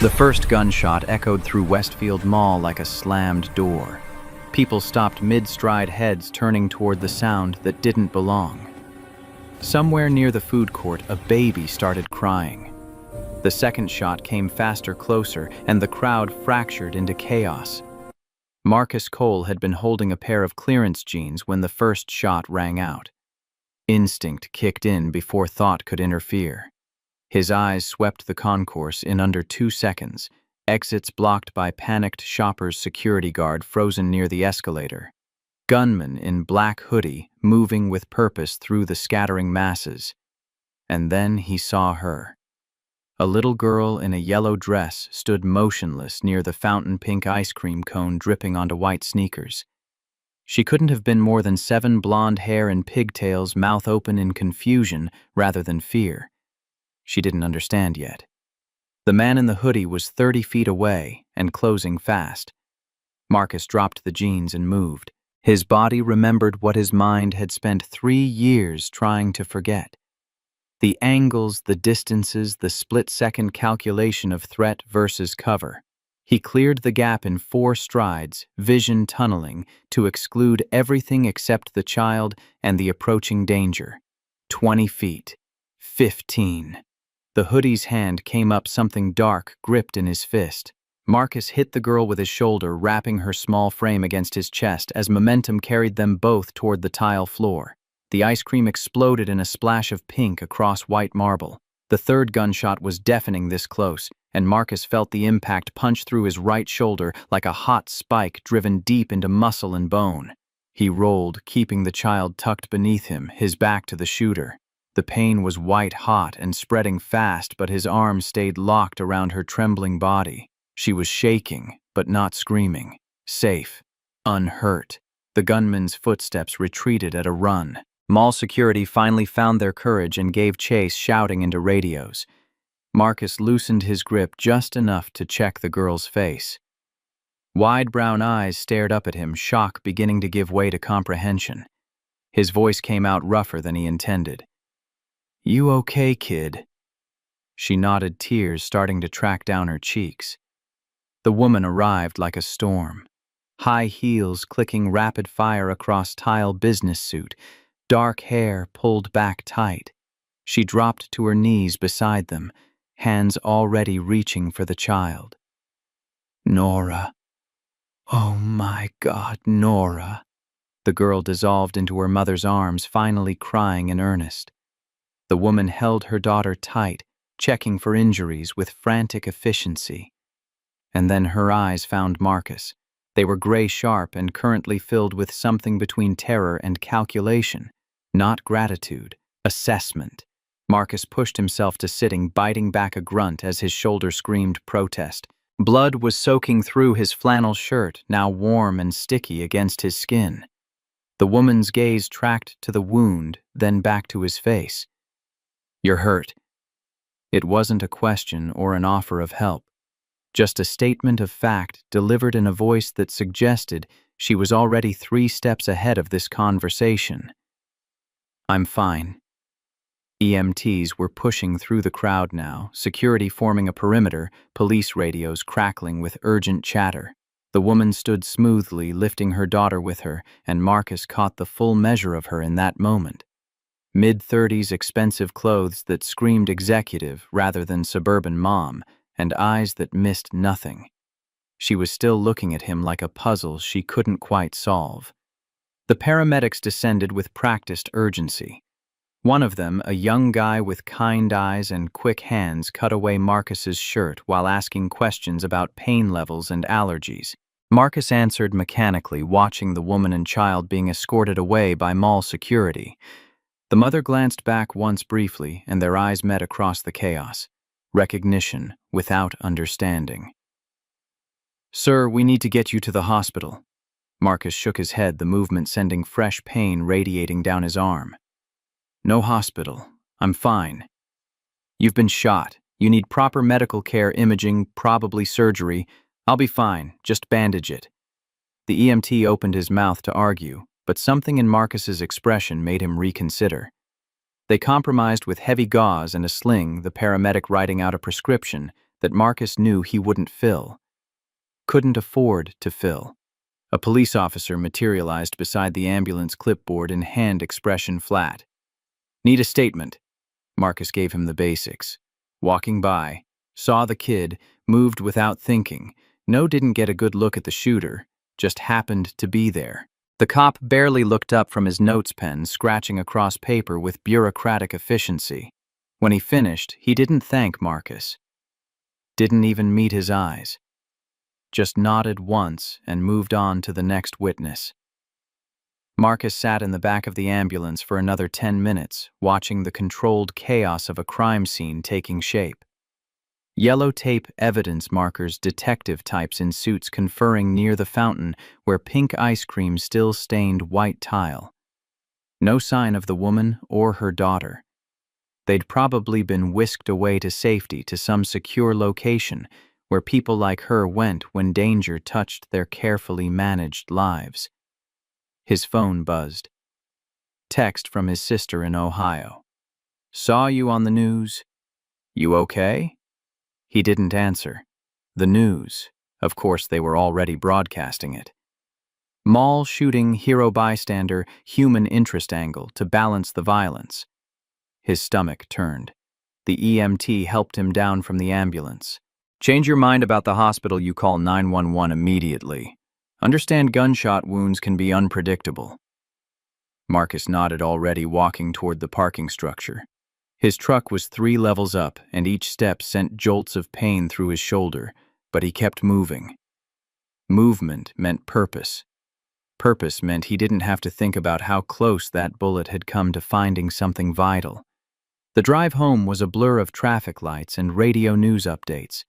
The first gunshot echoed through Westfield Mall like a slammed door. People stopped mid-stride, heads turning toward the sound that didn't belong. Somewhere near the food court, a baby started crying. The second shot came faster, closer, and the crowd fractured into chaos. Marcus Cole had been holding a pair of clearance jeans when the first shot rang out. Instinct kicked in before thought could interfere. His eyes swept the concourse in under 2 seconds, exits blocked by panicked shoppers, security guard frozen near the escalator. Gunman in black hoodie moving with purpose through the scattering masses. And then he saw her. A little girl in a yellow dress stood motionless near the fountain pink ice cream cone dripping onto white sneakers. She couldn't have been more than 7, blonde hair and pigtails, mouth open in confusion rather than fear. She didn't understand yet. The man in the hoodie was 30 feet away and closing fast. Marcus dropped the jeans and moved. His body remembered what his mind had spent 3 years trying to forget. The angles, the distances, the split-second calculation of threat versus cover. He cleared the gap in 4 strides, vision tunneling, to exclude everything except the child and the approaching danger. 20 feet. 15. The hoodie's hand came up, something dark gripped in his fist. Marcus hit the girl with his shoulder, wrapping her small frame against his chest as momentum carried them both toward the tile floor. The ice cream exploded in a splash of pink across white marble. The third gunshot was deafening this close, and Marcus felt the impact punch through his right shoulder like a hot spike driven deep into muscle and bone. He rolled, keeping the child tucked beneath him, his back to the shooter. The pain was white-hot and spreading fast, but his arms stayed locked around her trembling body. She was shaking, but not screaming. Safe. Unhurt. The gunman's footsteps retreated at a run. Mall security finally found their courage and gave chase, shouting into radios. Marcus loosened his grip just enough to check the girl's face. Wide brown eyes stared up at him, shock beginning to give way to comprehension. His voice came out rougher than he intended. "You okay, kid?" She nodded, tears starting to track down her cheeks. The woman arrived like a storm. High heels clicking rapid fire across tile business suit, dark hair pulled back tight. She dropped to her knees beside them, hands already reaching for the child. "Nora. Oh my God, Nora." The girl dissolved into her mother's arms, finally crying in earnest. The woman held her daughter tight, checking for injuries with frantic efficiency. And then her eyes found Marcus. They were gray-sharp and currently filled with something between terror and calculation. Not gratitude, assessment. Marcus pushed himself to sitting, biting back a grunt as his shoulder screamed protest. Blood was soaking through his flannel shirt, now warm and sticky against his skin. The woman's gaze tracked to the wound, then back to his face. "You're hurt." It wasn't a question or an offer of help, just a statement of fact delivered in a voice that suggested she was already 3 steps ahead of this conversation. "I'm fine." EMTs were pushing through the crowd now, security forming a perimeter, police radios crackling with urgent chatter. The woman stood smoothly, lifting her daughter with her, and Marcus caught the full measure of her in that moment. Mid-30s, expensive clothes that screamed executive rather than suburban mom, and eyes that missed nothing. She was still looking at him like a puzzle she couldn't quite solve. The paramedics descended with practiced urgency. One of them, a young guy with kind eyes and quick hands, cut away Marcus's shirt while asking questions about pain levels and allergies. Marcus answered mechanically, watching the woman and child being escorted away by mall security. The mother glanced back once briefly, and their eyes met across the chaos. Recognition without understanding. "Sir, we need to get you to the hospital." Marcus shook his head, the movement sending fresh pain radiating down his arm. "No hospital. I'm fine." "You've been shot. You need proper medical care, imaging, probably surgery. I'll be fine. Just bandage it." The EMT opened his mouth to argue, but something in Marcus's expression made him reconsider. They compromised with heavy gauze and a sling, the paramedic writing out a prescription, that Marcus knew he wouldn't fill, couldn't afford to fill. A police officer materialized beside the ambulance clipboard in hand expression flat. "Need a statement." Marcus gave him the basics. Walking by, saw the kid, moved without thinking. No, didn't get a good look at the shooter, just happened to be there. The cop barely looked up from his notes pen, scratching across paper with bureaucratic efficiency. When he finished, he didn't thank Marcus. Didn't even meet his eyes. Just nodded once and moved on to the next witness. Marcus sat in the back of the ambulance for another 10 minutes, watching the controlled chaos of a crime scene taking shape. Yellow tape evidence markers, detective types in suits conferring near the fountain where pink ice cream still stained white tile. No sign of the woman or her daughter. They'd probably been whisked away to safety to some secure location where people like her went when danger touched their carefully managed lives. His phone buzzed. Text from his sister in Ohio. "Saw you on the news. You okay?" He didn't answer. The news. Of course, they were already broadcasting it. Mall shooting, hero bystander, human interest angle to balance the violence. His stomach turned. The EMT helped him down from the ambulance. "Change your mind about the hospital, you call 911 immediately. Understand gunshot wounds can be unpredictable." Marcus nodded, already walking toward the parking structure. His truck was 3 levels up, and each step sent jolts of pain through his shoulder, but he kept moving. Movement meant purpose. Purpose meant he didn't have to think about how close that bullet had come to finding something vital. The drive home was a blur of traffic lights and radio news updates.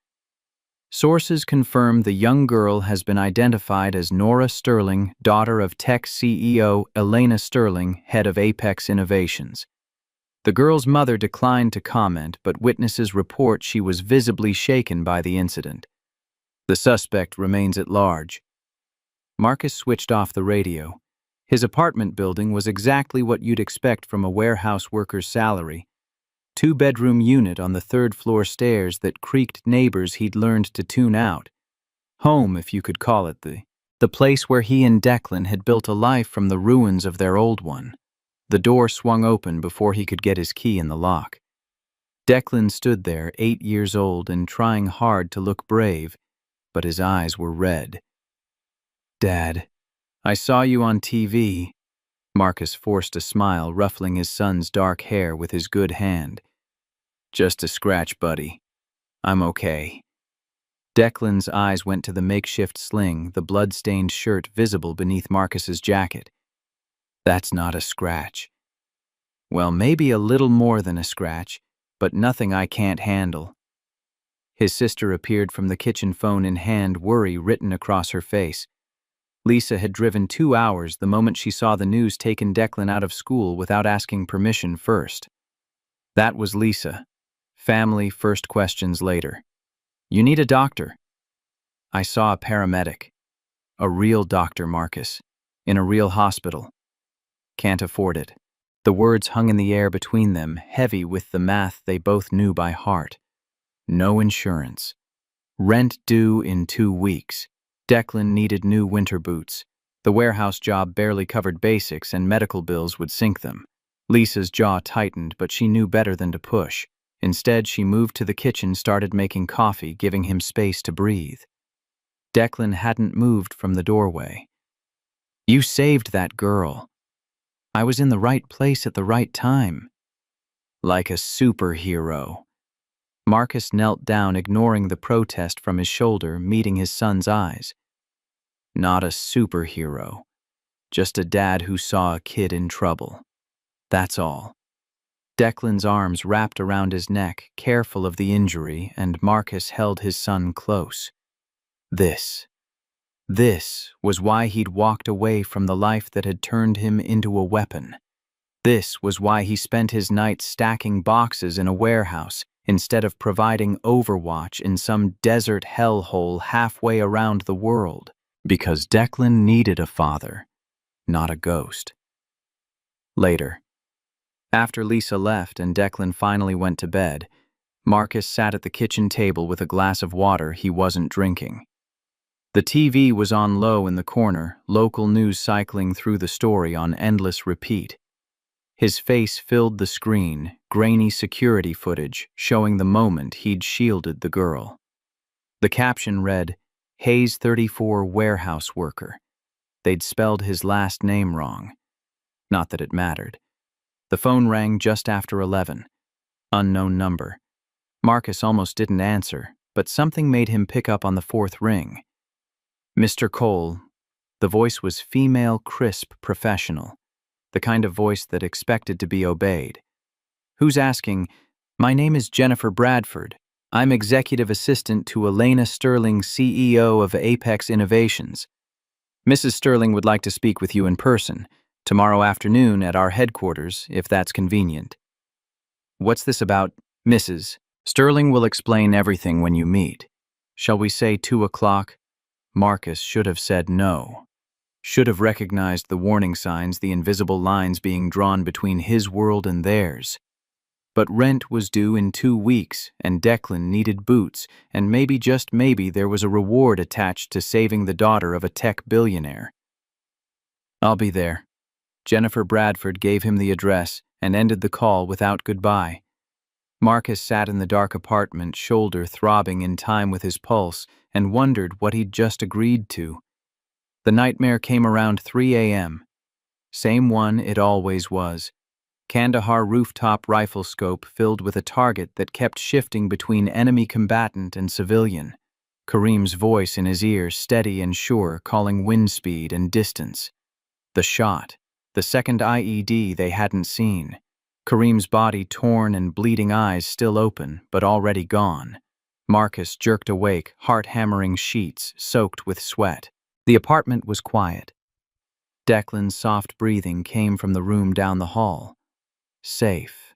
Sources confirm the young girl has been identified as Nora Sterling, daughter of tech CEO Elena Sterling, head of Apex Innovations. The girl's mother declined to comment, but witnesses report she was visibly shaken by the incident. The suspect remains at large. Marcus switched off the radio. His apartment building was exactly what you'd expect from a warehouse worker's salary. 2-bedroom unit on the 3rd floor stairs that creaked neighbors he'd learned to tune out. Home, if you could call it the place where he and Declan had built a life from the ruins of their old one. The door swung open before he could get his key in the lock. Declan stood there, 8 years old and trying hard to look brave, but his eyes were red. "Dad, I saw you on TV." Marcus forced a smile, ruffling his son's dark hair with his good hand. "Just a scratch, buddy. I'm okay." Declan's eyes went to the makeshift sling, the blood-stained shirt visible beneath Marcus's jacket. "That's not a scratch." "Well, maybe a little more than a scratch, but nothing I can't handle." His sister appeared from the kitchen, phone in hand, worry written across her face. Lisa had driven 2 hours the moment she saw the news, taken Declan out of school without asking permission first. That was Lisa. Family first, questions later. "You need a doctor." "I saw a paramedic." "A real doctor, Marcus. In a real hospital." "Can't afford it." The words hung in the air between them, heavy with the math they both knew by heart. No insurance. Rent due in 2 weeks. Declan needed new winter boots. The warehouse job barely covered basics, and medical bills would sink them. Lisa's jaw tightened, but she knew better than to push. Instead, she moved to the kitchen, started making coffee, giving him space to breathe. Declan hadn't moved from the doorway. "You saved that girl." "I was in the right place at the right time." "Like a superhero." Marcus knelt down, ignoring the protest from his shoulder, meeting his son's eyes. "Not a superhero. Just a dad who saw a kid in trouble. That's all." Declan's arms wrapped around his neck, careful of the injury, and Marcus held his son close. This was why he'd walked away from the life that had turned him into a weapon. This was why he spent his nights stacking boxes in a warehouse instead of providing overwatch in some desert hellhole halfway around the world. Because Declan needed a father, not a ghost. Later, after Lisa left and Declan finally went to bed, Marcus sat at the kitchen table with a glass of water he wasn't drinking. The TV was on low in the corner, local news cycling through the story on endless repeat. His face filled the screen, grainy security footage showing the moment he'd shielded the girl. The caption read, Hayes 34 warehouse worker. They'd spelled his last name wrong. Not that it mattered. The phone rang just after 11. Unknown number. Marcus almost didn't answer, but something made him pick up on the fourth ring. Mr. Cole. The voice was female, crisp, professional. The kind of voice that expected to be obeyed. Who's asking? My name is Jennifer Bradford. I'm executive assistant to Elena Sterling, CEO of Apex Innovations. Mrs. Sterling would like to speak with you in person, tomorrow afternoon at our headquarters, if that's convenient. What's this about, Mrs.? Sterling will explain everything when you meet. Shall we say 2 o'clock? Marcus should have said no. Should have recognized the warning signs, the invisible lines being drawn between his world and theirs. But rent was due in 2 weeks, and Declan needed boots, and maybe, just maybe, there was a reward attached to saving the daughter of a tech billionaire. I'll be there. Jennifer Bradford gave him the address and ended the call without goodbye. Marcus sat in the dark apartment, shoulder throbbing in time with his pulse, and wondered what he'd just agreed to. The nightmare came around 3 a.m. Same one it always was. Kandahar rooftop rifle scope filled with a target that kept shifting between enemy combatant and civilian. Kareem's voice in his ear, steady and sure, calling wind speed and distance. The shot. The second IED they hadn't seen. Kareem's body torn and bleeding eyes still open, but already gone. Marcus jerked awake, heart-hammering sheets, soaked with sweat. The apartment was quiet. Declan's soft breathing came from the room down the hall. Safe.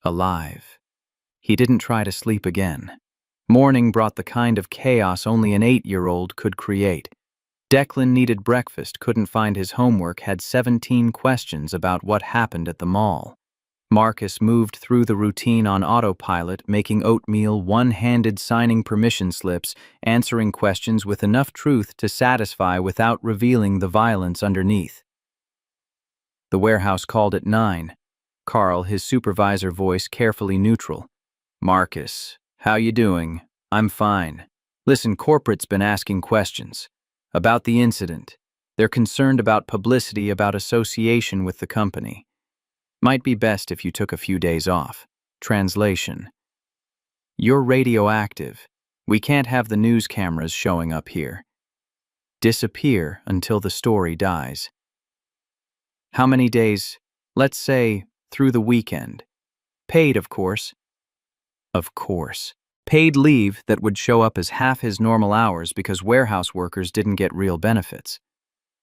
Alive. He didn't try to sleep again. Morning brought the kind of chaos only an 8-year-old could create. Declan needed breakfast, couldn't find his homework, had 17 questions about what happened at the mall. Marcus moved through the routine on autopilot, making oatmeal, one-handed signing permission slips, answering questions with enough truth to satisfy without revealing the violence underneath. The warehouse called at 9. Carl, his supervisor voice carefully neutral. Marcus, how you doing? I'm fine. Listen, corporate's been asking questions. About the incident. They're concerned about publicity, about association with the company. Might be best if you took a few days off. Translation. You're radioactive. We can't have the news cameras showing up here. Disappear until the story dies. How many days? Let's say through the weekend. Paid, of course. Of course. Paid leave that would show up as half his normal hours because warehouse workers didn't get real benefits.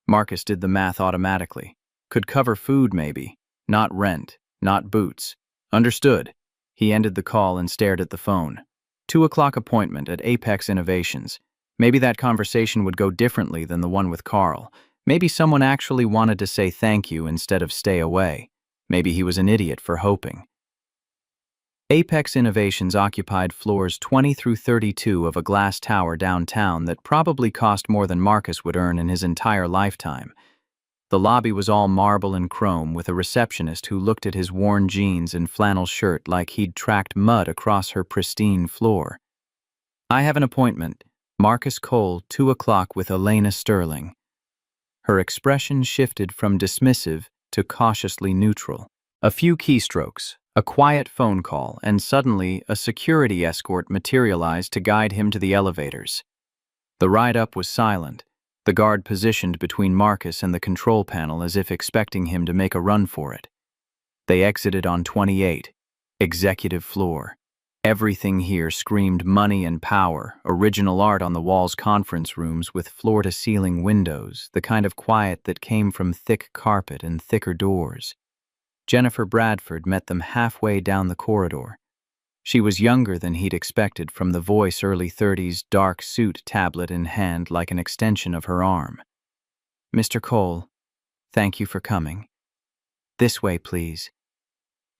Marcus did the math automatically. Could cover food maybe. Not rent, not boots. Understood. He ended the call and stared at the phone. 2 o'clock appointment at Apex Innovations. Maybe that conversation would go differently than the one with Carl. Maybe someone actually wanted to say thank you instead of stay away. Maybe he was an idiot for hoping. Apex Innovations occupied floors 20 through 32 of a glass tower downtown that probably cost more than Marcus would earn in his entire lifetime. The lobby was all marble and chrome, with a receptionist who looked at his worn jeans and flannel shirt like he'd tracked mud across her pristine floor. I have an appointment. Marcus Cole, 2 o'clock with Elena Sterling. Her expression shifted from dismissive to cautiously neutral. A few keystrokes, a quiet phone call, and suddenly a security escort materialized to guide him to the elevators. The ride up was silent. The guard positioned between Marcus and the control panel as if expecting him to make a run for it. They exited on 28, executive floor. Everything here screamed money and power, original art on the walls, conference rooms with floor-to-ceiling windows, the kind of quiet that came from thick carpet and thicker doors. Jennifer Bradford met them halfway down the corridor. She was younger than he'd expected from the voice, early 30s, dark suit, tablet in hand like an extension of her arm. Mr. Cole, thank you for coming. This way, please.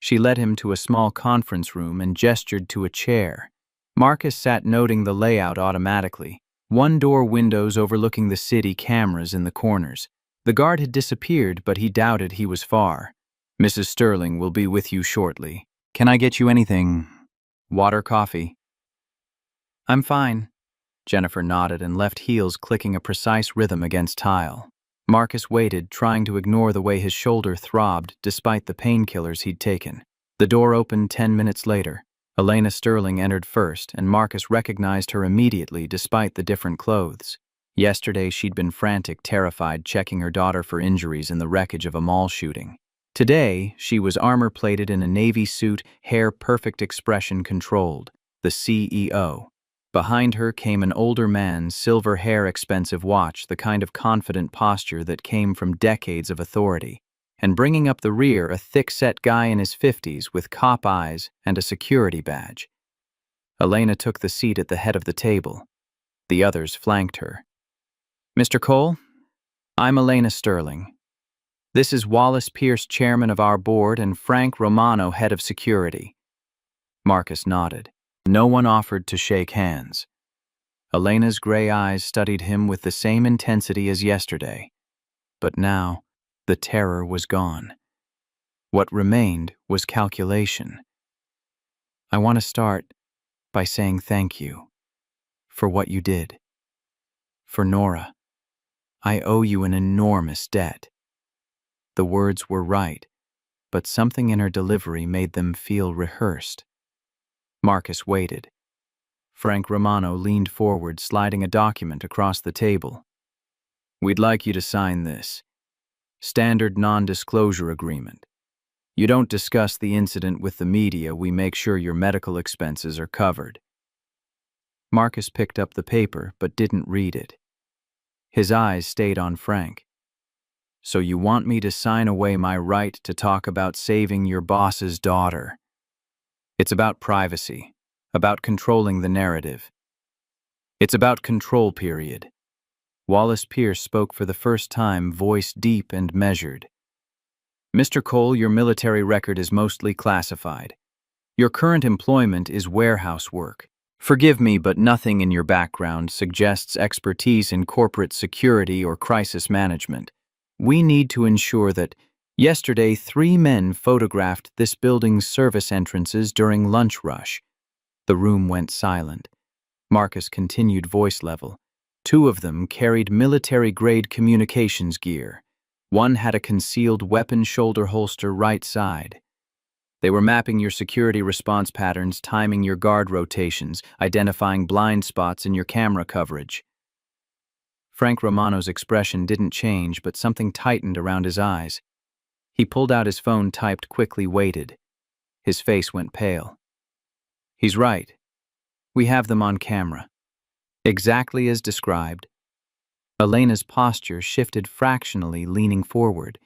She led him to a small conference room and gestured to a chair. Marcus sat noting the layout automatically. One door windows overlooking the city, cameras in the corners. The guard had disappeared, but he doubted he was far. Mrs. Sterling will be with you shortly. Can I get you anything? Water, coffee? I'm fine. Jennifer nodded and left heels clicking a precise rhythm against tile. Marcus waited, trying to ignore the way his shoulder throbbed despite the painkillers he'd taken. The door opened 10 minutes later. Elena Sterling entered first, and Marcus recognized her immediately despite the different clothes. Yesterday she'd been frantic, terrified, checking her daughter for injuries in the wreckage of a mall shooting. Today, she was armor-plated in a navy suit, hair perfect, expression controlled. The CEO. Behind her came an older man, silver hair, expensive watch, the kind of confident posture that came from decades of authority. And bringing up the rear, a thick-set guy in his 50s with cop eyes and a security badge. Elena took the seat at the head of the table. The others flanked her. Mr. Cole, I'm Elena Sterling. This is Wallace Pierce, chairman of our board, and Frank Romano, head of security. Marcus nodded. No one offered to shake hands. Elena's gray eyes studied him with the same intensity as yesterday. But now, the terror was gone. What remained was calculation. I want to start by saying thank you for what you did. For Nora, I owe you an enormous debt. The words were right, but something in her delivery made them feel rehearsed. Marcus waited. Frank Romano leaned forward, sliding a document across the table. We'd like you to sign this. Standard non-disclosure agreement. You don't discuss the incident with the media. We make sure your medical expenses are covered. Marcus picked up the paper but didn't read it. His eyes stayed on Frank. So you want me to sign away my right to talk about saving your boss's daughter? It's about privacy, about controlling the narrative. It's about control, period. Wallace Pierce spoke for the first time, voice deep and measured. Mr. Cole, your military record is mostly classified. Your current employment is warehouse work. Forgive me, but nothing in your background suggests expertise in corporate security or crisis management. We need to ensure that yesterday 3 men photographed this building's service entrances during lunch rush. The room went silent. Marcus continued, voice level. 2 of them carried military-grade communications gear. One had a concealed weapon shoulder holster right side. They were mapping your security response patterns, timing your guard rotations, identifying blind spots in your camera coverage. Frank Romano's expression didn't change, but something tightened around his eyes. He pulled out his phone, typed quickly, waited. His face went pale. He's right. We have them on camera. Exactly as described. Elena's posture shifted fractionally, leaning forward.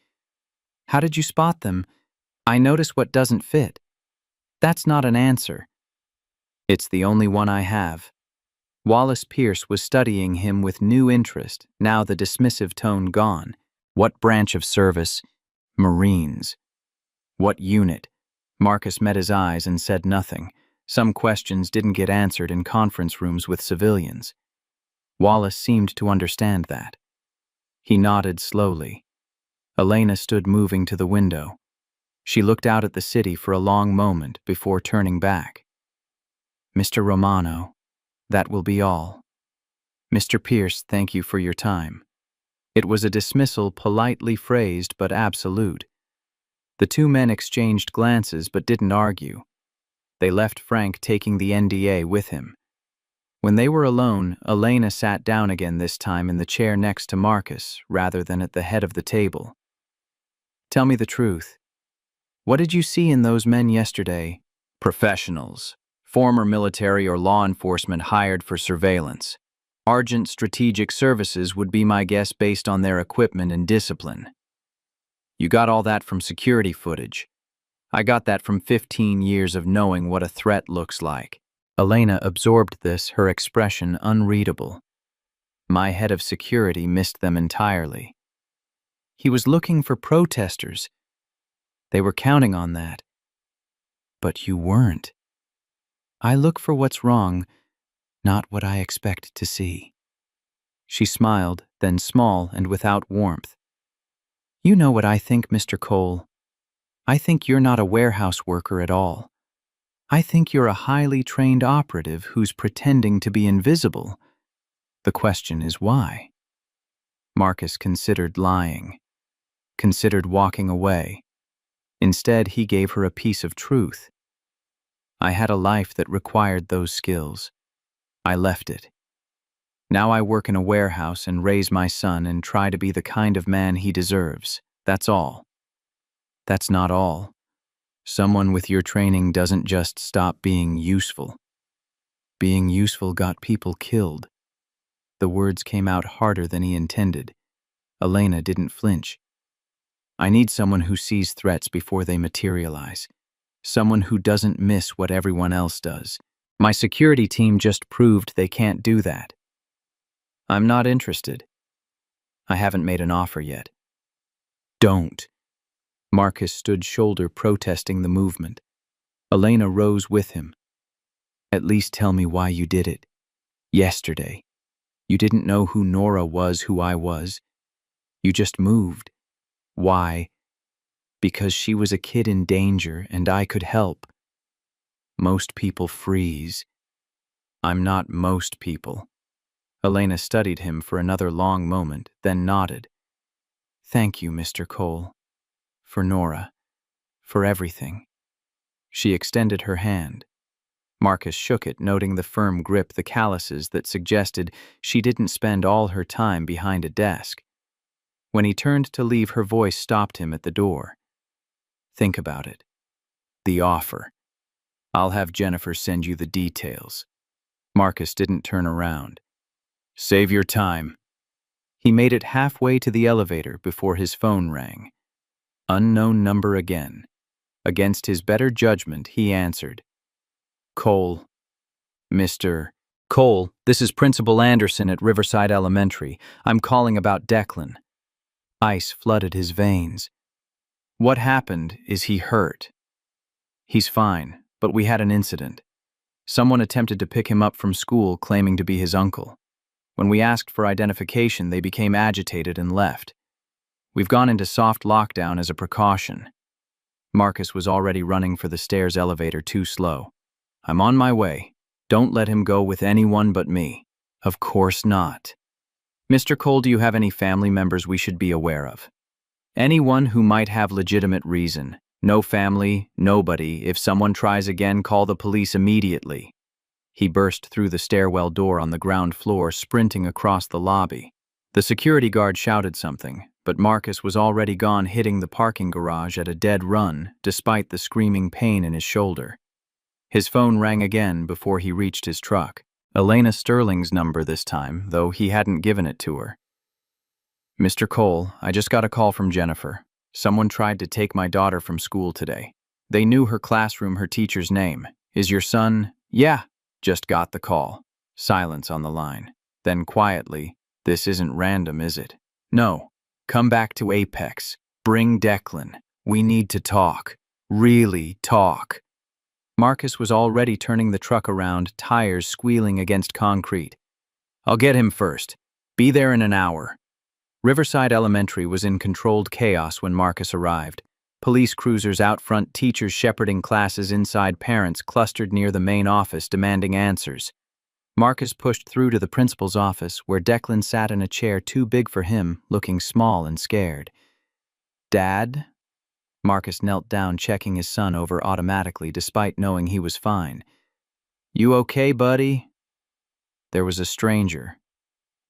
How did you spot them? I notice what doesn't fit. That's not an answer. It's the only one I have. Wallace Pierce was studying him with new interest, now the dismissive tone gone. What branch of service? Marines. What unit? Marcus met his eyes and said nothing. Some questions didn't get answered in conference rooms with civilians. Wallace seemed to understand that. He nodded slowly. Elena stood moving to the window. She looked out at the city for a long moment before turning back. Mr. Romano, that will be all. Mr. Pierce, thank you for your time. It was a dismissal, politely phrased but absolute. The 2 men exchanged glances but didn't argue. They left Frank taking the NDA with him. When they were alone, Elena sat down again, this time in the chair next to Marcus rather than at the head of the table. Tell me the truth. What did you see in those men yesterday? Professionals. Former military or law enforcement hired for surveillance. Argent Strategic Services would be my guess based on their equipment and discipline. You got all that from security footage. I got that from 15 years of knowing what a threat looks like. Elena absorbed this, her expression unreadable. My head of security missed them entirely. He was looking for protesters. They were counting on that. But you weren't. I look for what's wrong, not what I expect to see. She smiled, then small and without warmth. You know what I think, Mr. Cole. I think you're not a warehouse worker at all. I think you're a highly trained operative who's pretending to be invisible. The question is why? Marcus considered lying, considered walking away. Instead, he gave her a piece of truth. I had a life that required those skills. I left it. Now I work in a warehouse and raise my son and try to be the kind of man he deserves. That's all. That's not all. Someone with your training doesn't just stop being useful. Being useful got people killed. The words came out harder than he intended. Elena didn't flinch. I need someone who sees threats before they materialize. Someone who doesn't miss what everyone else does. My security team just proved they can't do that. I'm not interested. I haven't made an offer yet. Don't. Marcus stood shoulder protesting the movement. Elena rose with him. At least tell me why you did it. Yesterday. You didn't know who Nora was, who I was. You just moved. Why? Because she was a kid in danger and I could help. Most people freeze. I'm not most people. Elena studied him for another long moment, then nodded. Thank you, Mr. Cole. For Nora. For everything. She extended her hand. Marcus shook it, noting the firm grip, the calluses that suggested she didn't spend all her time behind a desk. When he turned to leave, her voice stopped him at the door. Think about it. The offer. I'll have Jennifer send you the details. Marcus didn't turn around. Save your time. He made it halfway to the elevator before his phone rang. Unknown number again. Against his better judgment, he answered. Cole. Mr. Cole, this is Principal Anderson at Riverside Elementary. I'm calling about Declan. Ice flooded his veins. What happened? Is he hurt? He's fine, but we had an incident. Someone attempted to pick him up from school claiming to be his uncle. When we asked for identification, they became agitated and left. We've gone into soft lockdown as a precaution. Marcus was already running for the stairs elevator too slow. I'm on my way. Don't let him go with anyone but me. Of course not. Mr. Cole, do you have any family members we should be aware of? Anyone who might have legitimate reason. No family, nobody. If someone tries again, call the police immediately. He burst through the stairwell door on the ground floor, sprinting across the lobby. The security guard shouted something, but Marcus was already gone, hitting the parking garage at a dead run, despite the screaming pain in his shoulder. His phone rang again before he reached his truck. Elena Sterling's number this time, though he hadn't given it to her. Mr. Cole, I just got a call from Jennifer. Someone tried to take my daughter from school today. They knew her classroom, her teacher's name. Is your son? Yeah, just got the call. Silence on the line. Then quietly, this isn't random, is it? No. Come back to Apex. Bring Declan. We need to talk. Really talk. Marcus was already turning the truck around, tires squealing against concrete. I'll get him first. Be there in an hour. Riverside Elementary was in controlled chaos when Marcus arrived. Police cruisers out front, teachers shepherding classes inside, parents clustered near the main office demanding answers. Marcus pushed through to the principal's office, where Declan sat in a chair too big for him, looking small and scared. Dad? Marcus knelt down, checking his son over automatically, despite knowing he was fine. You okay, buddy? There was a stranger.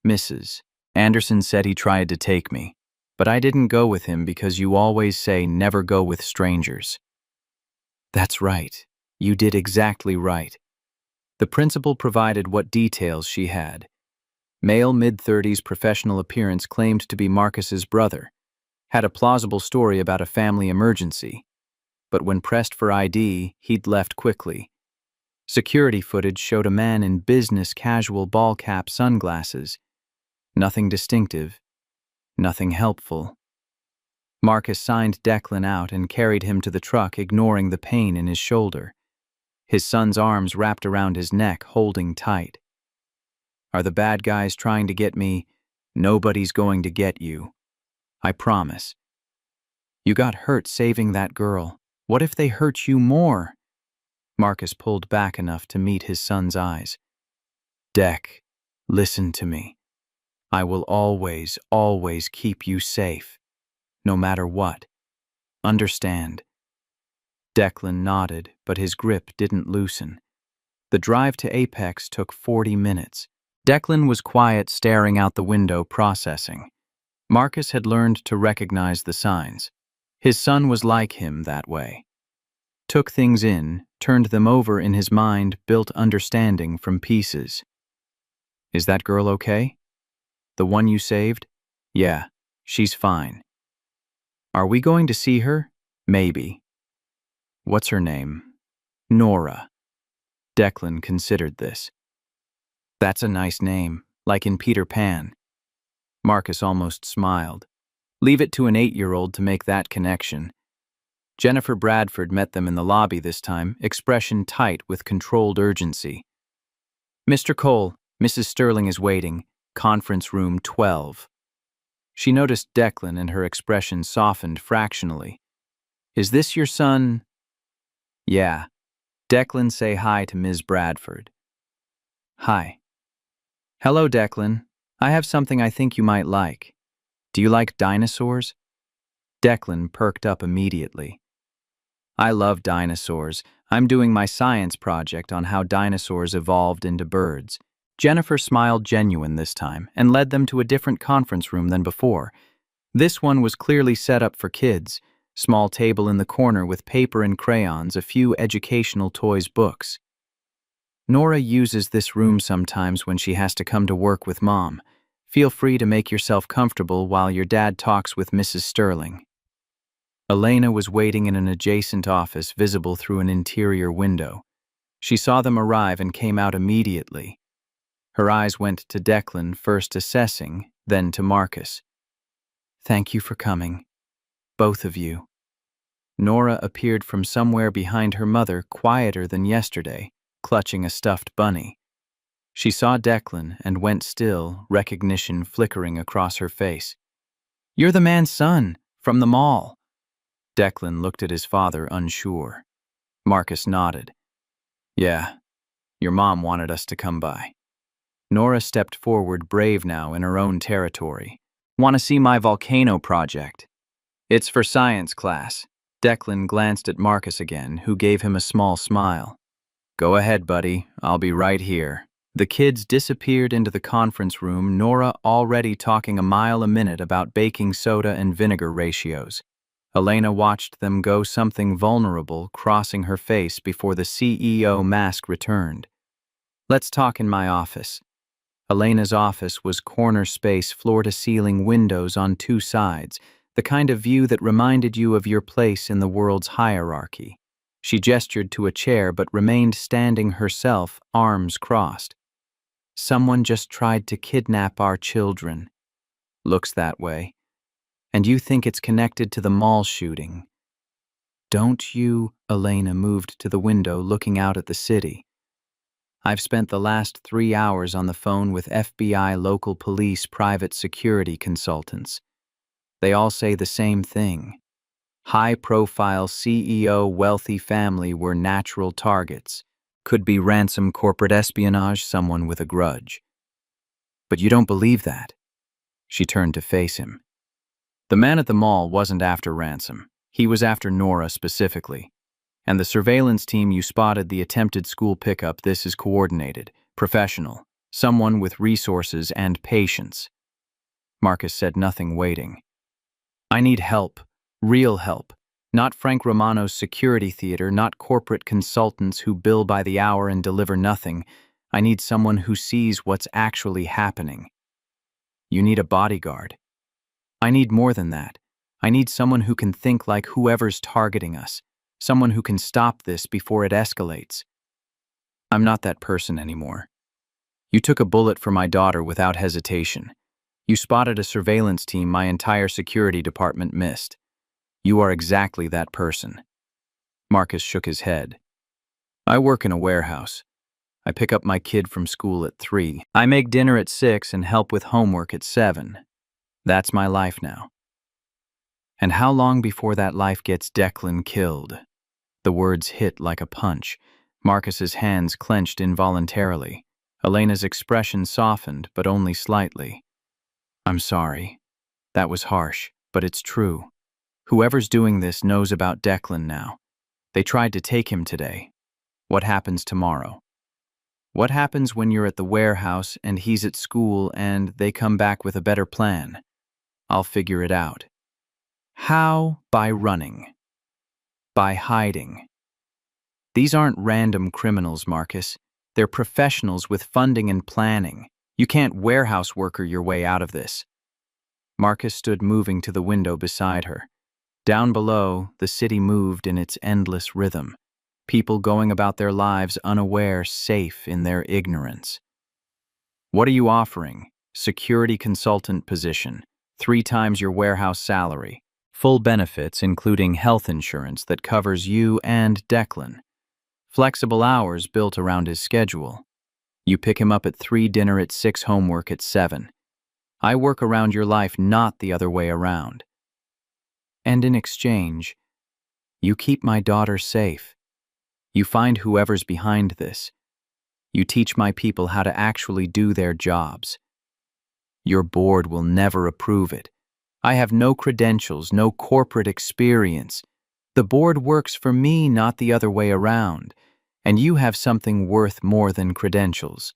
Mrs. Anderson said he tried to take me, but I didn't go with him because you always say never go with strangers. That's right. You did exactly right. The principal provided what details she had. Male, mid-30s, professional appearance, claimed to be Marcus's brother. Had a plausible story about a family emergency. But when pressed for ID, he'd left quickly. Security footage showed a man in business casual ball cap, sunglasses. Nothing distinctive. Nothing helpful. Marcus signed Declan out and carried him to the truck, ignoring the pain in his shoulder. His son's arms wrapped around his neck, holding tight. "Are the bad guys trying to get me? Nobody's going to get you. I promise. You got hurt saving that girl. What if they hurt you more?" Marcus pulled back enough to meet his son's eyes. "Deck, listen to me. I will always, always keep you safe, no matter what. Understand?" Declan nodded, but his grip didn't loosen. The drive to Apex took 40 minutes. Declan was quiet, staring out the window, processing. Marcus had learned to recognize the signs. His son was like him that way. Took things in, turned them over in his mind, built understanding from pieces. "Is that girl okay? The one you saved?" "Yeah, she's fine." "Are we going to see her?" "Maybe." "What's her name?" "Nora." Declan considered this. "That's a nice name, like in Peter Pan." Marcus almost smiled. Leave it to an 8-year-old to make that connection. Jennifer Bradford met them in the lobby this time, expression tight with controlled urgency. "Mr. Cole, Mrs. Sterling is waiting. Conference room 12. She noticed Declan and her expression softened fractionally. "Is this your son?" "Yeah." Declan, say hi to Ms. Bradford. "Hi." "Hello, Declan. I have something I think you might like. Do you like dinosaurs?" Declan perked up immediately. "I love dinosaurs. I'm doing my science project on how dinosaurs evolved into birds." Jennifer smiled genuine this time and led them to a different conference room than before. This one was clearly set up for kids. Small table in the corner with paper and crayons, a few educational toys, books. "Nora uses this room sometimes when she has to come to work with Mom. Feel free to make yourself comfortable while your dad talks with Mrs. Sterling." Elena was waiting in an adjacent office visible through an interior window. She saw them arrive and came out immediately. Her eyes went to Declan, first assessing, then to Marcus. "Thank you for coming. Both of you." Nora appeared from somewhere behind her mother, quieter than yesterday, clutching a stuffed bunny. She saw Declan and went still, recognition flickering across her face. "You're the man's son, from the mall." Declan looked at his father, unsure. Marcus nodded. "Yeah, your mom wanted us to come by." Nora stepped forward, brave now in her own territory. "Want to see my volcano project?" "It's for science class." Declan glanced at Marcus again, who gave him a small smile. "Go ahead, buddy. I'll be right here." The kids disappeared into the conference room, Nora already talking a mile a minute about baking soda and vinegar ratios. Elena watched them go, something vulnerable crossing her face before the CEO mask returned. "Let's talk in my office." Elena's office was corner space, floor-to-ceiling windows on two sides, the kind of view that reminded you of your place in the world's hierarchy. She gestured to a chair but remained standing herself, arms crossed. "Someone just tried to kidnap our children." "Looks that way. And you think it's connected to the mall shooting?" "Don't you?" Elena moved to the window, looking out at the city. "I've spent the last 3 hours on the phone with FBI, local police, private security consultants. They all say the same thing. High-profile CEO, wealthy family were natural targets. Could be ransom, corporate espionage, someone with a grudge." "But you don't believe that?" She turned to face him. "The man at the mall wasn't after ransom. He was after Nora specifically. And the surveillance team you spotted, the attempted school pickup, this is coordinated, professional, someone with resources and patience." Marcus said nothing, waiting. "I need help, real help. Not Frank Romano's security theater, not corporate consultants who bill by the hour and deliver nothing. I need someone who sees what's actually happening." "You need a bodyguard." "I need more than that. I need someone who can think like whoever's targeting us. Someone who can stop this before it escalates." "I'm not that person anymore. You took a bullet for my daughter without hesitation. You spotted a surveillance team my entire security department missed. You are exactly that person. Marcus shook his head. I work in a warehouse. I pick up my kid from school at 3. I make dinner at 6 and help with homework at 7. That's my life now. And how long before that life gets Declan killed? The words hit like a punch. Marcus's hands clenched involuntarily. Elena's expression softened, but only slightly. I'm sorry. That was harsh, but it's true. Whoever's doing this knows about Declan now. They tried to take him today. What happens tomorrow? What happens when you're at the warehouse and he's at school and they come back with a better plan? I'll figure it out. How? By running. By hiding. These aren't random criminals, Marcus. They're professionals with funding and planning. You can't warehouse worker your way out of this. Marcus stood moving to the window beside her. Down below, the city moved in its endless rhythm. People going about their lives unaware, safe in their ignorance. What are you offering? Security consultant position. 3 times your warehouse salary. Full benefits including health insurance that covers you and Declan. Flexible hours built around his schedule. You pick him up at 3, dinner at 6, homework at 7. I work around your life, not the other way around. And in exchange, you keep my daughter safe. You find whoever's behind this. You teach my people how to actually do their jobs. Your board will never approve it. I have no credentials, no corporate experience. The board works for me, not the other way around. And you have something worth more than credentials.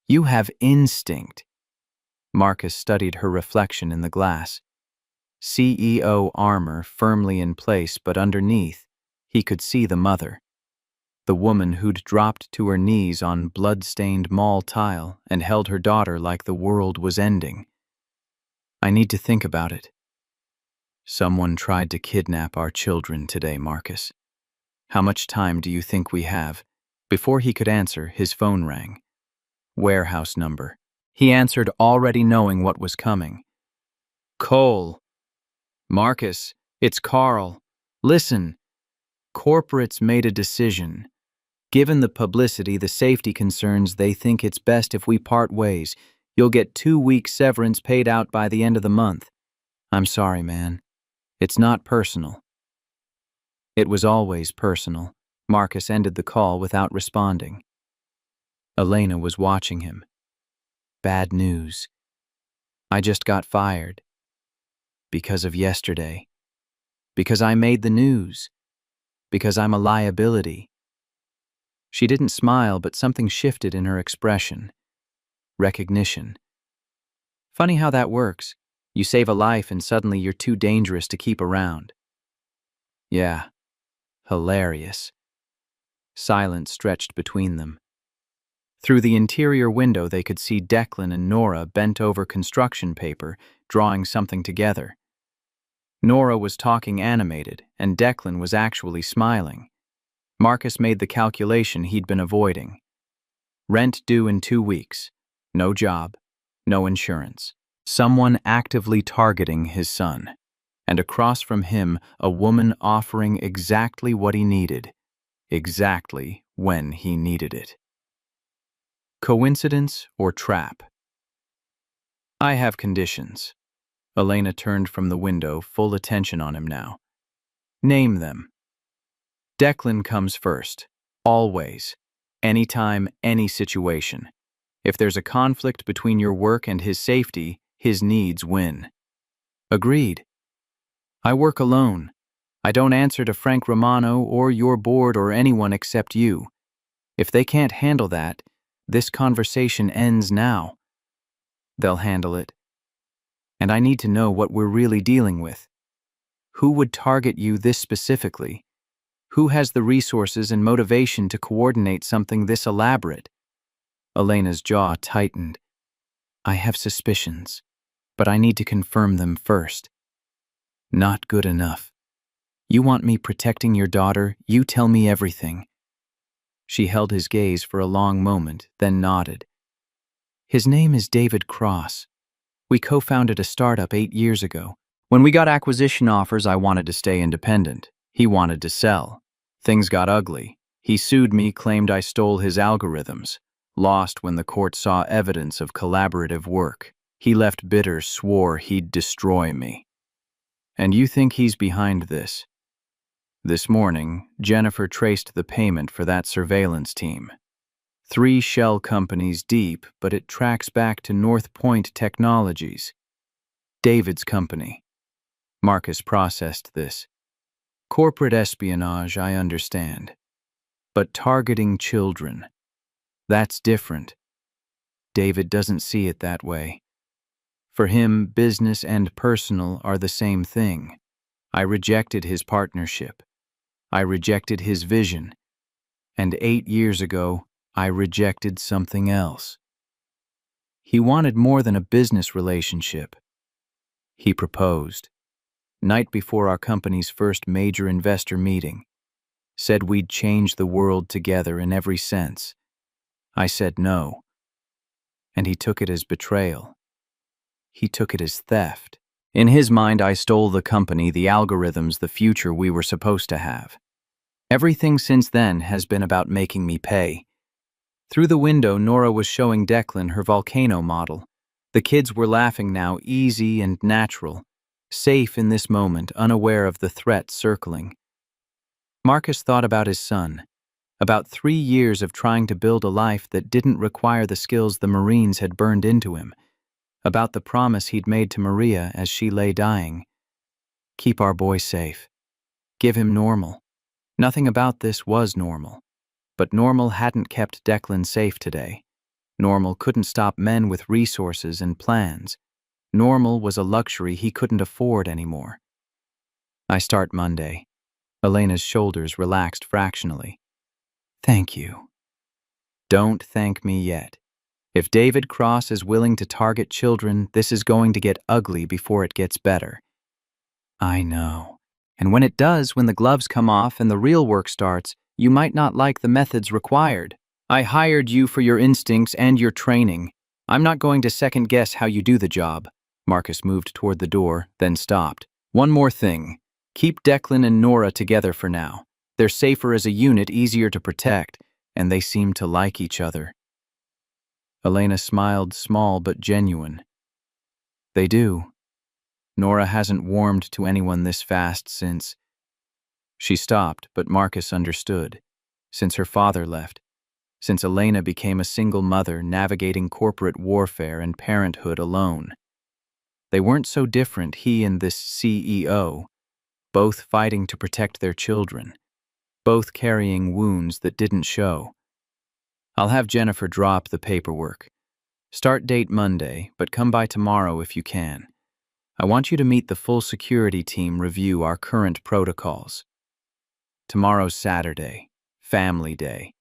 You have instinct. Marcus studied her reflection in the glass. CEO armor firmly in place, but underneath, he could see the mother. The woman who'd dropped to her knees on blood-stained mall tile and held her daughter like the world was ending. I need to think about it. Someone tried to kidnap our children today, Marcus. How much time do you think we have? Before he could answer, his phone rang. Warehouse number. He answered, already knowing what was coming. Cole. Marcus, it's Carl. Listen. Corporates made a decision. Given the publicity, the safety concerns, they think it's best if we part ways. You'll get 2 weeks severance paid out by the end of the month. I'm sorry, man. It's not personal. It was always personal. Marcus ended the call without responding. Elena was watching him. Bad news. I just got fired. Because of yesterday. Because I made the news. Because I'm a liability. She didn't smile, but something shifted in her expression. Recognition. Funny how that works. You save a life and suddenly you're too dangerous to keep around. Yeah. Hilarious. Silence stretched between them. Through the interior window they could see Declan and Nora bent over construction paper, drawing something together. Nora was talking animated, and Declan was actually smiling. Marcus made the calculation he'd been avoiding. Rent due in 2 weeks. No job. No insurance. Someone actively targeting his son. And across from him, a woman offering exactly what he needed. Exactly when he needed it. Coincidence or trap? I have conditions. Elena turned from the window, full attention on him now. Name them. Declan comes first. Always. Anytime, any situation. If there's a conflict between your work and his safety, his needs win. Agreed. I work alone. I don't answer to Frank Romano or your board or anyone except you. If they can't handle that, this conversation ends now. They'll handle it. And I need to know what we're really dealing with. Who would target you this specifically? Who has the resources and motivation to coordinate something this elaborate? Elena's jaw tightened. I have suspicions, but I need to confirm them first. Not good enough. You want me protecting your daughter, you tell me everything. She held his gaze for a long moment, then nodded. His name is David Cross. We co-founded a startup 8 years ago. When we got acquisition offers, I wanted to stay independent. He wanted to sell. Things got ugly. He sued me, claimed I stole his algorithms. Lost when the court saw evidence of collaborative work. He left bitter, swore he'd destroy me. And you think he's behind this? This morning, Jennifer traced the payment for that surveillance team. 3 shell companies deep, but it tracks back to North Point Technologies. David's company. Marcus processed this. Corporate espionage, I understand. But targeting children, that's different. David doesn't see it that way. For him, business and personal are the same thing. I rejected his partnership. I rejected his vision. And 8 years ago, I rejected something else. He wanted more than a business relationship. He proposed. Night before our company's first major investor meeting. Said we'd change the world together in every sense. I said no. And he took it as betrayal. He took it as theft. In his mind, I stole the company, the algorithms, the future we were supposed to have. Everything since then has been about making me pay. Through the window, Nora was showing Declan her volcano model. The kids were laughing now, easy and natural, safe in this moment, unaware of the threat circling. Marcus thought about his son, about 3 years of trying to build a life that didn't require the skills the Marines had burned into him, about the promise he'd made to Maria as she lay dying. Keep our boy safe. Give him normal. Nothing about this was normal. But normal hadn't kept Declan safe today. Normal couldn't stop men with resources and plans. Normal was a luxury he couldn't afford anymore. I start Monday. Elena's shoulders relaxed fractionally. Thank you. Don't thank me yet. If David Cross is willing to target children, this is going to get ugly before it gets better. I know. And when it does, when the gloves come off and the real work starts, you might not like the methods required. I hired you for your instincts and your training. I'm not going to second guess how you do the job. Marcus moved toward the door, then stopped. One more thing. Keep Declan and Nora together for now. They're safer as a unit, easier to protect, and they seem to like each other. Elena smiled, small but genuine. They do. Nora hasn't warmed to anyone this fast since... She stopped, but Marcus understood. Since her father left. Since Elena became a single mother navigating corporate warfare and parenthood alone. They weren't so different, he and this CEO, both fighting to protect their children, both carrying wounds that didn't show. I'll have Jennifer drop the paperwork. Start date Monday, but come by tomorrow if you can. I want you to meet the full security team, review our current protocols. Tomorrow's Saturday, family day.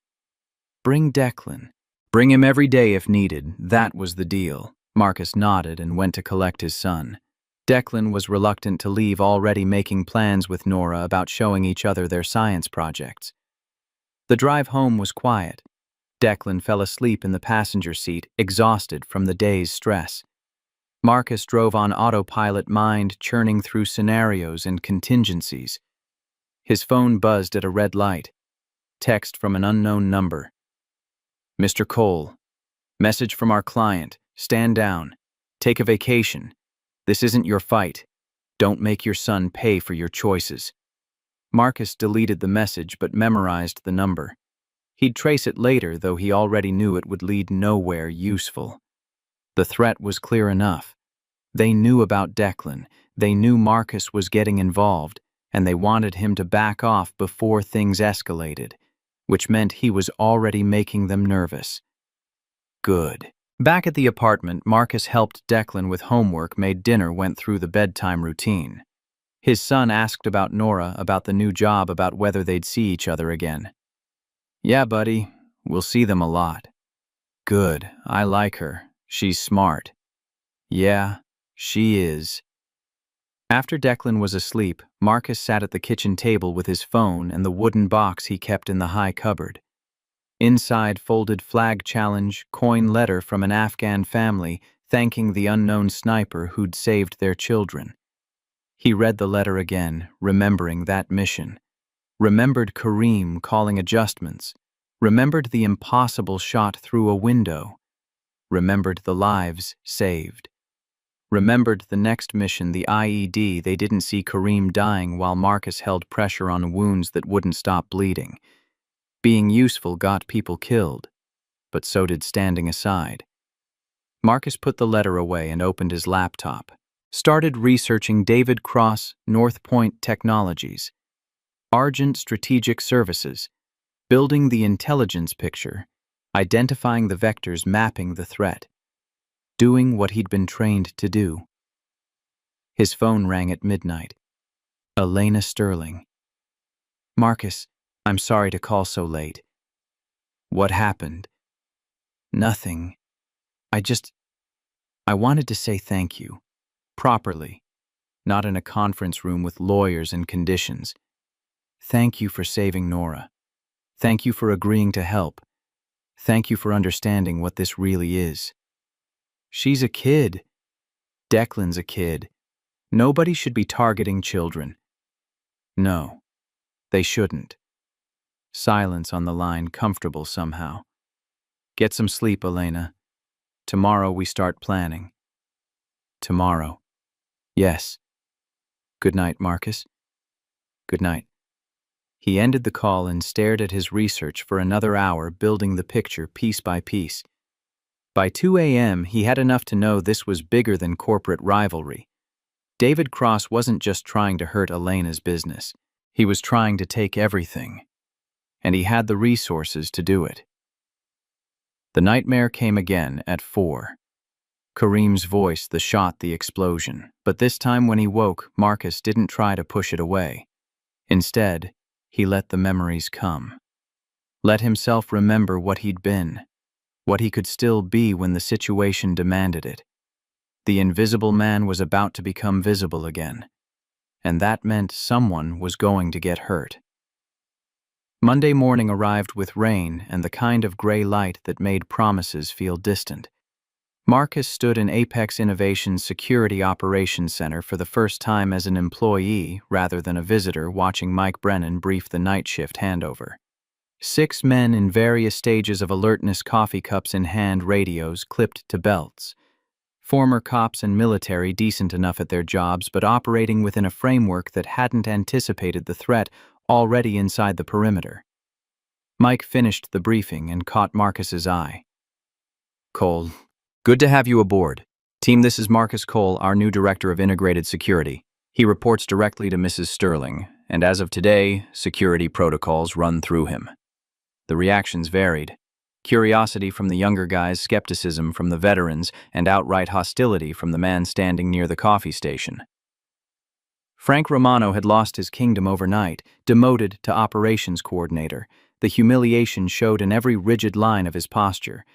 Bring Declan. Bring him every day if needed. That was the deal. Marcus nodded and went to collect his son. Declan was reluctant to leave, already making plans with Nora about showing each other their science projects. The drive home was quiet. Declan fell asleep in the passenger seat, exhausted from the day's stress. Marcus drove on autopilot, mind churning through scenarios and contingencies. His phone buzzed at a red light. Text from an unknown number. Mr. Cole. Message from our client. Stand down. Take a vacation. This isn't your fight. Don't make your son pay for your choices. Marcus deleted the message but memorized the number. He'd trace it later, though he already knew it would lead nowhere useful. The threat was clear enough. They knew about Declan. They knew Marcus was getting involved, and they wanted him to back off before things escalated, which meant he was already making them nervous. Good. Back at the apartment, Marcus helped Declan with homework, made dinner, went through the bedtime routine. His son asked about Nora, about the new job, about whether they'd see each other again. Yeah, buddy, we'll see them a lot. Good, I like her. She's smart. Yeah, she is. After Declan was asleep, Marcus sat at the kitchen table with his phone and the wooden box he kept in the high cupboard. Inside, folded flag challenge, coin letter from an Afghan family thanking the unknown sniper who'd saved their children. He read the letter again, remembering that mission. Remembered Kareem calling adjustments. Remembered the impossible shot through a window. Remembered the lives saved. Remembered the next mission, the IED. They didn't see Kareem dying while Marcus held pressure on wounds that wouldn't stop bleeding. Being useful got people killed, but so did standing aside. Marcus put the letter away and opened his laptop. Started researching David Cross, North Point Technologies. Argent Strategic Services. Building the intelligence picture. Identifying the vectors mapping the threat. Doing what he'd been trained to do. His phone rang at midnight. Elena Sterling. Marcus, I'm sorry to call so late. What happened? Nothing. I wanted to say thank you. Properly. Not in a conference room with lawyers and conditions. Thank you for saving Nora. Thank you for agreeing to help. Thank you for understanding what this really is. She's a kid. Declan's a kid. Nobody should be targeting children. No, they shouldn't. Silence on the line, comfortable somehow. Get some sleep, Elena. Tomorrow we start planning. Tomorrow. Yes. Good night, Marcus. Good night. He ended the call and stared at his research for another hour, building the picture piece by piece. By 2 a.m., he had enough to know this was bigger than corporate rivalry. David Cross wasn't just trying to hurt Elena's business. He was trying to take everything. And he had the resources to do it. The nightmare came again at 4. Kareem's voice, the shot, the explosion. But this time when he woke, Marcus didn't try to push it away. Instead, he let the memories come. Let himself remember what he'd been, what he could still be when the situation demanded it. The invisible man was about to become visible again, and that meant someone was going to get hurt. Monday morning arrived with rain and the kind of gray light that made promises feel distant. Marcus stood in Apex Innovation's Security Operations Center for the first time as an employee rather than a visitor, watching Mike Brennan brief the night shift handover. 6 men in various stages of alertness, coffee cups in hand, radios clipped to belts. Former cops and military, decent enough at their jobs, but operating within a framework that hadn't anticipated the threat already inside the perimeter. Mike finished the briefing and caught Marcus's eye. Cole, good to have you aboard. Team, this is Marcus Cole, our new Director of Integrated Security. He reports directly to Mrs. Sterling, and as of today, security protocols run through him. The reactions varied. Curiosity from the younger guys, skepticism from the veterans, and outright hostility from the man standing near the coffee station. Frank Romano had lost his kingdom overnight, demoted to operations coordinator. The humiliation showed in every rigid line of his posture.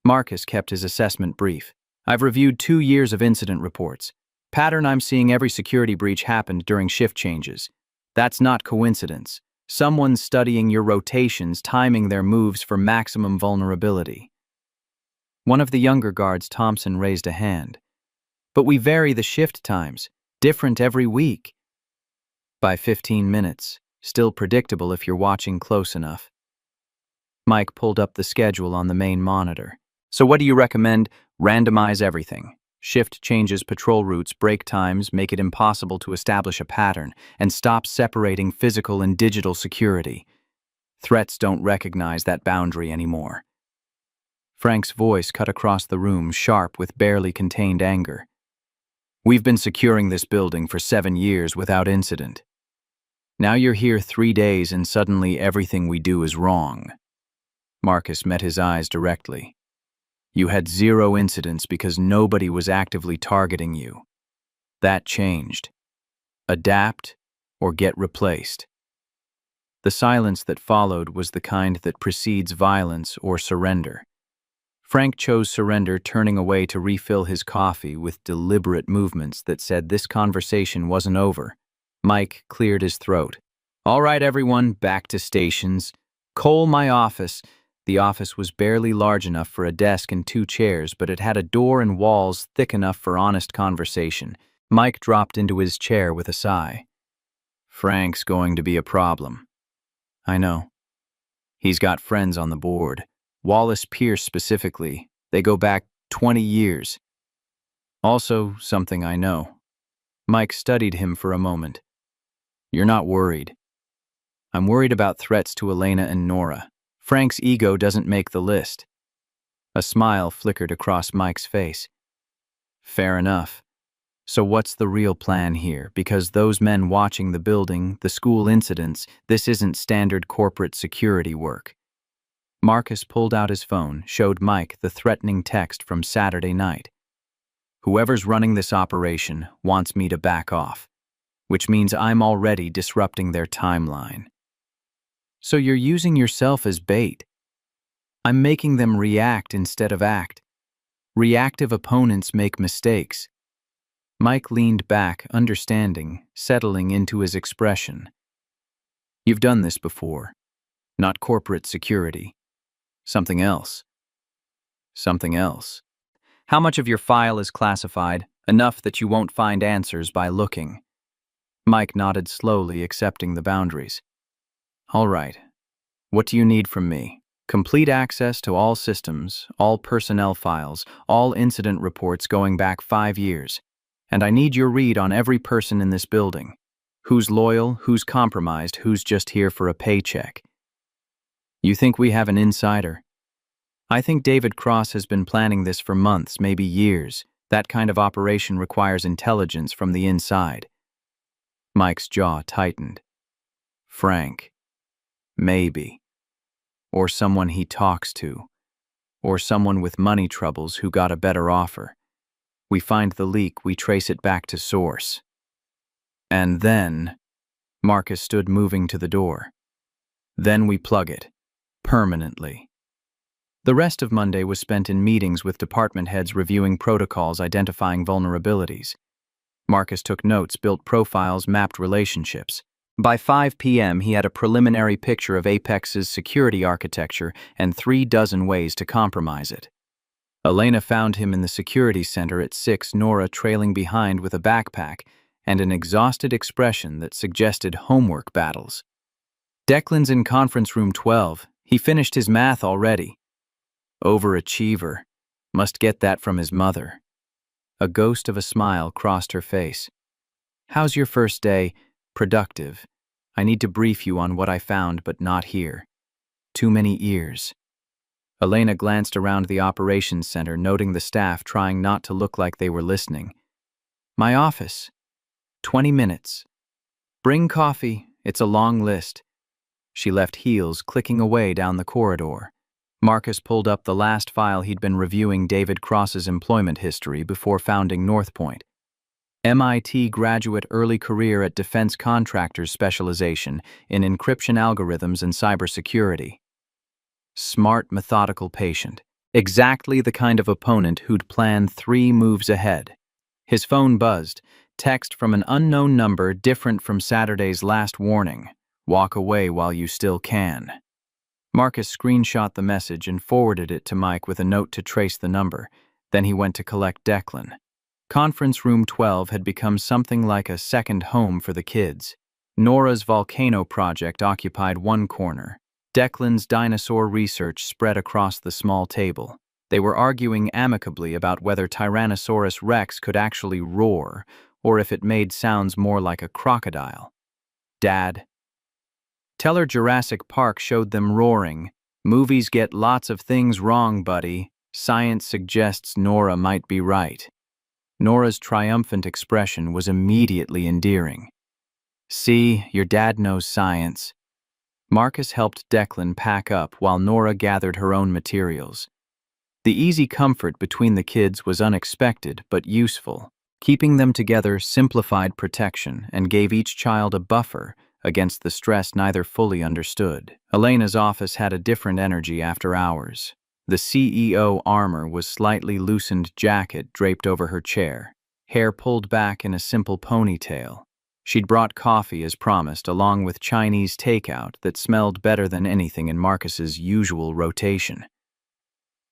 Marcus kept his assessment brief. I've reviewed 2 years of incident reports. Pattern I'm seeing: every security breach happened during shift changes. That's not coincidence. Someone's studying your rotations, timing their moves for maximum vulnerability. One of the younger guards, Thompson, raised a hand. But we vary the shift times, different every week. By 15 minutes, still predictable if you're watching close enough. Mike pulled up the schedule on the main monitor. So what do you recommend? Randomize everything. Shift changes, patrol routes, break times, make it impossible to establish a pattern, and stop separating physical and digital security. Threats don't recognize that boundary anymore. Frank's voice cut across the room, sharp with barely contained anger. We've been securing this building for 7 years without incident. Now you're here 3 days and suddenly everything we do is wrong. Marcus met his eyes directly. You had 0 incidents because nobody was actively targeting you. That changed. Adapt or get replaced. The silence that followed was the kind that precedes violence or surrender. Frank chose surrender, turning away to refill his coffee with deliberate movements that said this conversation wasn't over. Mike cleared his throat. All right, everyone, back to stations. Cole, my office. The office was barely large enough for a desk and 2 chairs, but it had a door and walls thick enough for honest conversation. Mike dropped into his chair with a sigh. Frank's going to be a problem. I know. He's got friends on the board. Wallace Pierce specifically. They go back 20 years. Also, something I know. Mike studied him for a moment. You're not worried. I'm worried about threats to Elena and Nora. Frank's ego doesn't make the list. A smile flickered across Mike's face. Fair enough. So what's the real plan here? Because those men watching the building, the school incidents, this isn't standard corporate security work. Marcus pulled out his phone, showed Mike the threatening text from Saturday night. Whoever's running this operation wants me to back off, which means I'm already disrupting their timeline. So you're using yourself as bait. I'm making them react instead of act. Reactive opponents make mistakes. Mike leaned back, understanding, settling into his expression. You've done this before. Not corporate security. Something else. Something else. How much of your file is classified? Enough that you won't find answers by looking. Mike nodded slowly, accepting the boundaries. All right. What do you need from me? Complete access to all systems, all personnel files, all incident reports going back 5 years. And I need your read on every person in this building. Who's loyal, who's compromised, who's just here for a paycheck. You think we have an insider? I think David Cross has been planning this for months, maybe years. That kind of operation requires intelligence from the inside. Mike's jaw tightened. Frank. Maybe. Or someone he talks to. Or someone with money troubles who got a better offer. We find the leak, we trace it back to source. And then, Marcus stood moving to the door. Then we plug it. Permanently. The rest of Monday was spent in meetings with department heads reviewing protocols identifying vulnerabilities. Marcus took notes, built profiles, mapped relationships. By 5 p.m., he had a preliminary picture of Apex's security architecture and 36 ways to compromise it. Elena found him in the security center at 6, Nora trailing behind with a backpack and an exhausted expression that suggested homework battles. Declan's in conference room 12. He finished his math already. Overachiever. Must get that from his mother. A ghost of a smile crossed her face. How's your first day? Productive. I need to brief you on what I found, but not here. Too many ears. Elena glanced around the operations center, noting the staff trying not to look like they were listening. My office. 20 minutes. Bring coffee. It's a long list. She left heels, clicking away down the corridor. Marcus pulled up the last file he'd been reviewing David Cross's employment history before founding Northpoint. MIT graduate, early career at defense contractors, specialization in encryption algorithms and cybersecurity. Smart, methodical patient. Exactly the kind of opponent who'd plan 3 moves ahead. His phone buzzed. Text from an unknown number different from Saturday's last warning. Walk away while you still can. Marcus screenshot the message and forwarded it to Mike with a note to trace the number. Then he went to collect Declan. Conference room 12 had become something like a second home for the kids. Nora's volcano project occupied one corner. Declan's dinosaur research spread across the small table. They were arguing amicably about whether Tyrannosaurus Rex could actually roar, or if it made sounds more like a crocodile. Dad. Tell her Jurassic Park showed them roaring. Movies get lots of things wrong, buddy. Science suggests Nora might be right. Nora's triumphant expression was immediately endearing. See, your dad knows science. Marcus helped Declan pack up while Nora gathered her own materials. The easy comfort between the kids was unexpected but useful. Keeping them together simplified protection and gave each child a buffer against the stress neither fully understood. Elena's office had a different energy after hours. The CEO armor was slightly loosened jacket draped over her chair, hair pulled back in a simple ponytail. She'd brought coffee as promised, along with Chinese takeout that smelled better than anything in Marcus's usual rotation.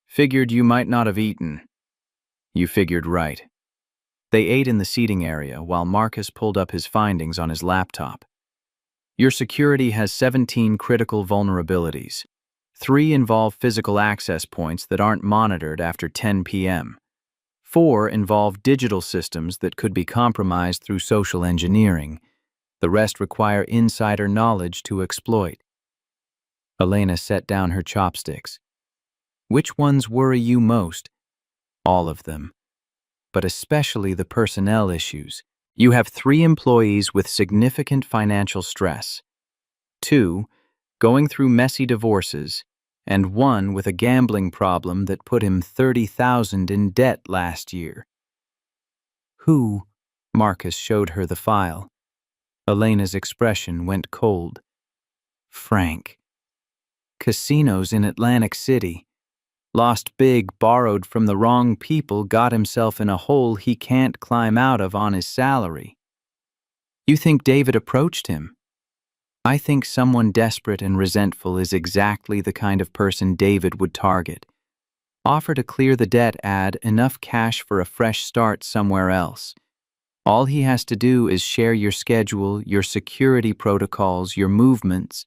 Figured you might not have eaten. You figured right. They ate in the seating area while Marcus pulled up his findings on his laptop. Your security has 17 critical vulnerabilities. 3 involve physical access points that aren't monitored after 10 p.m. 4 involve digital systems that could be compromised through social engineering. The rest require insider knowledge to exploit. Elena set down her chopsticks. Which ones worry you most? All of them, but especially the personnel issues. You have 3 employees with significant financial stress, 2 going through messy divorces, and 1 with a gambling problem that put him $30,000 in debt last year. Who? Marcus showed her the file. Elena's expression went cold. Frank. Casinos in Atlantic City. Lost big, borrowed from the wrong people, got himself in a hole he can't climb out of on his salary. You think David approached him? I think someone desperate and resentful is exactly the kind of person David would target. Offer to clear the debt, add enough cash for a fresh start somewhere else. All he has to do is share your schedule, your security protocols, your movements.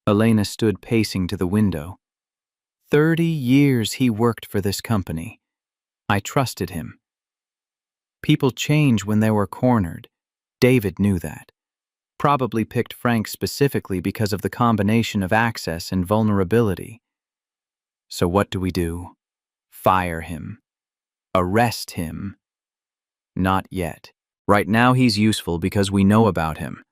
Elena stood pacing to the window. 30 years he worked for this company. I trusted him. People change when they were cornered. David knew that. Probably picked Frank specifically because of the combination of access and vulnerability. So what do? Fire him. Arrest him. Not yet. Right now he's useful because we know about him.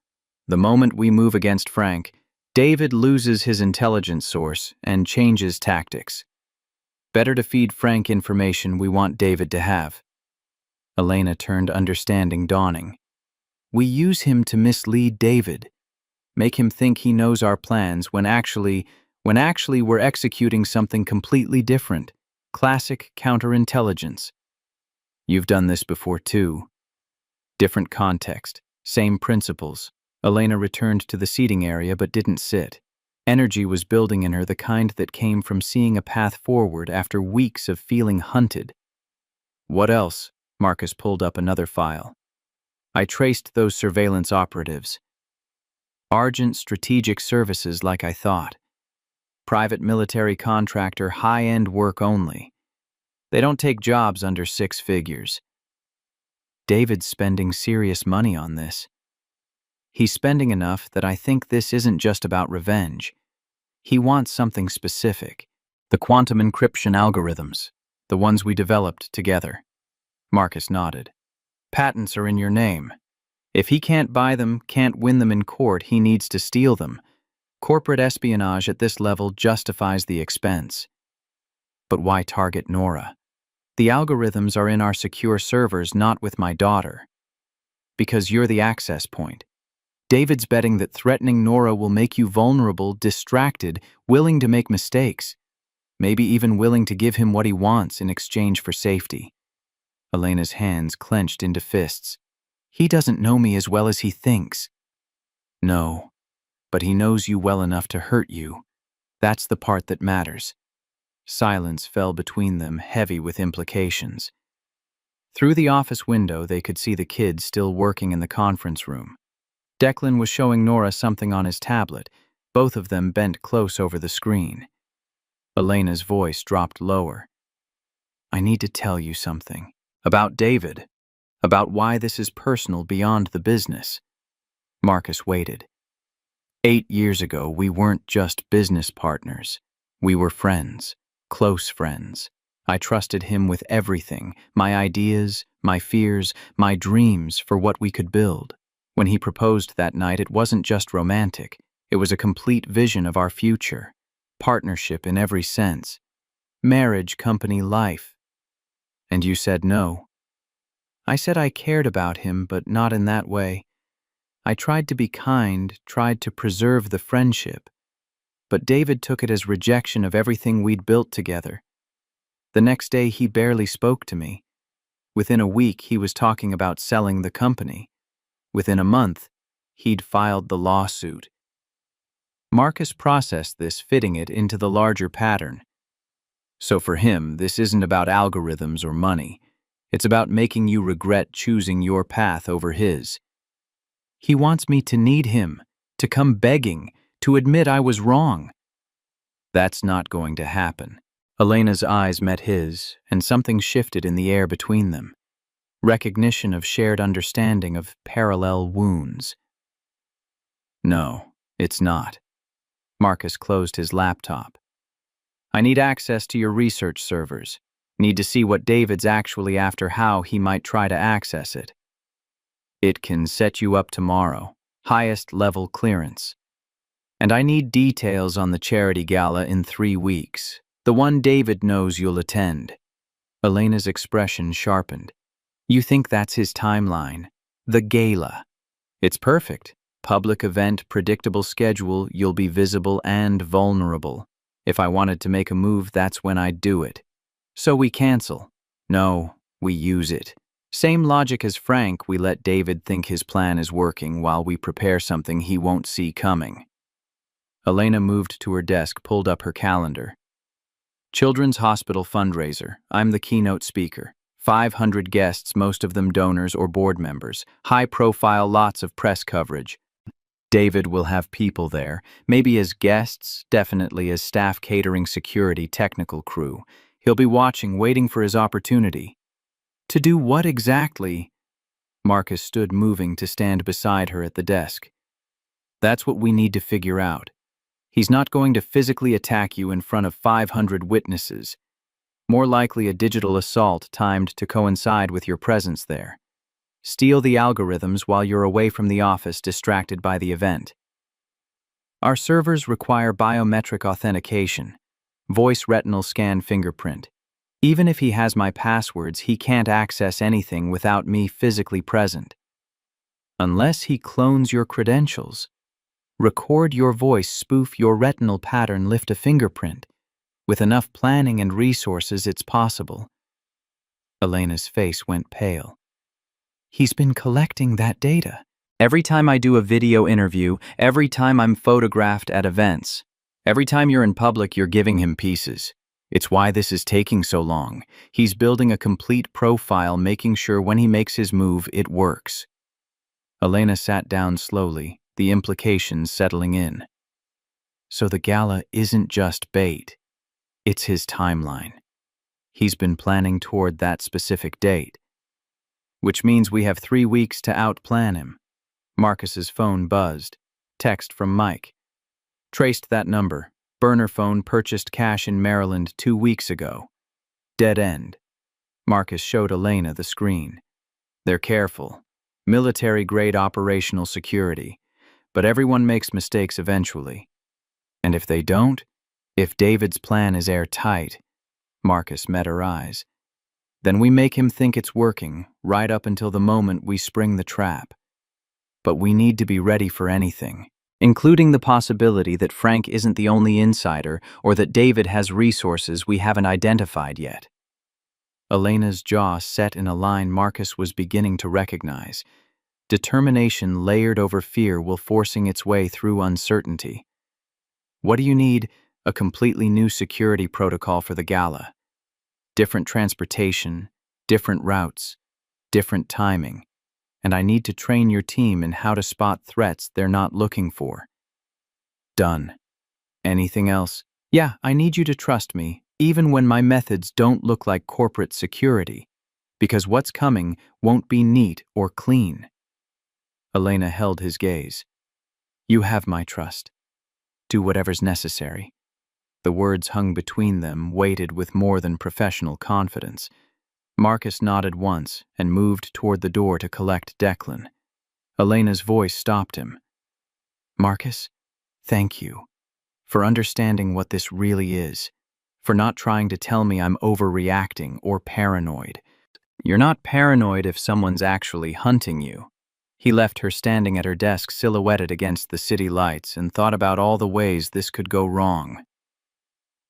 The moment we move against Frank, David loses his intelligence source and changes tactics. Better to feed Frank information we want David to have. Elena turned, understanding dawning. We use him to mislead David, make him think he knows our plans when actually we're executing something completely different. Classic counterintelligence. You've done this before too. Different context, same principles. Elena returned to the seating area but didn't sit. Energy was building in her, the kind that came from seeing a path forward after weeks of feeling hunted. What else? Marcus pulled up another file. I traced those surveillance operatives. Argent Strategic Services, like I thought. Private military contractor, high-end work only. They don't take jobs under 6 figures. David's spending serious money on this. He's spending enough that I think this isn't just about revenge. He wants something specific. The quantum encryption algorithms, the ones we developed together. Marcus nodded. Patents are in your name. If he can't buy them, can't win them in court, he needs to steal them. Corporate espionage at this level justifies the expense. But why target Nora? The algorithms are in our secure servers, not with my daughter. Because you're the access point. David's betting that threatening Nora will make you vulnerable, distracted, willing to make mistakes. Maybe even willing to give him what he wants in exchange for safety. Elena's hands clenched into fists. He doesn't know me as well as he thinks. No, but he knows you well enough to hurt you. That's the part that matters. Silence fell between them, heavy with implications. Through the office window, they could see the kids still working in the conference room. Declan was showing Nora something on his tablet, both of them bent close over the screen. Elena's voice dropped lower. I need to tell you something. About David. About why this is personal beyond the business. Marcus waited. 8 years ago, we weren't just business partners. We were friends, close friends. I trusted him with everything, my ideas, my fears, my dreams for what we could build. When he proposed that night, it wasn't just romantic. It was a complete vision of our future. Partnership in every sense. Marriage, company, life. And you said no. I said I cared about him, but not in that way. I tried to be kind, tried to preserve the friendship. But David took it as rejection of everything we'd built together. The next day, he barely spoke to me. Within a week, he was talking about selling the company. Within a month, he'd filed the lawsuit. Marcus processed this, fitting it into the larger pattern. So for him, this isn't about algorithms or money. It's about making you regret choosing your path over his. He wants me to need him, to come begging, to admit I was wrong. That's not going to happen. Elena's eyes met his, and something shifted in the air between them. Recognition of shared understanding of parallel wounds. No, it's not. Marcus closed his laptop. I need access to your research servers. Need to see what David's actually after, how he might try to access it. It can set you up tomorrow. Highest level clearance. And I need details on the charity gala in 3 weeks. The one David knows you'll attend. Elena's expression sharpened. You think that's his timeline? The gala. It's perfect. Public event, predictable schedule, you'll be visible and vulnerable. If I wanted to make a move, that's when I'd do it. So we cancel. No, we use it. Same logic as Frank, we let David think his plan is working while we prepare something he won't see coming. Elena moved to her desk, pulled up her calendar. Children's Hospital fundraiser. I'm the keynote speaker. 500 guests, most of them donors or board members. High profile, lots of press coverage. David will have people there, maybe as guests, definitely as staff, catering, security, technical crew. He'll be watching, waiting for his opportunity. To do what exactly? Marcus stood, moving to stand beside her at the desk. That's what we need to figure out. He's not going to physically attack you in front of 500 witnesses. More likely a digital assault timed to coincide with your presence there. Steal the algorithms while you're away from the office, distracted by the event. Our servers require biometric authentication. Voice, retinal scan, fingerprint. Even if he has my passwords, he can't access anything without me physically present. Unless he clones your credentials. Record your voice, spoof your retinal pattern, lift a fingerprint. With enough planning and resources, it's possible. Elena's face went pale. He's been collecting that data. Every time I do a video interview, every time I'm photographed at events, every time you're in public, you're giving him pieces. It's why this is taking so long. He's building a complete profile, making sure when he makes his move, it works. Elena sat down slowly, the implications settling in. So the gala isn't just bait. It's his timeline. He's been planning toward that specific date. Which means we have 3 weeks to outplan him. Marcus's phone buzzed. Text from Mike. Traced that number. Burner phone, purchased cash in Maryland 2 weeks ago. Dead end. Marcus showed Elena the screen. They're careful. Military-grade operational security. But everyone makes mistakes eventually. And if they don't, if David's plan is airtight, Marcus met her eyes, then we make him think it's working, right up until the moment we spring the trap. But we need to be ready for anything, including the possibility that Frank isn't the only insider or that David has resources we haven't identified yet. Elena's jaw set in a line Marcus was beginning to recognize. Determination layered over fear while forcing its way through uncertainty. What do you need? A completely new security protocol for the gala. Different transportation, different routes, different timing. And I need to train your team in how to spot threats they're not looking for. Done. Anything else? Yeah, I need you to trust me, even when my methods don't look like corporate security, because what's coming won't be neat or clean. Elena held his gaze. You have my trust. Do whatever's necessary. The words hung between them, weighted with more than professional confidence. Marcus nodded once and moved toward the door to collect Declan. Elena's voice stopped him. Marcus, thank you for understanding what this really is, for not trying to tell me I'm overreacting or paranoid. You're not paranoid if someone's actually hunting you. He left her standing at her desk, silhouetted against the city lights, and thought about all the ways this could go wrong.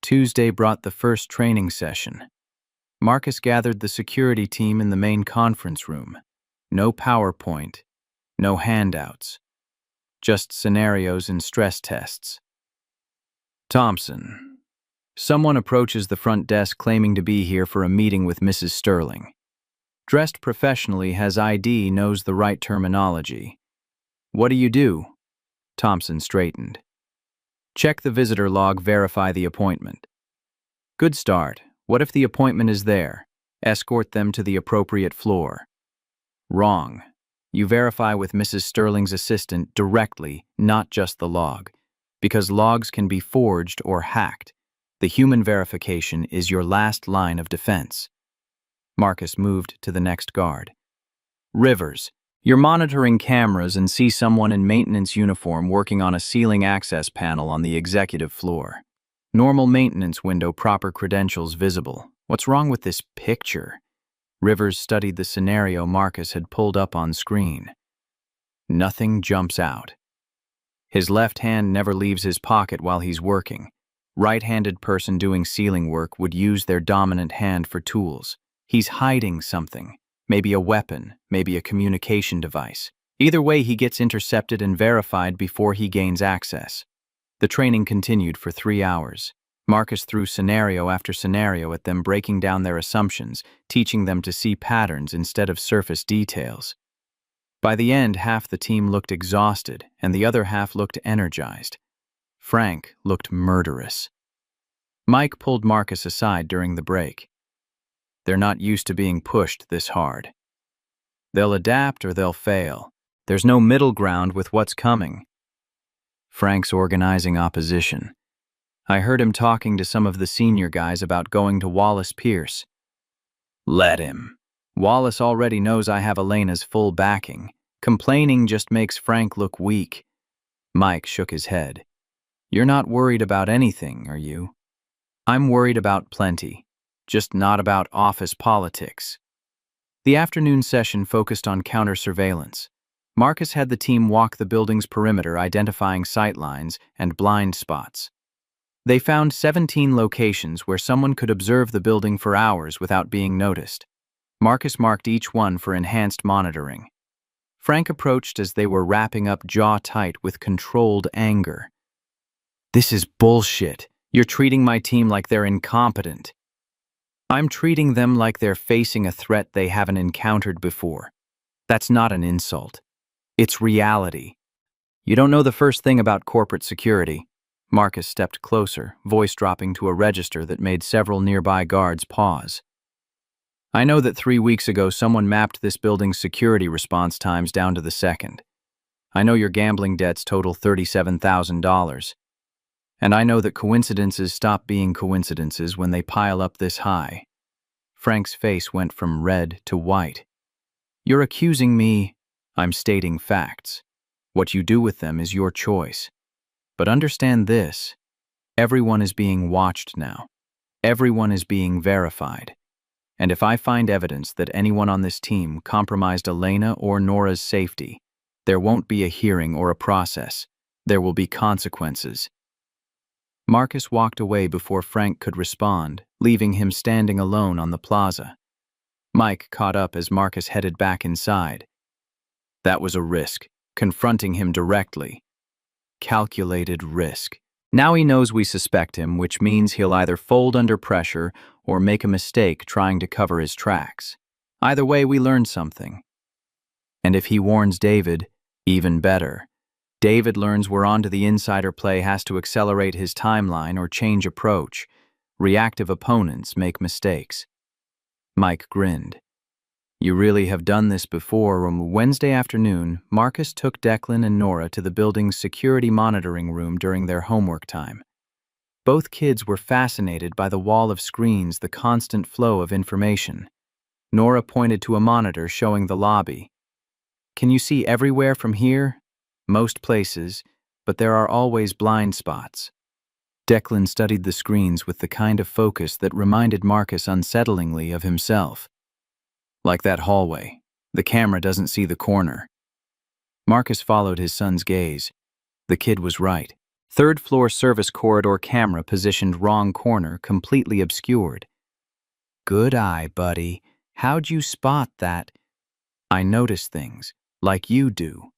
Tuesday brought the first training session. Marcus gathered the security team in the main conference room. No PowerPoint, no handouts, just scenarios and stress tests. Thompson. Someone approaches the front desk claiming to be here for a meeting with Mrs. Sterling. Dressed professionally, has ID, knows the right terminology. What do you do? Thompson straightened. Check the visitor log, verify the appointment. Good start. What if the appointment is there? Escort them to the appropriate floor. Wrong. You verify with Mrs. Sterling's assistant directly, not just the log, because logs can be forged or hacked. The human verification is your last line of defense. Marcus moved to the next guard. Rivers, you're monitoring cameras and see someone in maintenance uniform working on a ceiling access panel on the executive floor. Normal maintenance window, proper credentials visible. What's wrong with this picture? Rivers studied the scenario Marcus had pulled up on screen. Nothing jumps out. His left hand never leaves his pocket while he's working. Right-handed person doing ceiling work would use their dominant hand for tools. He's hiding something. Maybe a weapon, maybe a communication device. Either way, he gets intercepted and verified before he gains access. The training continued for 3 hours. Marcus threw scenario after scenario at them, breaking down their assumptions, teaching them to see patterns instead of surface details. By the end, half the team looked exhausted, and the other half looked energized. Frank looked murderous. Mike pulled Marcus aside during the break. They're not used to being pushed this hard. They'll adapt or they'll fail. There's no middle ground with what's coming. Frank's organizing opposition. I heard him talking to some of the senior guys about going to Wallace Pierce. Let him. Wallace already knows I have Elena's full backing. Complaining just makes Frank look weak. Mike shook his head. You're not worried about anything, are you? I'm worried about plenty. Just not about office politics. The afternoon session focused on counter-surveillance. Marcus had the team walk the building's perimeter, identifying sightlines and blind spots. They found 17 locations where someone could observe the building for hours without being noticed. Marcus marked each one for enhanced monitoring. Frank approached as they were wrapping up, jaw tight with controlled anger. This is bullshit. You're treating my team like they're incompetent. I'm treating them like they're facing a threat they haven't encountered before. That's not an insult. It's reality. You don't know the first thing about corporate security. Marcus stepped closer, voice dropping to a register that made several nearby guards pause. I know that 3 weeks ago someone mapped this building's security response times down to the second. I know your gambling debts total $37,000. And I know that coincidences stop being coincidences when they pile up this high. Frank's face went from red to white. You're accusing me. I'm stating facts. What you do with them is your choice. But understand this. Everyone is being watched now. Everyone is being verified. And if I find evidence that anyone on this team compromised Elena or Nora's safety, there won't be a hearing or a process. There will be consequences. Marcus walked away before Frank could respond, leaving him standing alone on the plaza. Mike caught up as Marcus headed back inside. That was a risk, confronting him directly. Calculated risk. Now he knows we suspect him, which means he'll either fold under pressure or make a mistake trying to cover his tracks. Either way, we learned something. And if he warns David, even better. David learns we're onto the insider play, has to accelerate his timeline or change approach. Reactive opponents make mistakes. Mike grinned. You really have done this before. On Wednesday afternoon, Marcus took Declan and Nora to the building's security monitoring room during their homework time. Both kids were fascinated by the wall of screens, the constant flow of information. Nora pointed to a monitor showing the lobby. Can you see everywhere from here? Most places, but there are always blind spots. Declan studied the screens with the kind of focus that reminded Marcus unsettlingly of himself. Like that hallway, the camera doesn't see the corner. Marcus followed his son's gaze. The kid was right. Third-floor service corridor camera positioned wrong corner, completely obscured. Good eye, buddy. How'd you spot that? I notice things, like you do.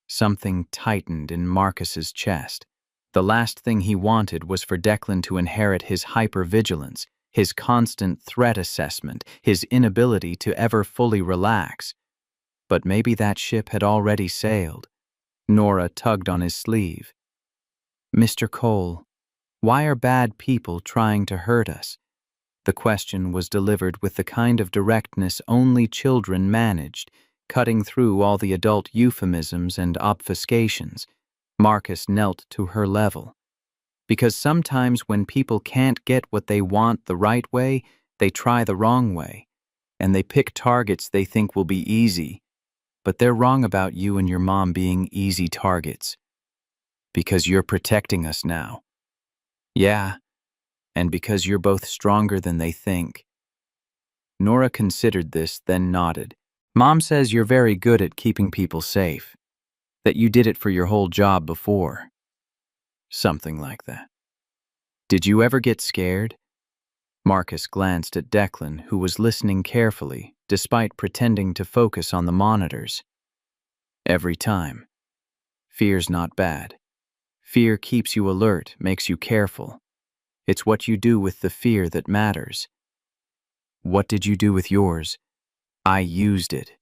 Something tightened in Marcus's chest. The last thing he wanted was for Declan to inherit his hypervigilance, his constant threat assessment, his inability to ever fully relax. But maybe that ship had already sailed. Nora tugged on his sleeve. "Mr. Cole, why are bad people trying to hurt us?" The question was delivered with the kind of directness only children managed, cutting through all the adult euphemisms and obfuscations. Marcus knelt to her level. Because sometimes when people can't get what they want the right way, they try the wrong way, and they pick targets they think will be easy. But they're wrong about you and your mom being easy targets. Because you're protecting us now. Yeah, and because you're both stronger than they think. Nora considered this, then nodded. Mom says you're very good at keeping people safe. That you did it for your whole job before. Something like that. Did you ever get scared? Marcus glanced at Declan, who was listening carefully, despite pretending to focus on the monitors. Every time. Fear's not bad. Fear keeps you alert, makes you careful. It's what you do with the fear that matters. What did you do with yours? I used it.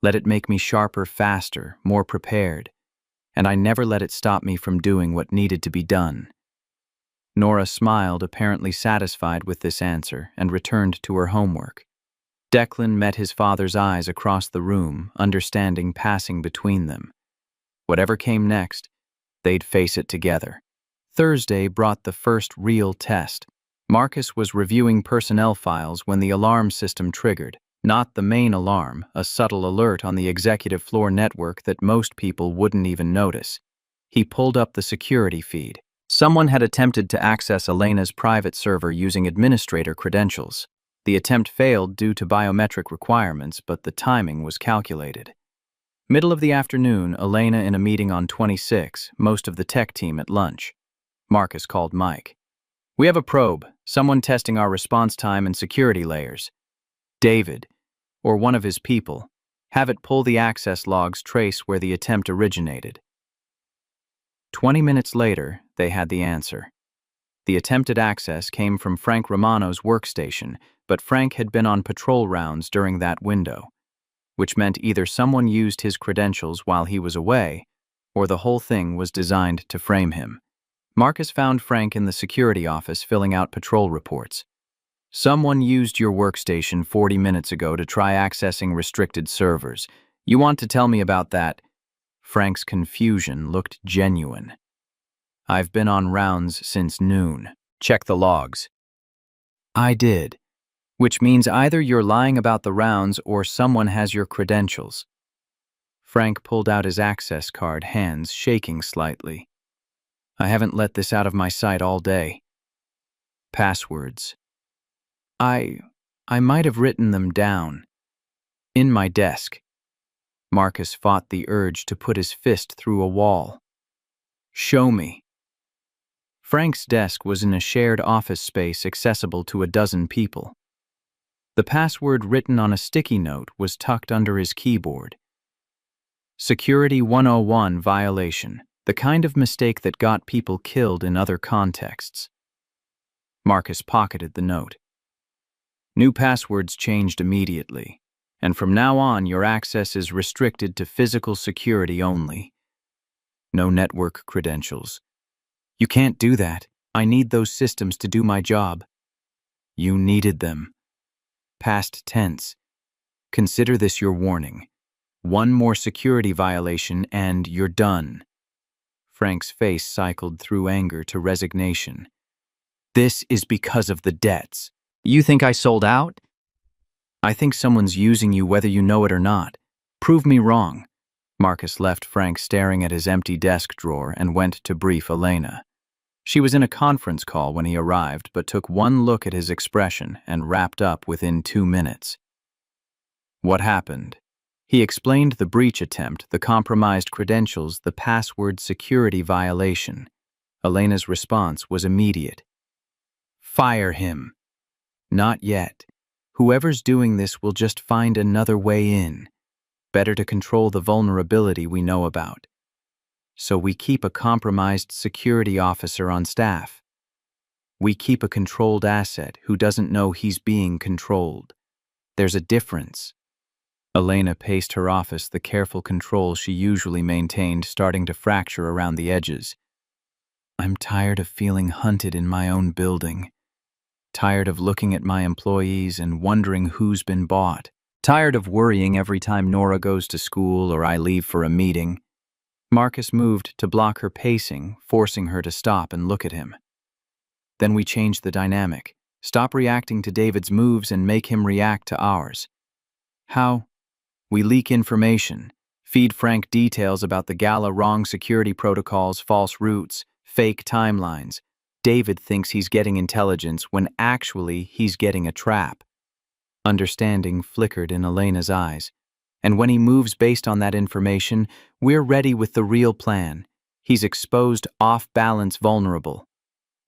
Let it make me sharper, faster, more prepared. And I never let it stop me from doing what needed to be done. Nora smiled, apparently satisfied with this answer, and returned to her homework. Declan met his father's eyes across the room, understanding passing between them. Whatever came next, they'd face it together. Thursday brought the first real test. Marcus was reviewing personnel files when the alarm system triggered. Not the main alarm, a subtle alert on the executive floor network that most people wouldn't even notice. He pulled up the security feed. Someone had attempted to access Elena's private server using administrator credentials. The attempt failed due to biometric requirements, but the timing was calculated. Middle of the afternoon, Elena in a meeting on 26, most of the tech team at lunch. Marcus called Mike. "We have a probe, someone testing our response time and security layers. David, or one of his people, have it pull the access logs trace where the attempt originated." 20 minutes later, they had the answer. The attempted access came from Frank Romano's workstation, but Frank had been on patrol rounds during that window, which meant either someone used his credentials while he was away, or the whole thing was designed to frame him. Marcus found Frank in the security office filling out patrol reports. "Someone used your workstation 40 minutes ago to try accessing restricted servers. You want to tell me about that?" Frank's confusion looked genuine. "I've been on rounds since noon. Check the logs." "I did. Which means either you're lying about the rounds or someone has your credentials." Frank pulled out his access card, hands shaking slightly. "I haven't let this out of my sight all day." "Passwords." I might have written them down. In my desk." Marcus fought the urge to put his fist through a wall. "Show me." Frank's desk was in a shared office space accessible to a dozen people. The password written on a sticky note was tucked under his keyboard. Security 101 violation, the kind of mistake that got people killed in other contexts. Marcus pocketed the note. "New passwords changed immediately, and from now on your access is restricted to physical security only. No network credentials." "You can't do that. I need those systems to do my job." "You needed them." Past tense. Consider this your warning. One more security violation and you're done. Frank's face cycled through anger to resignation. "This is because of the debts. You think I sold out?" "I think someone's using you whether you know it or not. Prove me wrong." Marcus left Frank staring at his empty desk drawer and went to brief Elena. She was in a conference call when he arrived, but took one look at his expression and wrapped up within 2 minutes. What happened? He explained the breach attempt, the compromised credentials, the password security violation. Elena's response was immediate. "Fire him." "Not yet. Whoever's doing this will just find another way in. Better to control the vulnerability we know about. So we keep a compromised security officer on staff." We keep a controlled asset who doesn't know he's being controlled. There's a difference. Elena paced her office, the careful control she usually maintained starting to fracture around the edges. I'm tired of feeling hunted in my own building. Tired of looking at my employees and wondering who's been bought. Tired of worrying every time Nora goes to school or I leave for a meeting. Marcus moved to block her pacing, forcing her to stop and look at him. Then we changed the dynamic. Stop reacting to David's moves and make him react to ours. How? We leak information, feed Frank details about the gala, wrong security protocols, false routes, fake timelines. David thinks he's getting intelligence when actually he's getting a trap. Understanding flickered in Elena's eyes. And when he moves based on that information, we're ready with the real plan. He's exposed, off-balance, vulnerable.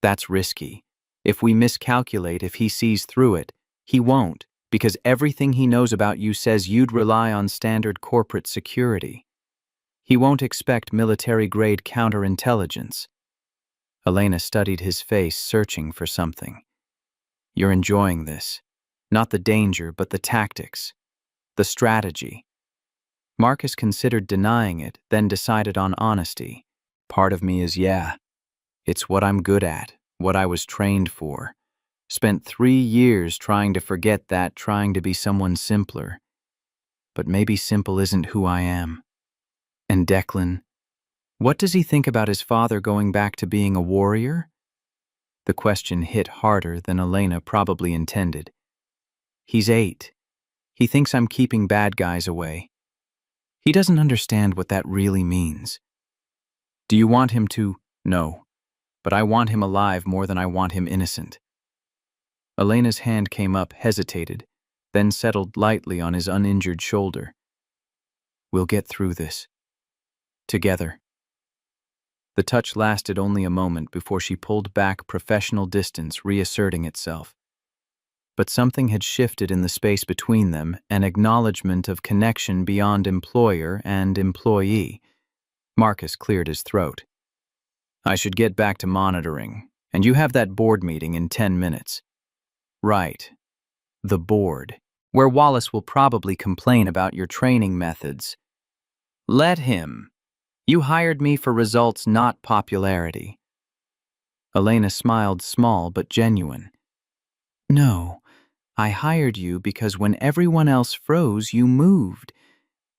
That's risky. If we miscalculate, if he sees through it, he won't, because everything he knows about you says you'd rely on standard corporate security. He won't expect military-grade counterintelligence. Elena studied his face, searching for something. You're enjoying this. Not the danger, but the tactics. The strategy. Marcus considered denying it, then decided on honesty. Part of me is, yeah. It's what I'm good at, what I was trained for. Spent 3 years trying to forget that, trying to be someone simpler. But maybe simple isn't who I am. And Declan, what does he think about his father going back to being a warrior? The question hit harder than Elena probably intended. He's 8. He thinks I'm keeping bad guys away. He doesn't understand what that really means. Do you want him to? No. But I want him alive more than I want him innocent. Elena's hand came up, hesitated, then settled lightly on his uninjured shoulder. We'll get through this. Together. The touch lasted only a moment before she pulled back, professional distance reasserting itself. But something had shifted in the space between them, an acknowledgement of connection beyond employer and employee. Marcus cleared his throat. I should get back to monitoring, and you have that board meeting in 10 minutes. Right. The board, where Wallace will probably complain about your training methods. Let him. You hired me for results, not popularity. Elena smiled, small but genuine. No, I hired you because when everyone else froze, you moved,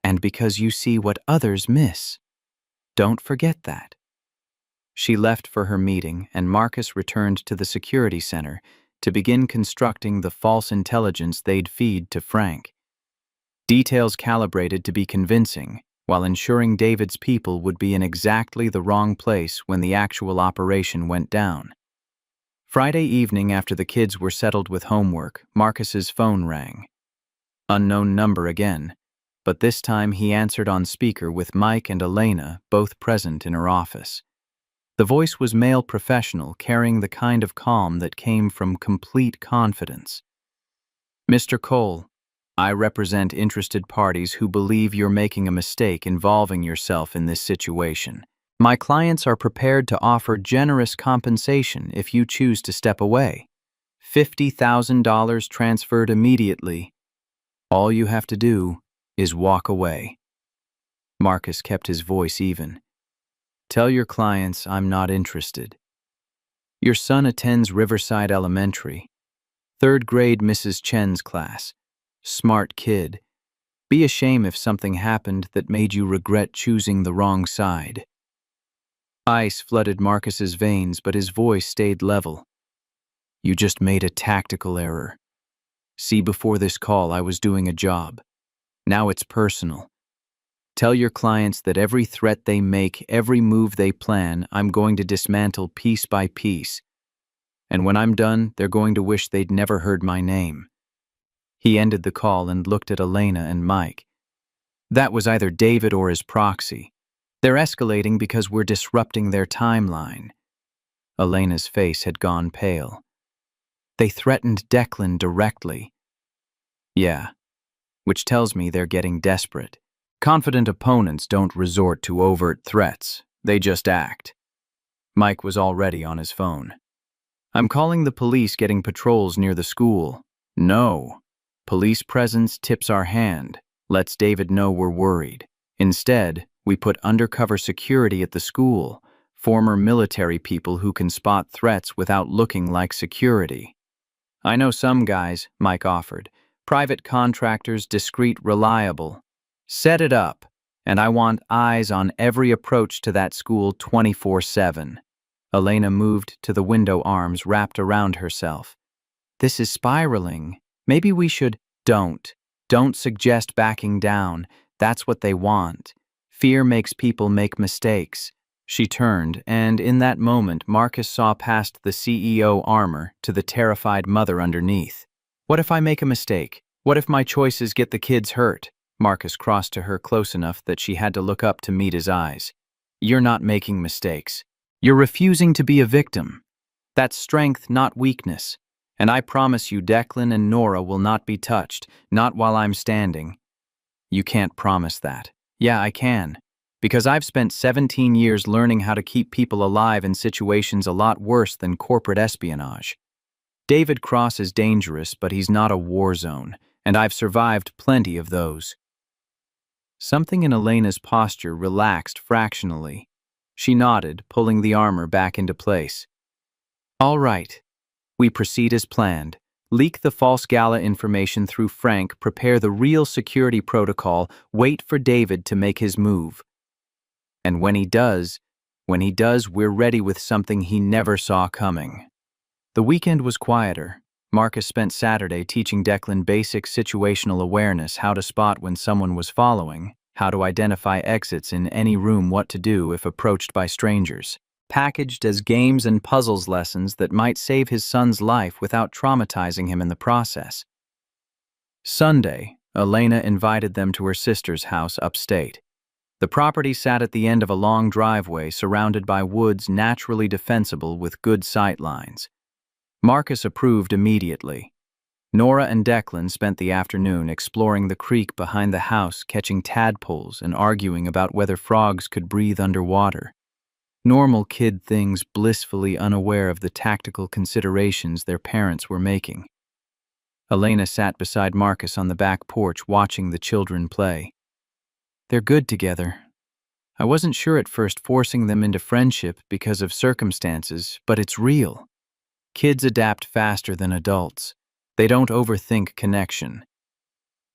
and because you see what others miss. Don't forget that. She left for her meeting, and Marcus returned to the security center to begin constructing the false intelligence they'd feed to Frank. Details calibrated to be convincing, while ensuring David's people would be in exactly the wrong place when the actual operation went down. Friday evening, after the kids were settled with homework, Marcus's phone rang. Unknown number again, but this time he answered on speaker with Mike and Elena both present in her office. The voice was male professional, carrying the kind of calm that came from complete confidence. Mr. Cole, I represent interested parties who believe you're making a mistake involving yourself in this situation. My clients are prepared to offer generous compensation if you choose to step away. $50,000 transferred immediately. All you have to do is walk away. Marcus kept his voice even. Tell your clients I'm not interested. Your son attends Riverside Elementary. 3rd grade Mrs. Chen's class. Smart kid. Be a shame if something happened that made you regret choosing the wrong side. Ice flooded Marcus's veins, but his voice stayed level. You just made a tactical error. See, before this call, I was doing a job. Now it's personal. Tell your clients that every threat they make, every move they plan, I'm going to dismantle piece by piece. And when I'm done, they're going to wish they'd never heard my name. He ended the call and looked at Elena and Mike. That was either David or his proxy. They're escalating because we're disrupting their timeline. Elena's face had gone pale. They threatened Declan directly. Yeah, which tells me they're getting desperate. Confident opponents don't resort to overt threats. They just act. Mike was already on his phone. I'm calling the police, getting patrols near the school. No. Police presence tips our hand, lets David know we're worried. Instead, we put undercover security at the school, former military people who can spot threats without looking like security. I know some guys, Mike offered. Private contractors, discreet, reliable. Set it up, and I want eyes on every approach to that school 24/7. Elena moved to the window, arms wrapped around herself. This is spiraling. Maybe we should— Don't suggest backing down. That's what they want. Fear makes people make mistakes. She turned, and in that moment, Marcus saw past the CEO armor to the terrified mother underneath. What if I make a mistake? What if my choices get the kids hurt? Marcus crossed to her close enough that she had to look up to meet his eyes. You're not making mistakes. You're refusing to be a victim. That's strength, not weakness. And I promise you, Declan and Nora will not be touched, not while I'm standing. You can't promise that. Yeah, I can. Because I've spent 17 years learning how to keep people alive in situations a lot worse than corporate espionage. David Cross is dangerous, but he's not a war zone, and I've survived plenty of those. Something in Elena's posture relaxed fractionally. She nodded, pulling the armor back into place. All right. We proceed as planned. Leak the false gala information through Frank, prepare the real security protocol, wait for David to make his move. And when he does, we're ready with something he never saw coming. The weekend was quieter. Marcus spent Saturday teaching Declan basic situational awareness, how to spot when someone was following, how to identify exits in any room, what to do if approached by strangers, packaged as games and puzzles lessons that might save his son's life without traumatizing him in the process. Sunday, Elena invited them to her sister's house upstate. The property sat at the end of a long driveway surrounded by woods naturally defensible with good sight lines. Marcus approved immediately. Nora and Declan spent the afternoon exploring the creek behind the house, catching tadpoles and arguing about whether frogs could breathe underwater. Normal kid things, blissfully unaware of the tactical considerations their parents were making. Elena sat beside Marcus on the back porch watching the children play. They're good together. I wasn't sure at first forcing them into friendship because of circumstances, but it's real. Kids adapt faster than adults. They don't overthink connection.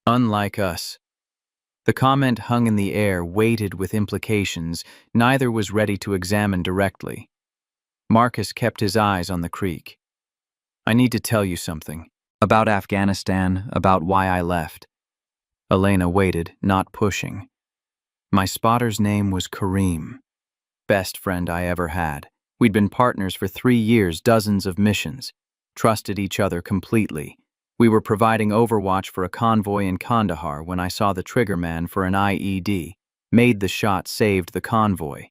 Unlike us. The comment hung in the air, weighted with implications neither was ready to examine directly. Marcus kept his eyes on the creek. I need to tell you something. About Afghanistan, about why I left. Elena waited, not pushing. My spotter's name was Kareem. Best friend I ever had. We'd been partners for 3 years, dozens of missions. Trusted each other completely. We were providing overwatch for a convoy in Kandahar when I saw the triggerman for an IED. Made the shot, saved the convoy.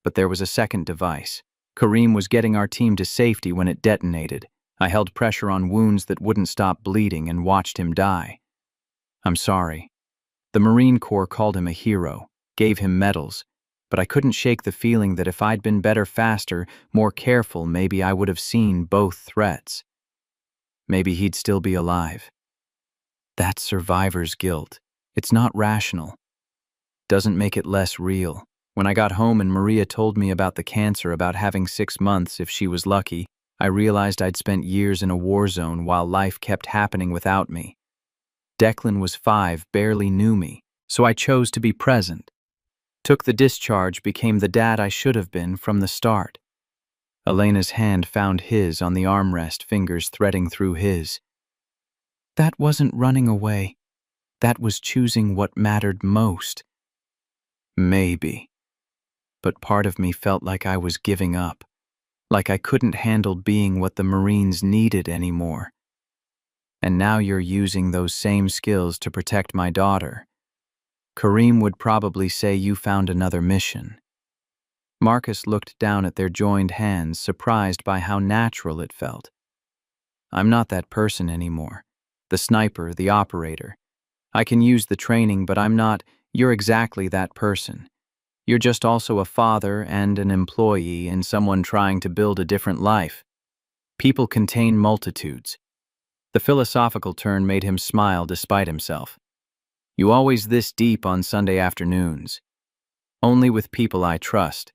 But there was a second device. Kareem was getting our team to safety when it detonated. I held pressure on wounds that wouldn't stop bleeding and watched him die. I'm sorry. The Marine Corps called him a hero, gave him medals, but I couldn't shake the feeling that if I'd been better, faster, more careful, maybe I would have seen both threats. Maybe he'd still be alive. That's survivor's guilt. It's not rational. Doesn't make it less real. When I got home and Maria told me about the cancer, about having 6 months if she was lucky, I realized I'd spent years in a war zone while life kept happening without me. Declan was 5, barely knew me, so I chose to be present. Took the discharge, became the dad I should have been from the start. Elena's hand found his on the armrest, fingers threading through his. That wasn't running away. That was choosing what mattered most. Maybe. But part of me felt like I was giving up, like I couldn't handle being what the Marines needed anymore. And now you're using those same skills to protect my daughter. Kareem would probably say you found another mission. Marcus looked down at their joined hands, surprised by how natural it felt. I'm not that person anymore. The sniper, the operator. I can use the training, but I'm not— You're exactly that person. You're just also a father and an employee and someone trying to build a different life. People contain multitudes. The philosophical turn made him smile despite himself. You always this deep on Sunday afternoons. Only with people I trust.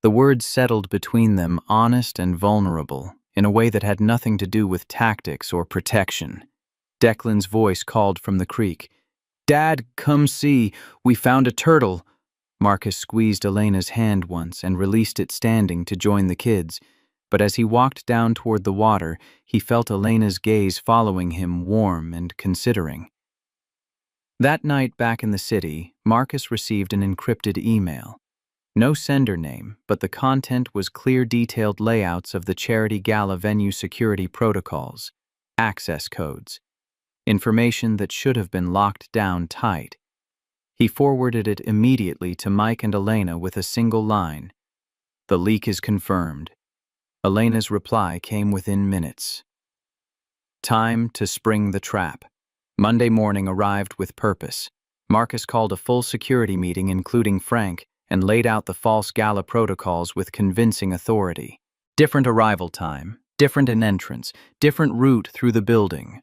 The words settled between them, honest and vulnerable, in a way that had nothing to do with tactics or protection. Declan's voice called from the creek. "Dad, come see. We found a turtle." Marcus squeezed Elena's hand once and released it standing to join the kids, but as he walked down toward the water, he felt Elena's gaze following him, warm and considering. That night back in the city, Marcus received an encrypted email. No sender name, but the content was clear detailed layouts of the charity gala venue security protocols, access codes, information that should have been locked down tight. He forwarded it immediately to Mike and Elena with a single line. "The leak is confirmed." Elena's reply came within minutes. Time to spring the trap. Monday morning arrived with purpose. Marcus called a full security meeting including Frank and laid out the false gala protocols with convincing authority. Different arrival time, different in entrance, different route through the building.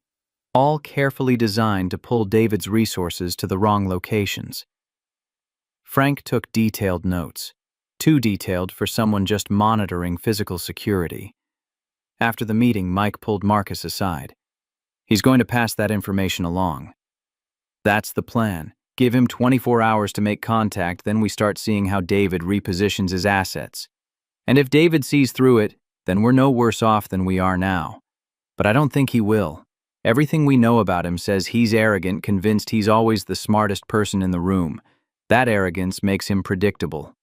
All carefully designed to pull David's resources to the wrong locations. Frank took detailed notes, too detailed for someone just monitoring physical security. After the meeting, Mike pulled Marcus aside. "He's going to pass that information along." "That's the plan. Give him 24 hours to make contact, then we start seeing how David repositions his assets. And if David sees through it, then we're no worse off than we are now. But I don't think he will. Everything we know about him says he's arrogant, convinced he's always the smartest person in the room. That arrogance makes him predictable."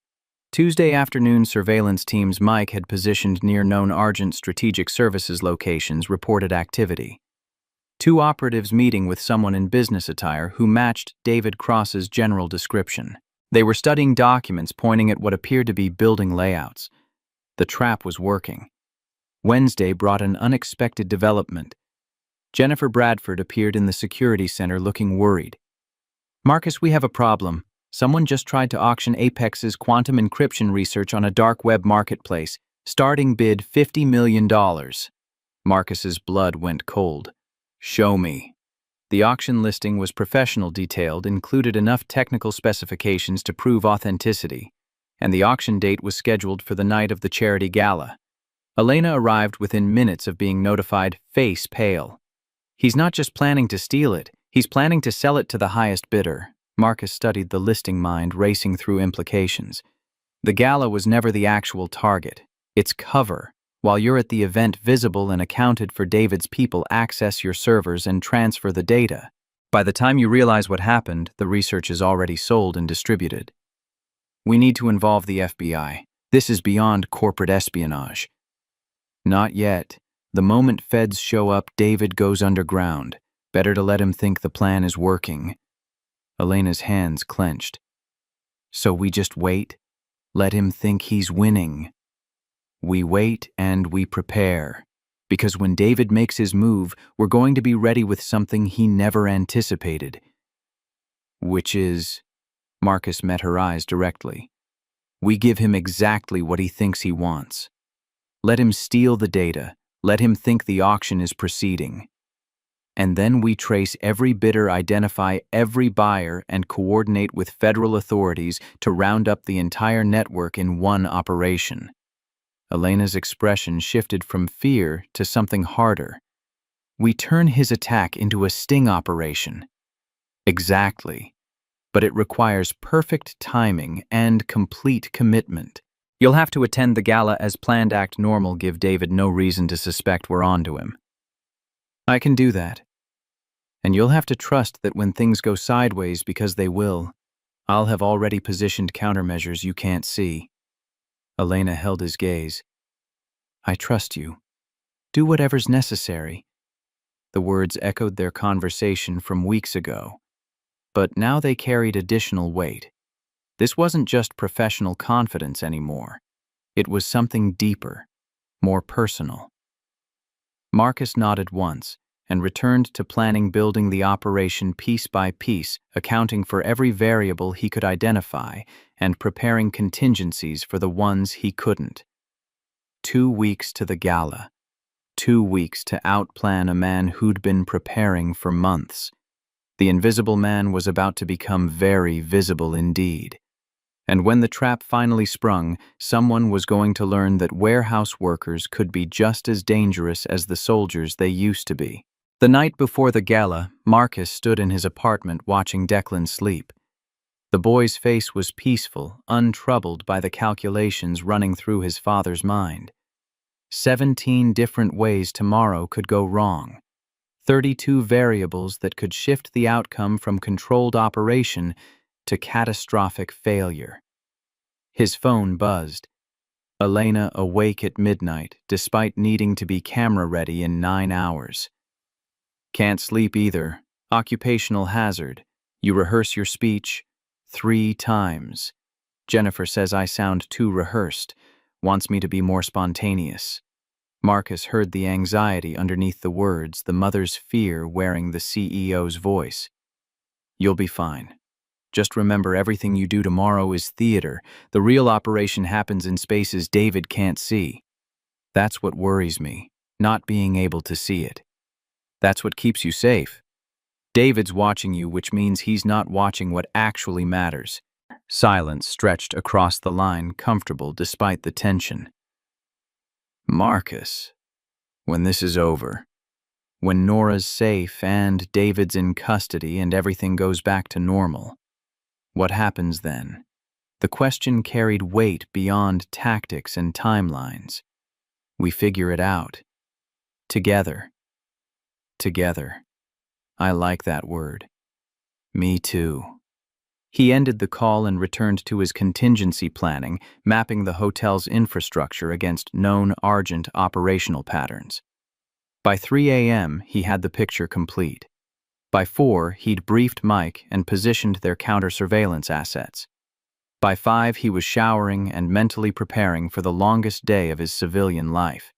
Tuesday afternoon surveillance teams Mike had positioned near known Argent Strategic Services locations reported activity. Two operatives meeting with someone in business attire who matched David Cross's general description. They were studying documents pointing at what appeared to be building layouts. The trap was working. Wednesday brought an unexpected development. Jennifer Bradford appeared in the security center looking worried. "Marcus, we have a problem. Someone just tried to auction Apex's quantum encryption research on a dark web marketplace. Starting bid $50 million. Marcus's blood went cold. "Show me." The auction listing was professional detailed, included enough technical specifications to prove authenticity, and the auction date was scheduled for the night of the charity gala. Elena arrived within minutes of being notified, face pale. "He's not just planning to steal it, he's planning to sell it to the highest bidder." Marcus studied the listing mind, racing through implications. The gala was never the actual target. Its cover. While you're at the event, visible and accounted for, David's people access your servers and transfer the data. By the time you realize what happened, the research is already sold and distributed. "We need to involve the FBI. This is beyond corporate espionage." "Not yet. The moment feds show up, David goes underground. Better to let him think the plan is working." Elena's hands clenched. "So we just wait? Let him think he's winning?" "We wait and we prepare. Because when David makes his move, we're going to be ready with something he never anticipated." "Which is?" Marcus met her eyes directly. "We give him exactly what he thinks he wants. Let him steal the data. Let him think the auction is proceeding. And then we trace every bidder, identify every buyer, and coordinate with federal authorities to round up the entire network in one operation." Elena's expression shifted from fear to something harder. "We turn his attack into a sting operation." "Exactly. But it requires perfect timing and complete commitment. You'll have to attend the gala as planned, act normal, give David no reason to suspect we're onto him." "I can do that. And you'll have to trust that when things go sideways, because they will, I'll have already positioned countermeasures you can't see." Elena held his gaze. "I trust you. Do whatever's necessary." The words echoed their conversation from weeks ago, but now they carried additional weight. This wasn't just professional confidence anymore. It was something deeper, more personal. Marcus nodded once and returned to planning, building the operation piece by piece, accounting for every variable he could identify and preparing contingencies for the ones he couldn't. 2 weeks to the gala. 2 weeks to outplan a man who'd been preparing for months. The invisible man was about to become very visible indeed. And when the trap finally sprung, someone was going to learn that warehouse workers could be just as dangerous as the soldiers they used to be. The night before the gala, Marcus stood in his apartment watching Declan sleep. The boy's face was peaceful, untroubled by the calculations running through his father's mind. 17 different ways tomorrow could go wrong. 32 variables that could shift the outcome from controlled operation to catastrophic failure. His phone buzzed. Elena awake at midnight, despite needing to be camera-ready in 9 hours. Can't sleep either. Occupational hazard. You rehearse your speech 3 times. Jennifer says I sound too rehearsed, wants me to be more spontaneous. Marcus heard the anxiety underneath the words, the mother's fear wearing the CEO's voice. You'll be fine. Just remember, everything you do tomorrow is theater. The real operation happens in spaces David can't see. That's what worries me, not being able to see it. That's what keeps you safe. David's watching you, which means he's not watching what actually matters. Silence stretched across the line, comfortable despite the tension. Marcus, when this is over, when Nora's safe and David's in custody and everything goes back to normal, what happens then? The question carried weight beyond tactics and timelines. We figure it out. Together. Together. I like that word. Me too. He ended the call and returned to his contingency planning, mapping the hotel's infrastructure against known Argent operational patterns. By 3 a.m., he had the picture complete. By 4, he'd briefed Mike and positioned their counter-surveillance assets. By 5, he was showering and mentally preparing for the longest day of his civilian life.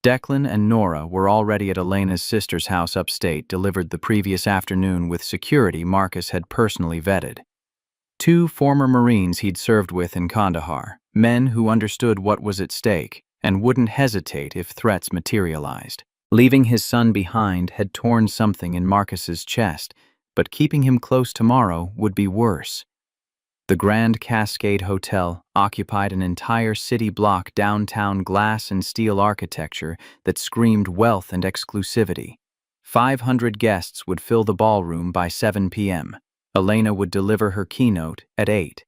Declan and Nora were already at Elena's sister's house upstate, delivered the previous afternoon with security Marcus had personally vetted. 2 former Marines he'd served with in Kandahar, men who understood what was at stake and wouldn't hesitate if threats materialized. Leaving his son behind had torn something in Marcus's chest, but keeping him close tomorrow would be worse. The Grand Cascade Hotel occupied an entire city block downtown, glass and steel architecture that screamed wealth and exclusivity. 500 guests would fill the ballroom by 7 p.m. Elena would deliver her keynote at 8.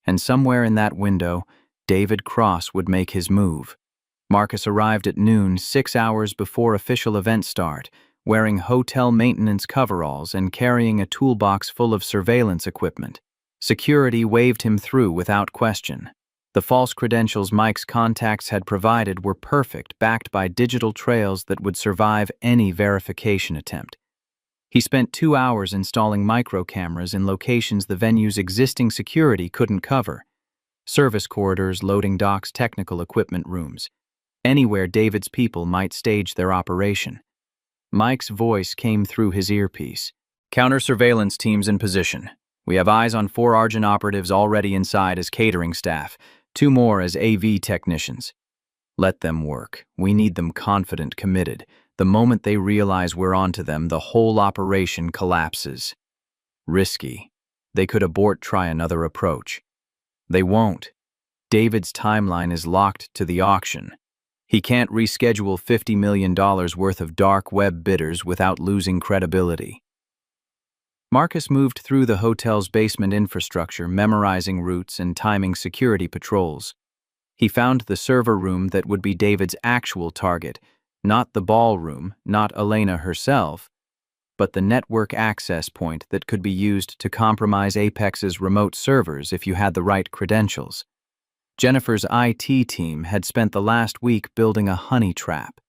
And somewhere in that window, David Cross would make his move. Marcus arrived at noon, 6 hours before official event start, wearing hotel maintenance coveralls and carrying a toolbox full of surveillance equipment. Security waved him through without question. The false credentials Mike's contacts had provided were perfect, backed by digital trails that would survive any verification attempt. He spent 2 hours installing micro cameras in locations the venue's existing security couldn't cover. Service corridors, loading docks, technical equipment rooms. Anywhere David's people might stage their operation. Mike's voice came through his earpiece. Counter-surveillance teams in position. We have eyes on 4 Argent operatives already inside as catering staff, 2 more as AV technicians. Let them work. We need them confident, committed. The moment they realize we're onto them, the whole operation collapses. Risky. They could abort, try another approach. They won't. David's timeline is locked to the auction. He can't reschedule $50 million worth of dark web bidders without losing credibility. Marcus moved through the hotel's basement infrastructure, memorizing routes and timing security patrols. He found the server room that would be David's actual target, not the ballroom, not Elena herself, but the network access point that could be used to compromise Apex's remote servers if you had the right credentials. Jennifer's IT team had spent the last week building a honey trap.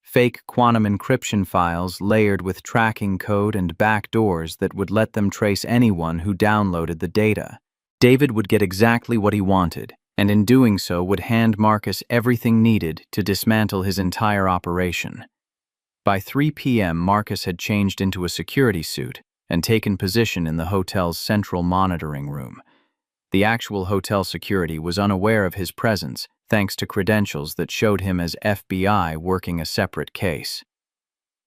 Fake quantum encryption files layered with tracking code and backdoors that would let them trace anyone who downloaded the data. David would get exactly what he wanted, and in doing so would hand Marcus everything needed to dismantle his entire operation. By 3 p.m., Marcus had changed into a security suit and taken position in the hotel's central monitoring room. The actual hotel security was unaware of his presence, thanks to credentials that showed him as FBI working a separate case.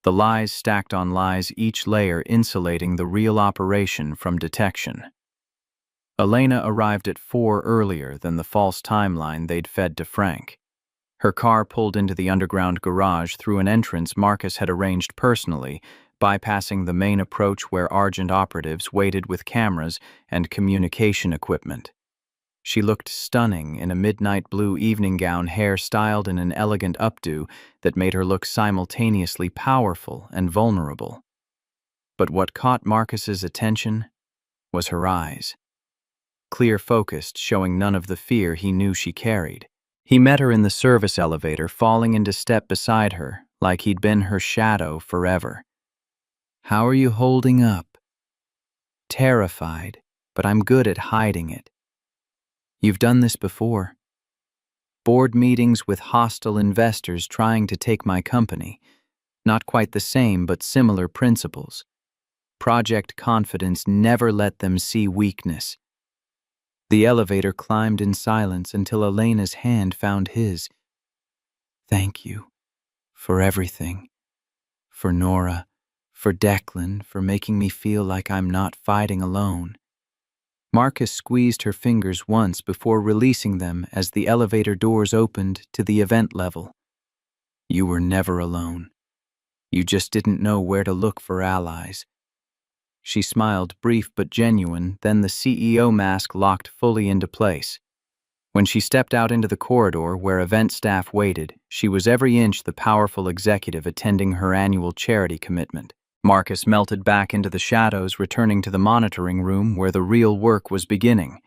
The lies stacked on lies, each layer insulating the real operation from detection. Elena arrived at 4 earlier than the false timeline they'd fed to Frank. Her car pulled into the underground garage through an entrance Marcus had arranged personally, bypassing the main approach where Argent operatives waited with cameras and communication equipment. She looked stunning in a midnight blue evening gown, hair styled in an elegant updo that made her look simultaneously powerful and vulnerable. But what caught Marcus's attention was her eyes. Clear-focused, showing none of the fear he knew she carried. He met her in the service elevator, falling into step beside her, like he'd been her shadow forever. "How are you holding up?" "Terrified, but I'm good at hiding it." "You've done this before." "Board meetings with hostile investors trying to take my company. Not quite the same, but similar principles. Project Confidence never let them see weakness." The elevator climbed in silence until Elena's hand found his. "Thank you for everything. For Nora, for Declan, for making me feel like I'm not fighting alone." Marcus squeezed her fingers once before releasing them as the elevator doors opened to the event level. "You were never alone. You just didn't know where to look for allies." She smiled, brief but genuine, then the CEO mask locked fully into place. When she stepped out into the corridor where event staff waited, she was every inch the powerful executive attending her annual charity commitment. Marcus melted back into the shadows, returning to the monitoring room where the real work was beginning.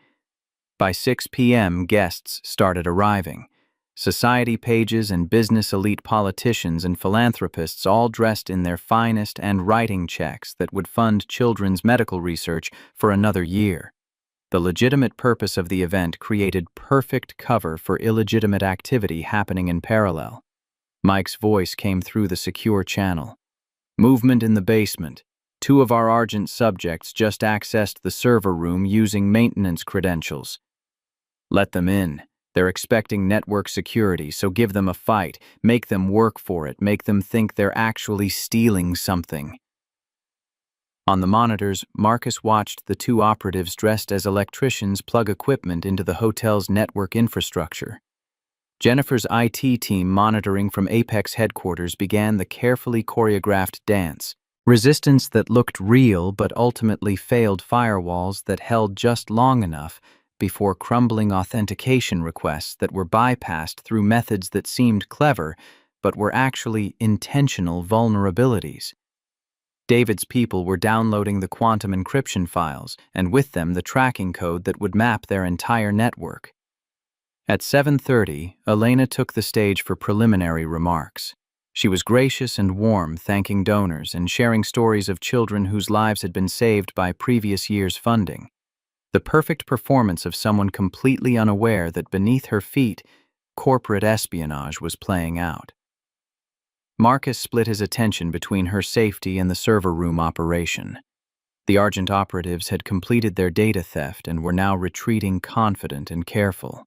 By 6 p.m., guests started arriving. Society pages and business elite politicians and philanthropists, all dressed in their finest, and writing checks that would fund children's medical research for another year. The legitimate purpose of the event created perfect cover for illegitimate activity happening in parallel. Mike's voice came through the secure channel. "Movement in the basement. 2 of our Argent subjects just accessed the server room using maintenance credentials. Let them in. They're expecting network security, so give them a fight. Make them work for it. Make them think they're actually stealing something." On the monitors, Marcus watched the 2 operatives dressed as electricians plug equipment into the hotel's network infrastructure. Jennifer's IT team, monitoring from Apex headquarters, began the carefully choreographed dance. Resistance that looked real but ultimately failed firewalls that held just long enough before crumbling authentication requests that were bypassed through methods that seemed clever but were actually intentional vulnerabilities. David's people were downloading the quantum encryption files, and with them the tracking code that would map their entire network. At 7:30, Elena took the stage for preliminary remarks. She was gracious and warm, thanking donors and sharing stories of children whose lives had been saved by previous year's funding. The perfect performance of someone completely unaware that beneath her feet, corporate espionage was playing out. Marcus split his attention between her safety and the server room operation. The Argent operatives had completed their data theft and were now retreating confident and careful.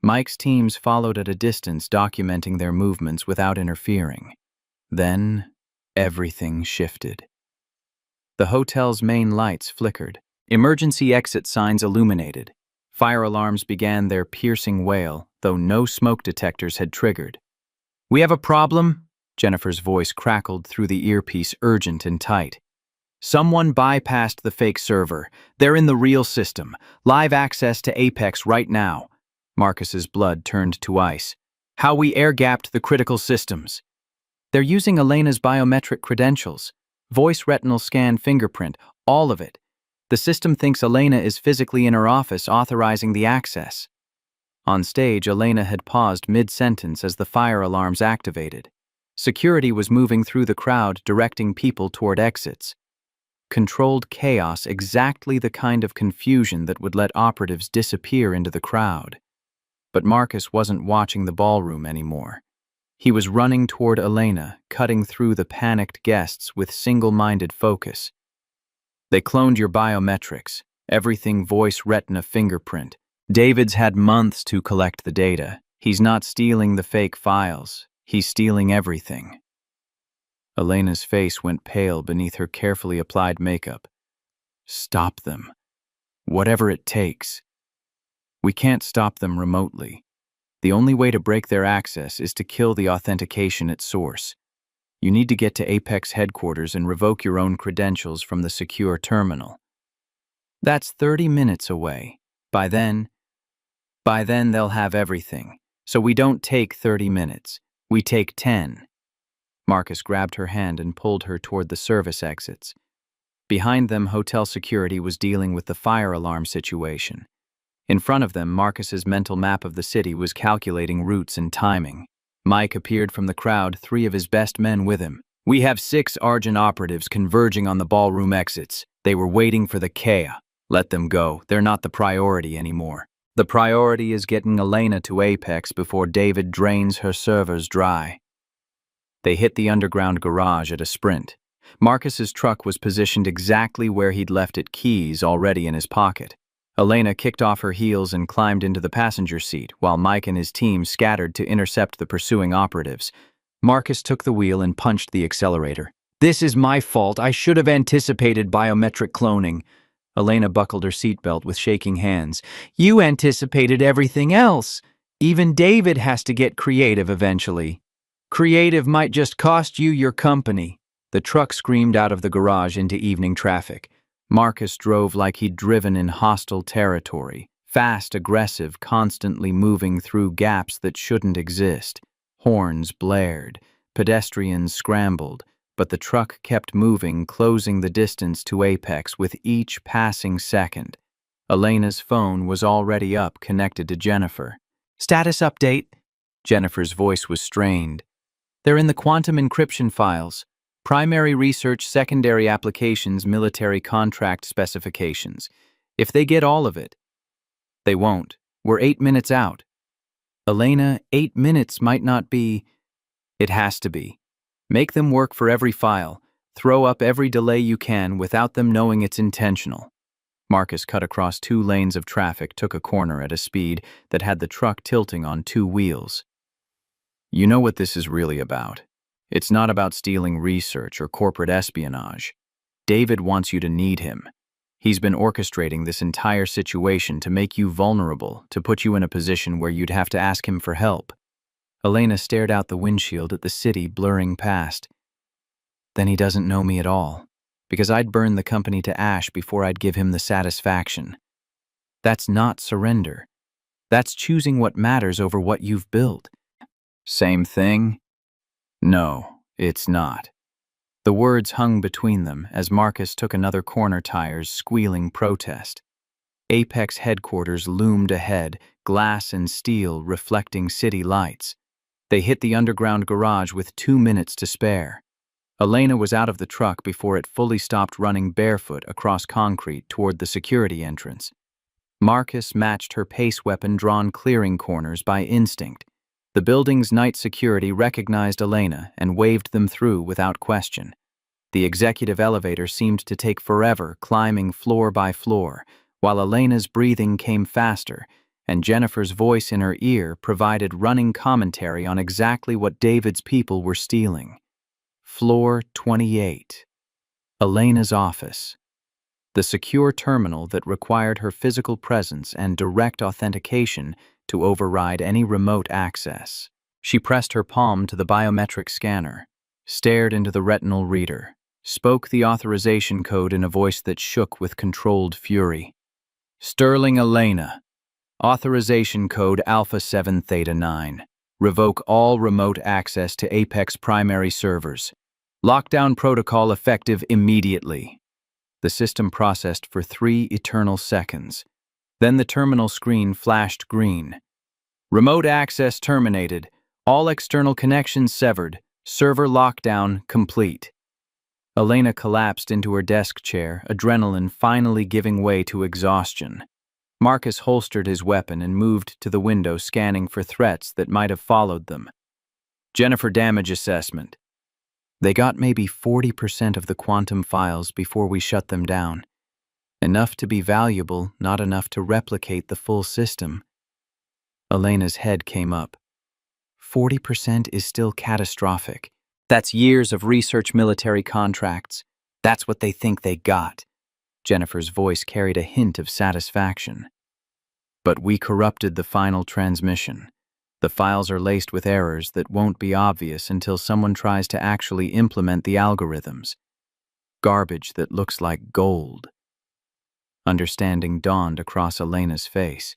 Mike's teams followed at a distance, documenting their movements without interfering. Then, everything shifted. The hotel's main lights flickered. Emergency exit signs illuminated. Fire alarms began their piercing wail, though no smoke detectors had triggered. "We have a problem," Jennifer's voice crackled through the earpiece, urgent and tight. "Someone bypassed the fake server. They're in the real system. Live access to Apex right now." Marcus's blood turned to ice. "How we air-gapped the critical systems." "They're using Elena's biometric credentials. Voice, retinal scan, fingerprint, all of it. The system thinks Elena is physically in her office authorizing the access." On stage, Elena had paused mid-sentence as the fire alarms activated. Security was moving through the crowd, directing people toward exits. Controlled chaos, exactly the kind of confusion that would let operatives disappear into the crowd. But Marcus wasn't watching the ballroom anymore. He was running toward Elena, cutting through the panicked guests with single-minded focus. "They cloned your biometrics. Everything, voice, retina, fingerprint. David's had months to collect the data. He's not stealing the fake files. He's stealing everything. Elena's face went pale beneath her carefully applied makeup. Stop them. Whatever it takes. We can't stop them remotely. The only way to break their access is to kill the authentication at source. You need to get to Apex headquarters and revoke your own credentials from the secure terminal. That's 30 minutes away. By then they'll have everything. So we don't take 30 minutes. We take 10. Marcus grabbed her hand and pulled her toward the service exits. Behind them, hotel security was dealing with the fire alarm situation. In front of them, Marcus's mental map of the city was calculating routes and timing. Mike appeared from the crowd, 3 of his best men with him. We have 6 Argent operatives converging on the ballroom exits. They were waiting for the Kea. Let them go. They're not the priority anymore. The priority is getting Elena to Apex before David drains her servers dry. They hit the underground garage at a sprint. Marcus's truck was positioned exactly where he'd left its keys already in his pocket. Elena kicked off her heels and climbed into the passenger seat, while Mike and his team scattered to intercept the pursuing operatives. Marcus took the wheel and punched the accelerator. This is my fault. I should have anticipated biometric cloning. Elena buckled her seatbelt with shaking hands. You anticipated everything else. Even David has to get creative eventually. Creative might just cost you your company. The truck screamed out of the garage into evening traffic. Marcus drove like he'd driven in hostile territory, fast, aggressive, constantly moving through gaps that shouldn't exist. Horns blared, pedestrians scrambled, but the truck kept moving, closing the distance to Apex with each passing second. Elena's phone was already up, connected to Jennifer. Status update. Jennifer's voice was strained. They're in the quantum encryption files. Primary research, secondary applications, military contract specifications. If they get all of it. They won't. We're 8 minutes out. Elena, 8 minutes might not be. It has to be. Make them work for every file. Throw up every delay you can without them knowing it's intentional. Marcus cut across 2 lanes of traffic, took a corner at a speed that had the truck tilting on 2 wheels. You know what this is really about. It's not about stealing research or corporate espionage. David wants you to need him. He's been orchestrating this entire situation to make you vulnerable, to put you in a position where you'd have to ask him for help. Elena stared out the windshield at the city blurring past. Then he doesn't know me at all, because I'd burn the company to ash before I'd give him the satisfaction. That's not surrender. That's choosing what matters over what you've built. Same thing? No, it's not. The words hung between them as Marcus took another corner, tires squealing protest. Apex headquarters loomed ahead, glass and steel reflecting city lights. They hit the underground garage with 2 minutes to spare. Elena was out of the truck before it fully stopped running barefoot across concrete toward the security entrance. Marcus matched her pace weapon, drawn clearing corners by instinct. The building's night security recognized Elena and waved them through without question. The executive elevator seemed to take forever, climbing floor by floor, while Elena's breathing came faster, and Jennifer's voice in her ear provided running commentary on exactly what David's people were stealing. Floor 28. Elena's office. The secure terminal that required her physical presence and direct authentication to override any remote access. She pressed her palm to the biometric scanner, stared into the retinal reader, spoke the authorization code in a voice that shook with controlled fury. Sterling Elena. Authorization code Alpha 7 Theta 9. Revoke all remote access to Apex primary servers. Lockdown protocol effective immediately. The system processed for 3 eternal seconds. Then the terminal screen flashed green. Remote access terminated. All external connections severed. Server lockdown complete. Elena collapsed into her desk chair, adrenaline finally giving way to exhaustion. Marcus holstered his weapon and moved to the window, scanning for threats that might have followed them. Jennifer, damage assessment. They got maybe 40% of the quantum files before we shut them down. Enough to be valuable, not enough to replicate the full system. Elena's head came up. 40% is still catastrophic. That's years of research military contracts. That's what they think they got. Jennifer's voice carried a hint of satisfaction. But we corrupted the final transmission. The files are laced with errors that won't be obvious until someone tries to actually implement the algorithms. Garbage that looks like gold. Understanding dawned across Elena's face.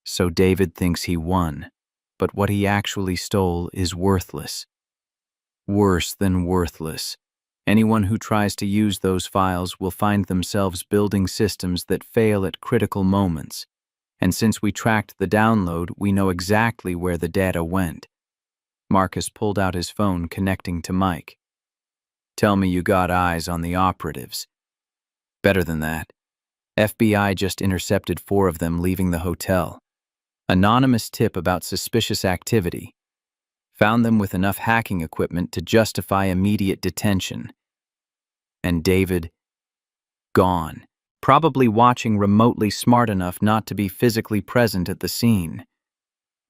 So David thinks he won, but what he actually stole is worthless. Worse than worthless. Anyone who tries to use those files will find themselves building systems that fail at critical moments. And since we tracked the download, we know exactly where the data went. Marcus pulled out his phone, connecting to Mike. Tell me you got eyes on the operatives. Better than that. FBI just intercepted 4 of them leaving the hotel. Anonymous tip about suspicious activity. Found them with enough hacking equipment to justify immediate detention. And David, gone. Probably watching remotely, smart enough not to be physically present at the scene.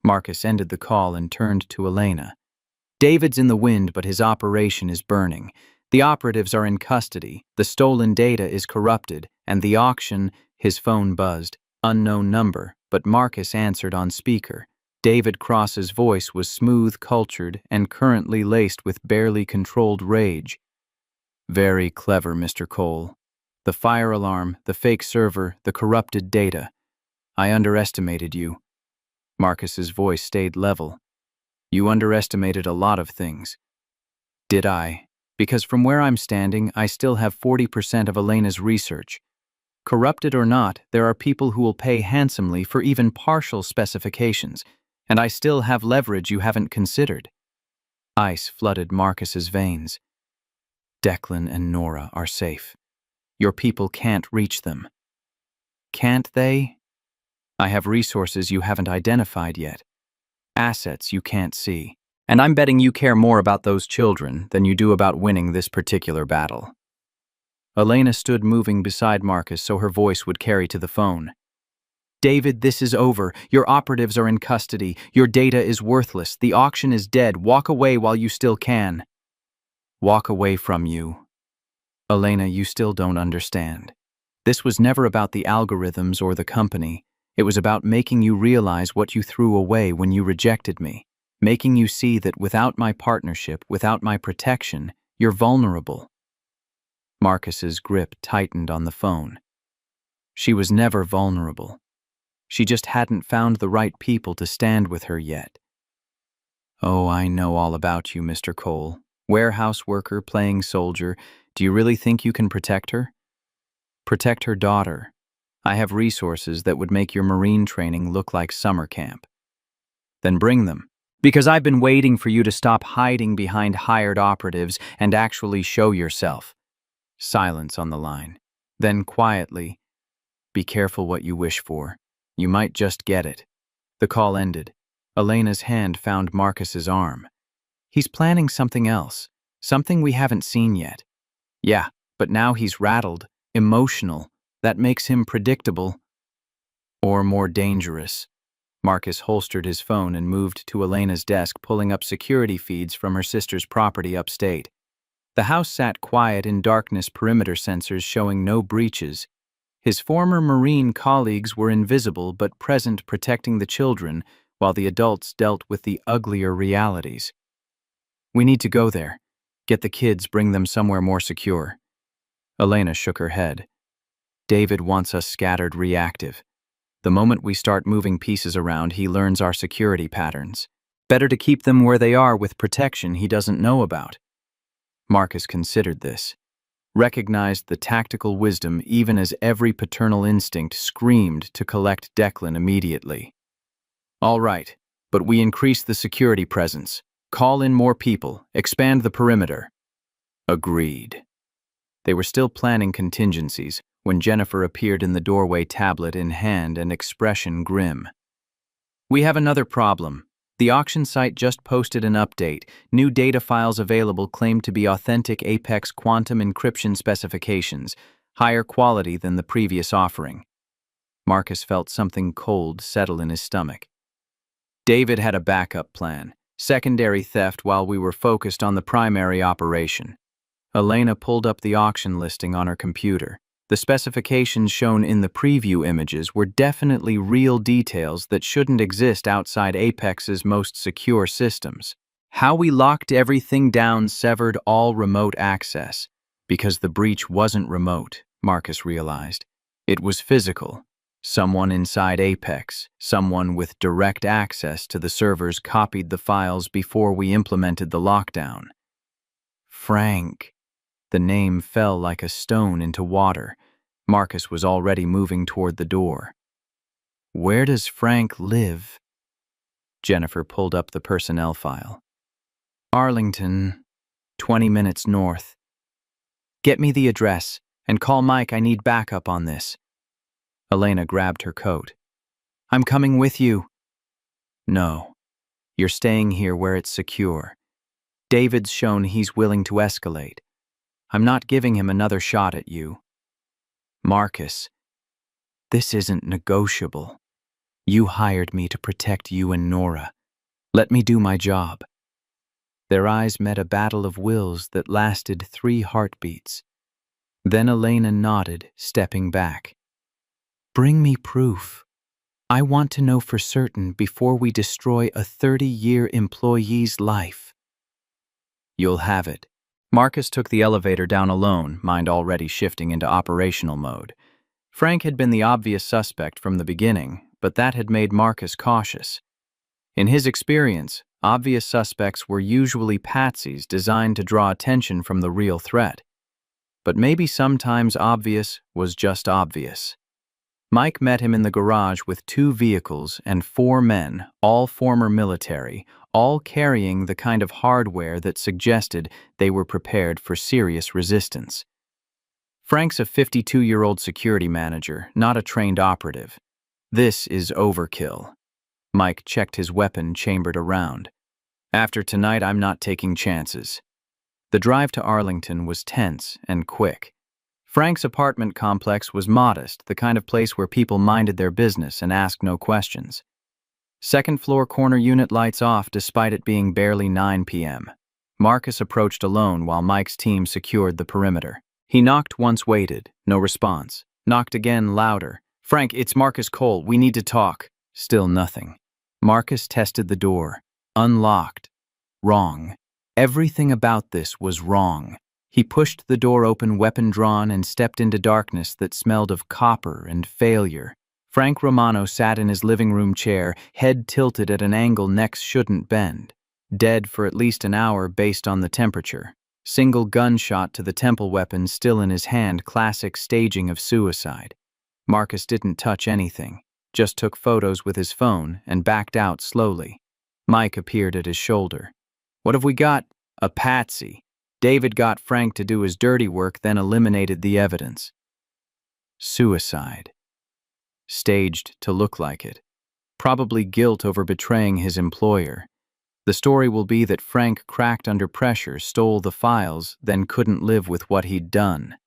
Marcus ended the call and turned to Elena. David's in the wind, but his operation is burning. The operatives are in custody, the stolen data is corrupted, and the auction, his phone buzzed. Unknown number, but Marcus answered on speaker. David Cross's voice was smooth, cultured, and currently laced with barely controlled rage. Very clever, Mr. Cole. The fire alarm, the fake server, the corrupted data. I underestimated you. Marcus's voice stayed level. You underestimated a lot of things. Did I? Because from where I'm standing, I still have 40% of Elena's research. Corrupted or not, there are people who will pay handsomely for even partial specifications, and I still have leverage you haven't considered. Ice flooded Marcus's veins. Declan and Nora are safe. Your people can't reach them. Can't they? I have resources you haven't identified yet. Assets you can't see. And I'm betting you care more about those children than you do about winning this particular battle. Elena stood moving beside Marcus so her voice would carry to the phone. David, this is over. Your operatives are in custody. Your data is worthless. The auction is dead. Walk away while you still can. Walk away from you. Elena, you still don't understand. This was never about the algorithms or the company. It was about making you realize what you threw away when you rejected me. Making you see that without my partnership, without my protection, you're vulnerable. Marcus's grip tightened on the phone. She was never vulnerable. She just hadn't found the right people to stand with her yet. Oh, I know all about you, Mr. Cole. Warehouse worker, playing soldier. Do you really think you can protect her? Protect her daughter. I have resources that would make your Marine training look like summer camp. Then bring them. Because I've been waiting for you to stop hiding behind hired operatives and actually show yourself. Silence on the line. Then quietly, be careful what you wish for. You might just get it. The call ended. Elena's hand found Marcus's arm. He's planning something else. Something we haven't seen yet. Yeah, but now he's rattled, emotional. That makes him predictable. Or more dangerous. Marcus holstered his phone and moved to Elena's desk, pulling up security feeds from her sister's property upstate. The house sat quiet in darkness, perimeter sensors showing no breaches. His former Marine colleagues were invisible but present, protecting the children, while the adults dealt with the uglier realities. We need to go there. Get the kids, bring them somewhere more secure. Elena shook her head. David wants us scattered, reactive. The moment we start moving pieces around, he learns our security patterns. Better to keep them where they are with protection he doesn't know about. Marcus considered this, recognized the tactical wisdom even as every paternal instinct screamed to collect Declan immediately. All right, but we increase the security presence. Call in more people, expand the perimeter. Agreed. They were still planning contingencies when Jennifer appeared in the doorway, tablet in hand and expression grim. We have another problem. The auction site just posted an update. New data files available claim to be authentic Apex quantum encryption specifications, higher quality than the previous offering. Marcus felt something cold settle in his stomach. David had a backup plan, secondary theft while we were focused on the primary operation. Elena pulled up the auction listing on her computer. The specifications shown in the preview images were definitely real details that shouldn't exist outside Apex's most secure systems. How we locked everything down severed all remote access, because the breach wasn't remote, Marcus realized. It was physical. Someone inside Apex, someone with direct access to the servers copied the files before we implemented the lockdown. Frank. The name fell like a stone into water. Marcus was already moving toward the door. Where does Frank live? Jennifer pulled up the personnel file. Arlington, 20 minutes north. Get me the address, and call Mike, I need backup on this. Elena grabbed her coat. I'm coming with you. No, you're staying here where it's secure. David's shown he's willing to escalate. I'm not giving him another shot at you. Marcus, this isn't negotiable. You hired me to protect you and Nora. Let me do my job. Their eyes met a battle of wills that lasted 3 heartbeats. Then Elena nodded, stepping back. Bring me proof. I want to know for certain before we destroy a 30-year employee's life. You'll have it. Marcus took the elevator down alone, mind already shifting into operational mode. Frank had been the obvious suspect from the beginning, but that had made Marcus cautious. In his experience, obvious suspects were usually patsies designed to draw attention from the real threat. But maybe sometimes obvious was just obvious. Mike met him in the garage with 2 vehicles and 4 men, all former military, all carrying the kind of hardware that suggested they were prepared for serious resistance. Frank's a 52-year-old security manager, not a trained operative. This is overkill. Mike checked his weapon chambered around. After tonight, I'm not taking chances. The drive to Arlington was tense and quick. Frank's apartment complex was modest, the kind of place where people minded their business and asked no questions. Second-floor corner unit lights off despite it being barely 9 p.m. Marcus approached alone while Mike's team secured the perimeter. He knocked once, waited, no response. Knocked again, louder. Frank, it's Marcus Cole, we need to talk. Still nothing. Marcus tested the door. Unlocked. Wrong. Everything about this was wrong. He pushed the door open, weapon drawn, and stepped into darkness that smelled of copper and failure. Frank Romano sat in his living room chair, head tilted at an angle necks shouldn't bend. Dead for at least an hour based on the temperature. Single gunshot to the temple weapon still in his hand, classic staging of suicide. Marcus didn't touch anything, just took photos with his phone and backed out slowly. Mike appeared at his shoulder. What have we got? A patsy. David got Frank to do his dirty work, then eliminated the evidence. Suicide. Staged to look like it. Probably guilt over betraying his employer. The story will be that Frank cracked under pressure, stole the files, then couldn't live with what he'd done.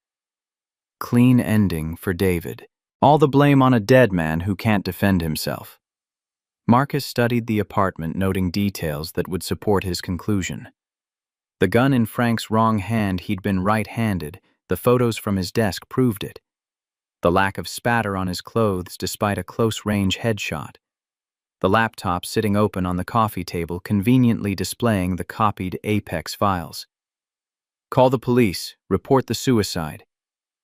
Clean ending for David. All the blame on a dead man who can't defend himself. Marcus studied the apartment, noting details that would support his conclusion. The gun in Frank's wrong hand, he'd been right-handed. The photos from his desk proved it. The lack of spatter on his clothes despite a close-range headshot. The laptop sitting open on the coffee table, conveniently displaying the copied Apex files. Call the police, report the suicide,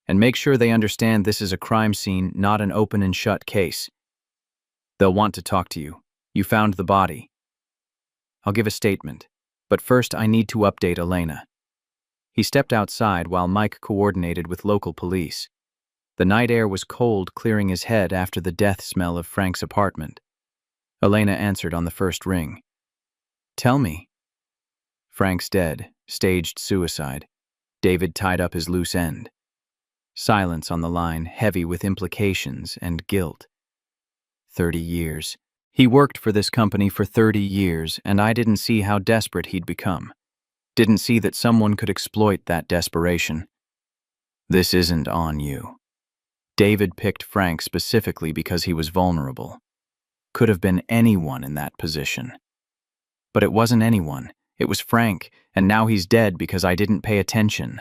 and make sure they understand this is a crime scene, not an open and shut case. They'll want to talk to you. You found the body. I'll give a statement. But first, I need to update Elena. He stepped outside while Mike coordinated with local police. The night air was cold, clearing his head after the death smell of Frank's apartment. Elena answered on the first ring. Tell me. Frank's dead, staged suicide. David tied up his loose end. Silence on the line, heavy with implications and guilt. 30 years. He worked for this company for 30 years, and I didn't see how desperate he'd become. Didn't see that someone could exploit that desperation. This isn't on you. David picked Frank specifically because he was vulnerable. Could have been anyone in that position. But it wasn't anyone. It was Frank, and now he's dead because I didn't pay attention.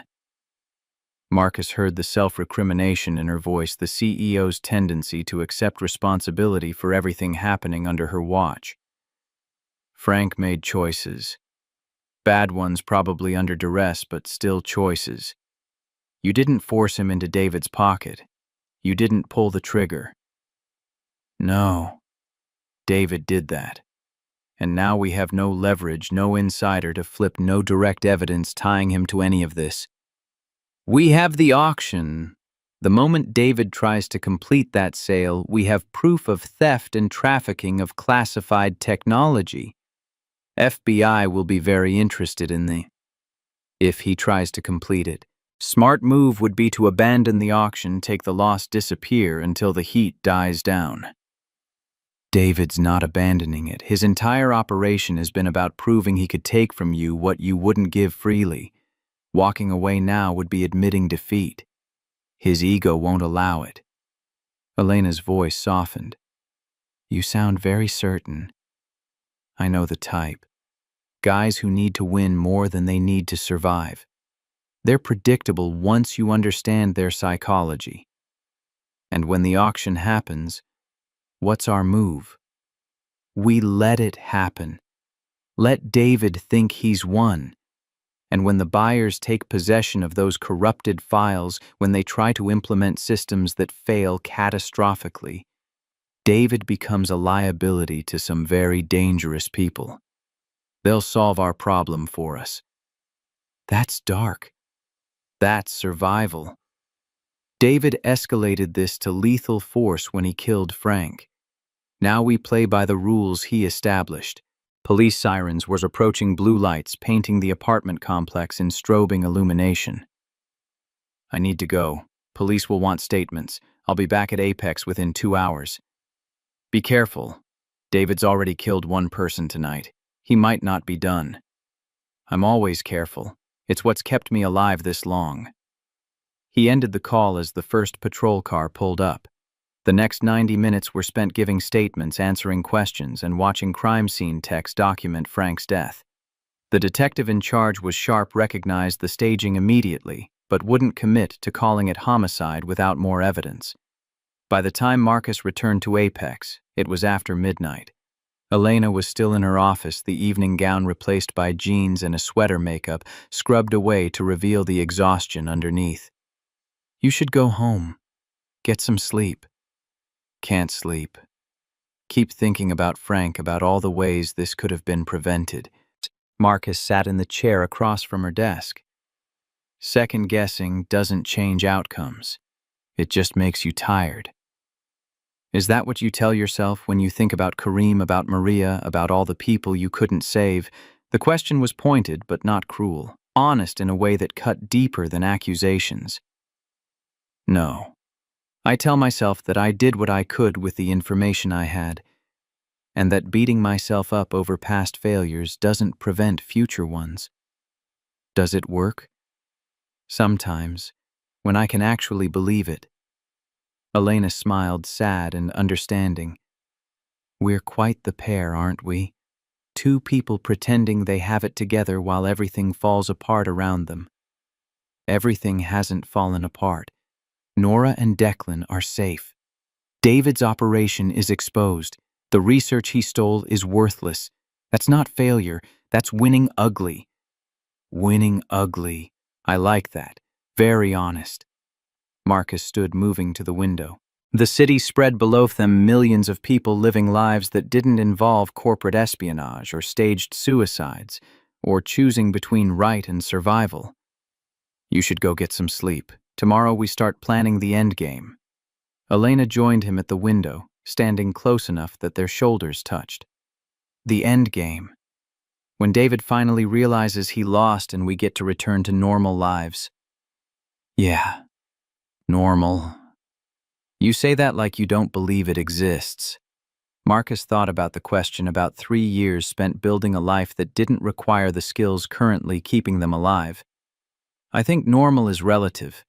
Marcus heard the self-recrimination in her voice, the CEO's tendency to accept responsibility for everything happening under her watch. Frank made choices. Bad ones probably under duress, but still choices. You didn't force him into David's pocket. You didn't pull the trigger. No, David did that. And now we have no leverage, no insider to flip, no direct evidence tying him to any of this. We have the auction. The moment David tries to complete that sale, we have proof of theft and trafficking of classified technology. FBI will be very interested in if he tries to complete it. Smart move would be to abandon the auction, take the loss, disappear until the heat dies down. David's not abandoning it. His entire operation has been about proving he could take from you what you wouldn't give freely. Walking away now would be admitting defeat. His ego won't allow it. Elena's voice softened. You sound very certain. I know the type. Guys who need to win more than they need to survive. They're predictable once you understand their psychology. And when the auction happens, what's our move? We let it happen. Let David think he's won. And when the buyers take possession of those corrupted files, when they try to implement systems that fail catastrophically, David becomes a liability to some very dangerous people. They'll solve our problem for us. That's dark. That's survival. David escalated this to lethal force when he killed Frank. Now we play by the rules he established. Police sirens were approaching, blue lights painting the apartment complex in strobing illumination. I need to go. Police will want statements. I'll be back at Apex within 2 hours. Be careful. David's already killed one person tonight. He might not be done. I'm always careful. It's what's kept me alive this long. He ended the call as the first patrol car pulled up. The next 90 minutes were spent giving statements, answering questions, and watching crime scene techs document Frank's death. The detective in charge was sharp, recognized the staging immediately, but wouldn't commit to calling it homicide without more evidence. By the time Marcus returned to Apex, it was after midnight. Elena was still in her office, the evening gown replaced by jeans and a sweater, makeup scrubbed away to reveal the exhaustion underneath. You should go home. Get some sleep. Can't sleep. Keep thinking about Frank, about all the ways this could have been prevented. Marcus sat in the chair across from her desk. Second guessing doesn't change outcomes. It just makes you tired. Is that what you tell yourself when you think about Kareem, about Maria, about all the people you couldn't save? The question was pointed but not cruel, honest in a way that cut deeper than accusations. No. I tell myself that I did what I could with the information I had, and that beating myself up over past failures doesn't prevent future ones. Does it work? Sometimes, when I can actually believe it. Elena smiled, sad and understanding. We're quite the pair, aren't we? Two people pretending they have it together while everything falls apart around them. Everything hasn't fallen apart. Nora and Declan are safe. David's operation is exposed. The research he stole is worthless. That's not failure. That's winning ugly. Winning ugly. I like that. Very honest. Marcus stood, moving to the window. The city spread below them, millions of people living lives that didn't involve corporate espionage or staged suicides, or choosing between right and survival. You should go get some sleep. Tomorrow we start planning the end game. Elena joined him at the window, standing close enough that their shoulders touched. The end game. When David finally realizes he lost and we get to return to normal lives. Yeah, normal. You say that like you don't believe it exists. Marcus thought about the question, about 3 years spent building a life that didn't require the skills currently keeping them alive. I think normal is relative.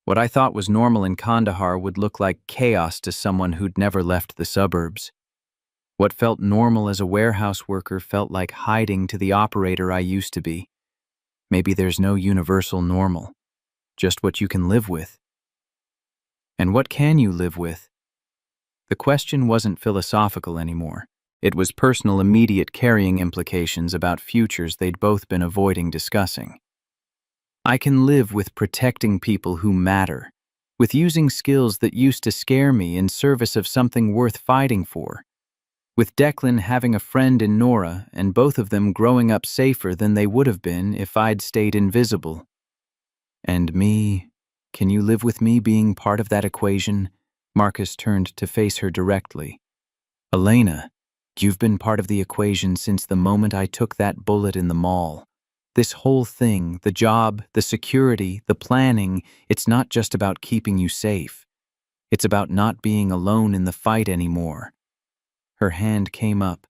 What I thought was normal in Kandahar would look like chaos to someone who'd never left the suburbs. What felt normal as a warehouse worker felt like hiding to the operator I used to be. Maybe there's no universal normal, just what you can live with. And what can you live with? The question wasn't philosophical anymore. It was personal, immediate carrying implications about futures they'd both been avoiding discussing. I can live with protecting people who matter, with using skills that used to scare me in service of something worth fighting for, with Declan having a friend in Nora and both of them growing up safer than they would have been if I'd stayed invisible. And me, can you live with me being part of that equation? Marcus turned to face her directly. Elena, you've been part of the equation since the moment I took that bullet in the mall. This whole thing, the job, the security, the planning, it's not just about keeping you safe. It's about not being alone in the fight anymore. Her hand came up,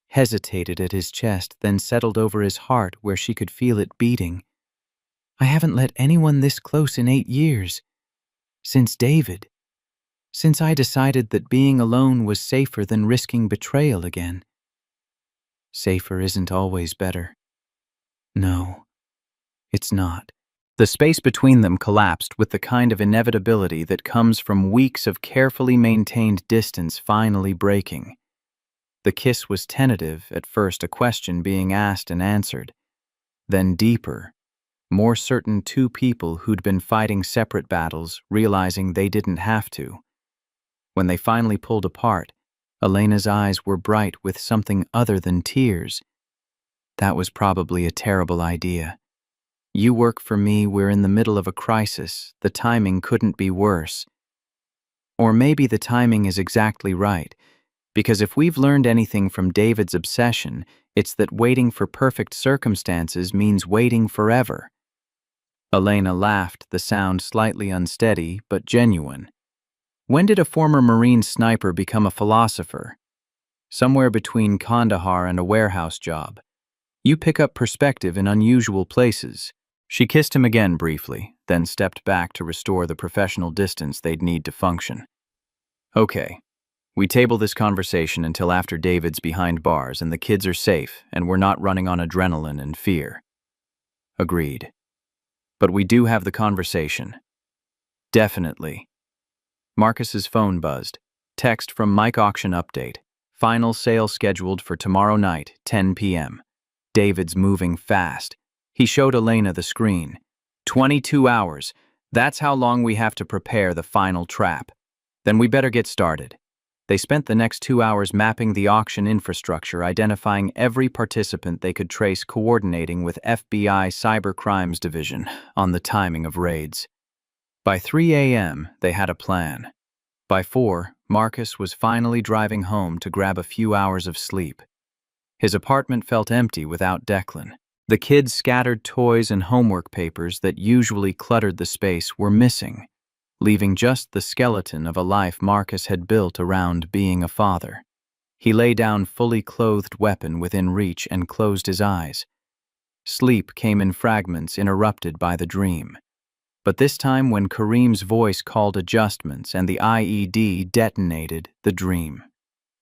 hesitated at his chest, then settled over his heart where she could feel it beating. I haven't let anyone this close in 8 years. Since David. Since I decided that being alone was safer than risking betrayal again. Safer isn't always better. No, it's not. The space between them collapsed with the kind of inevitability that comes from weeks of carefully maintained distance finally breaking. The kiss was tentative, at first a question being asked and answered, then deeper, more certain two people who'd been fighting separate battles, realizing they didn't have to. When they finally pulled apart, Elena's eyes were bright with something other than tears. That was probably a terrible idea. You work for me, we're in the middle of a crisis, the timing couldn't be worse. Or maybe the timing is exactly right, because if we've learned anything from David's obsession, it's that waiting for perfect circumstances means waiting forever. Elena laughed, the sound slightly unsteady but genuine. When did a former Marine sniper become a philosopher? Somewhere between Kandahar and a warehouse job. You pick up perspective in unusual places. She kissed him again briefly, then stepped back to restore the professional distance they'd need to function. Okay, we table this conversation until after David's behind bars and the kids are safe and we're not running on adrenaline and fear. Agreed. But we do have the conversation. Definitely. Marcus's phone buzzed. Text from Mike Auction update. Final sale scheduled for tomorrow night, 10 p.m. David's moving fast. He showed Elena the screen. 22 hours. That's how long we have to prepare the final trap. Then we better get started. They spent the next 2 hours mapping the auction infrastructure, identifying every participant they could trace, coordinating with FBI Cyber Crimes Division on the timing of raids. By 3 a.m., they had a plan. By 4, Marcus was finally driving home to grab a few hours of sleep. His apartment felt empty without Declan. The kids' scattered toys and homework papers that usually cluttered the space were missing, leaving just the skeleton of a life Marcus had built around being a father. He lay down, fully clothed weapon within reach, and closed his eyes. Sleep came in fragments, interrupted by the dream. But this time, when Kareem's voice called adjustments and the IED detonated, the dream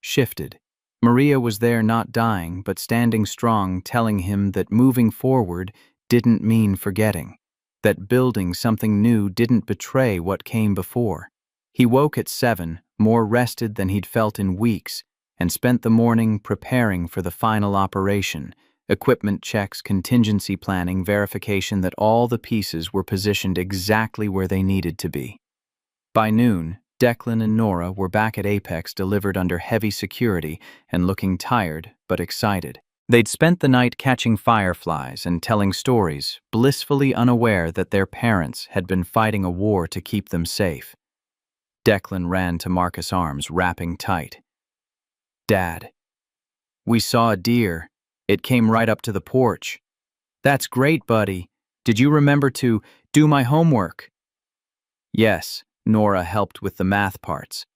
shifted. Maria was there, not dying, but standing strong, telling him that moving forward didn't mean forgetting, that building something new didn't betray what came before. He woke at 7, more rested than he'd felt in weeks, and spent the morning preparing for the final operation. Equipment checks, contingency planning, verification that all the pieces were positioned exactly where they needed to be. By noon, Declan and Nora were back at Apex, delivered under heavy security and looking tired but excited. They'd spent the night catching fireflies and telling stories, blissfully unaware that their parents had been fighting a war to keep them safe. Declan ran to Marcus' arms, wrapping tight. Dad, we saw a deer. It came right up to the porch. That's great, buddy. Did you remember to do my homework? Yes, Nora helped with the math parts.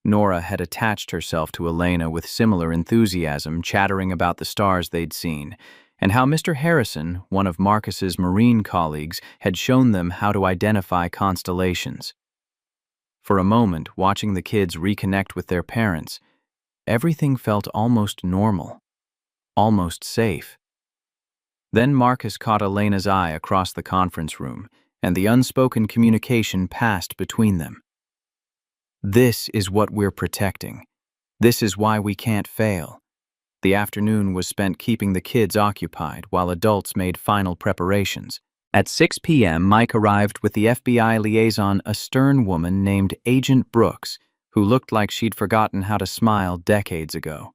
Nora had attached herself to Elena with similar enthusiasm, chattering about the stars they'd seen, and how Mr. Harrison, one of Marcus's Marine colleagues, had shown them how to identify constellations. For a moment, watching the kids reconnect with their parents, Everything felt almost normal, almost safe. Then Marcus caught Elena's eye across the conference room, and the unspoken communication passed between them. This is what we're protecting. This is why we can't fail. The afternoon was spent keeping the kids occupied while adults made final preparations. At 6 p.m., Mike arrived with the FBI liaison, a stern woman named Agent Brooks, who looked like she'd forgotten how to smile decades ago.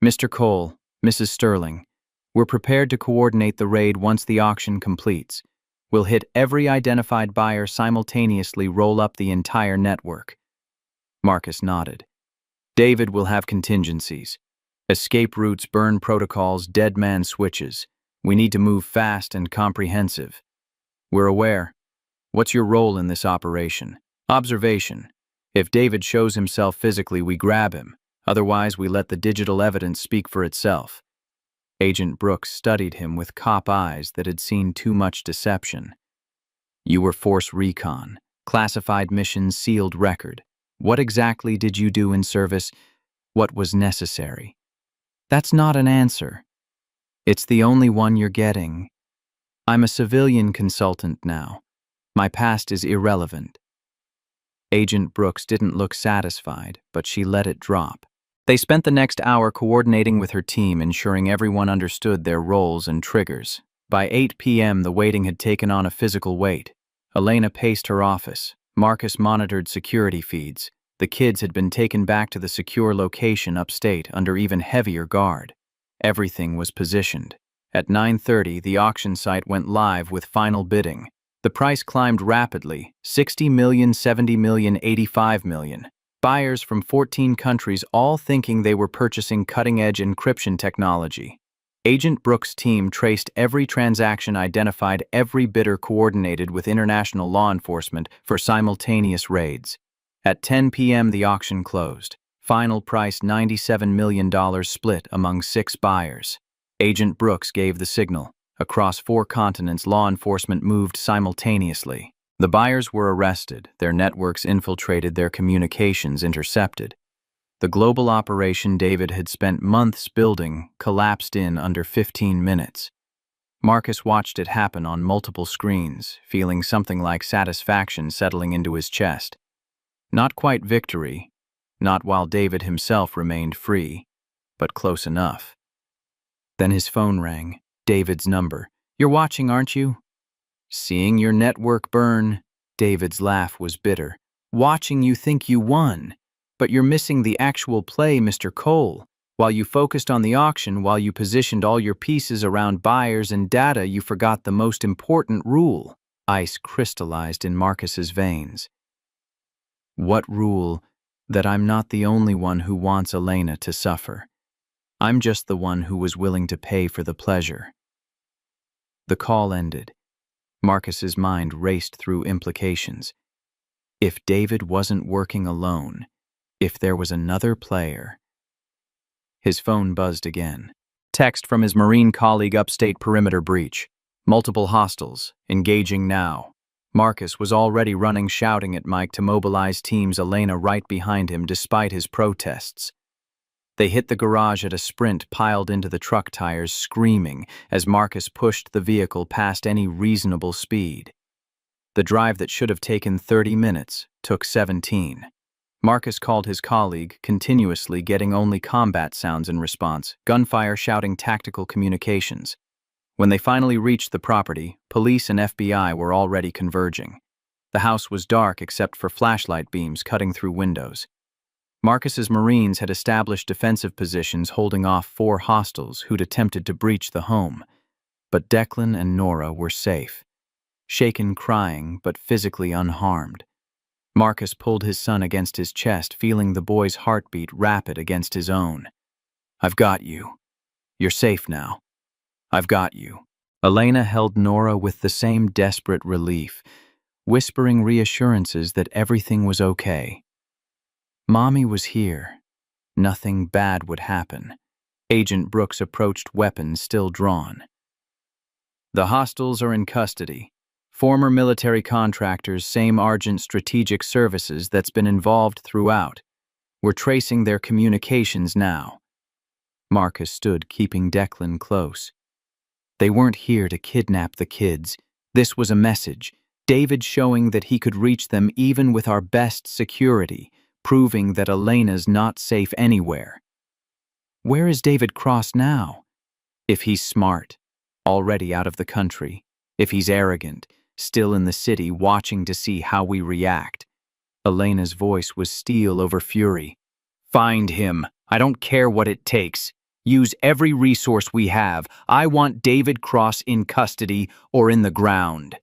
Mr. Cole, Mrs. Sterling, we're prepared to coordinate the raid once the auction completes. We'll hit every identified buyer simultaneously, roll up the entire network. Marcus nodded. David will have contingencies. Escape routes, burn protocols, dead man switches. We need to move fast and comprehensive. We're aware. What's your role in this operation? Observation. If David shows himself physically, we grab him. Otherwise, we let the digital evidence speak for itself. Agent Brooks studied him with cop eyes that had seen too much deception. You were Force Recon. Classified missions, sealed record. What exactly did you do in service? What was necessary? That's not an answer. It's the only one you're getting. I'm a civilian consultant now. My past is irrelevant. Agent Brooks didn't look satisfied, but she let it drop. They spent the next hour coordinating with her team, ensuring everyone understood their roles and triggers. By 8 p.m., the waiting had taken on a physical weight. Elena paced her office. Marcus monitored security feeds. The kids had been taken back to the secure location upstate under even heavier guard. Everything was positioned. At 9:30, the auction site went live with final bidding. The price climbed rapidly, 60 million, 70 million, 85 million. Buyers from 14 countries, all thinking they were purchasing cutting-edge encryption technology. Agent Brooks' team traced every transaction, identified every bidder, coordinated with international law enforcement for simultaneous raids. At 10 p.m., the auction closed. Final price $97 million, split among 6 buyers. Agent Brooks gave the signal. Across 4 continents, law enforcement moved simultaneously. The buyers were arrested, their networks infiltrated, their communications intercepted. The global operation David had spent months building collapsed in under 15 minutes. Marcus watched it happen on multiple screens, feeling something like satisfaction settling into his chest. Not quite victory, not while David himself remained free, but close enough. Then his phone rang. David's number. You're watching, aren't you? Seeing your network burn. David's laugh was bitter. Watching, you think you won. But you're missing the actual play, Mr. Cole. While you focused on the auction, while you positioned all your pieces around buyers and data, you forgot the most important rule. Ice crystallized in Marcus's veins. What rule? That I'm not the only one who wants Elena to suffer. I'm just the one who was willing to pay for the pleasure. The call ended. Marcus's mind raced through implications. If David wasn't working alone, if there was another player. His phone buzzed again. Text from his Marine colleague, upstate perimeter breach. Multiple hostiles, engaging now. Marcus was already running, shouting at Mike to mobilize teams, Elena right behind him despite his protests. They hit the garage at a sprint, piled into the truck tires, screaming as Marcus pushed the vehicle past any reasonable speed. The drive that should have taken 30 minutes took 17. Marcus called his colleague, continuously getting only combat sounds in response, gunfire shouting tactical communications. When they finally reached the property, police and FBI were already converging. The house was dark except for flashlight beams cutting through windows. Marcus's Marines had established defensive positions holding off 4 hostiles who'd attempted to breach the home. But Declan and Nora were safe. Shaken, crying, but physically unharmed. Marcus pulled his son against his chest, feeling the boy's heartbeat rapid against his own. I've got you. You're safe now. I've got you. Elena held Nora with the same desperate relief, whispering reassurances that everything was okay. Mommy was here. Nothing bad would happen. Agent Brooks approached, weapons still drawn. The hostiles are in custody. Former military contractors, same Argent Strategic Services that's been involved throughout. We're tracing their communications now. Marcus stood, keeping Declan close. They weren't here to kidnap the kids. This was a message, David showing that he could reach them even with our best security, proving that Elena's not safe anywhere. Where is David Cross now? If he's smart, already out of the country. If he's arrogant, still in the city watching to see how we react. Elena's voice was steel over fury. Find him. I don't care what it takes. Use every resource we have. I want David Cross in custody or in the ground.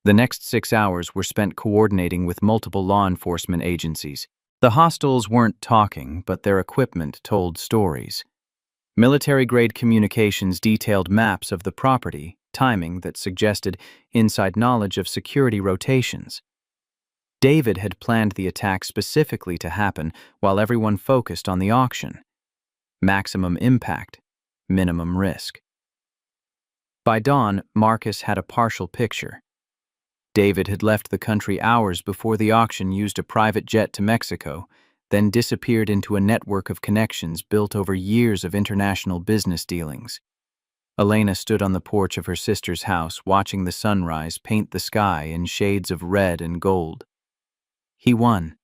The next 6 hours were spent coordinating with multiple law enforcement agencies. The hostiles weren't talking, but their equipment told stories. Military-grade communications detailed maps of the property, timing that suggested inside knowledge of security rotations. David had planned the attack specifically to happen while everyone focused on the auction. Maximum impact, minimum risk. By dawn, Marcus had a partial picture. David had left the country hours before the auction, used a private jet to Mexico, then disappeared into a network of connections built over years of international business dealings. Elena stood on the porch of her sister's house, watching the sunrise paint the sky in shades of red and gold. He won.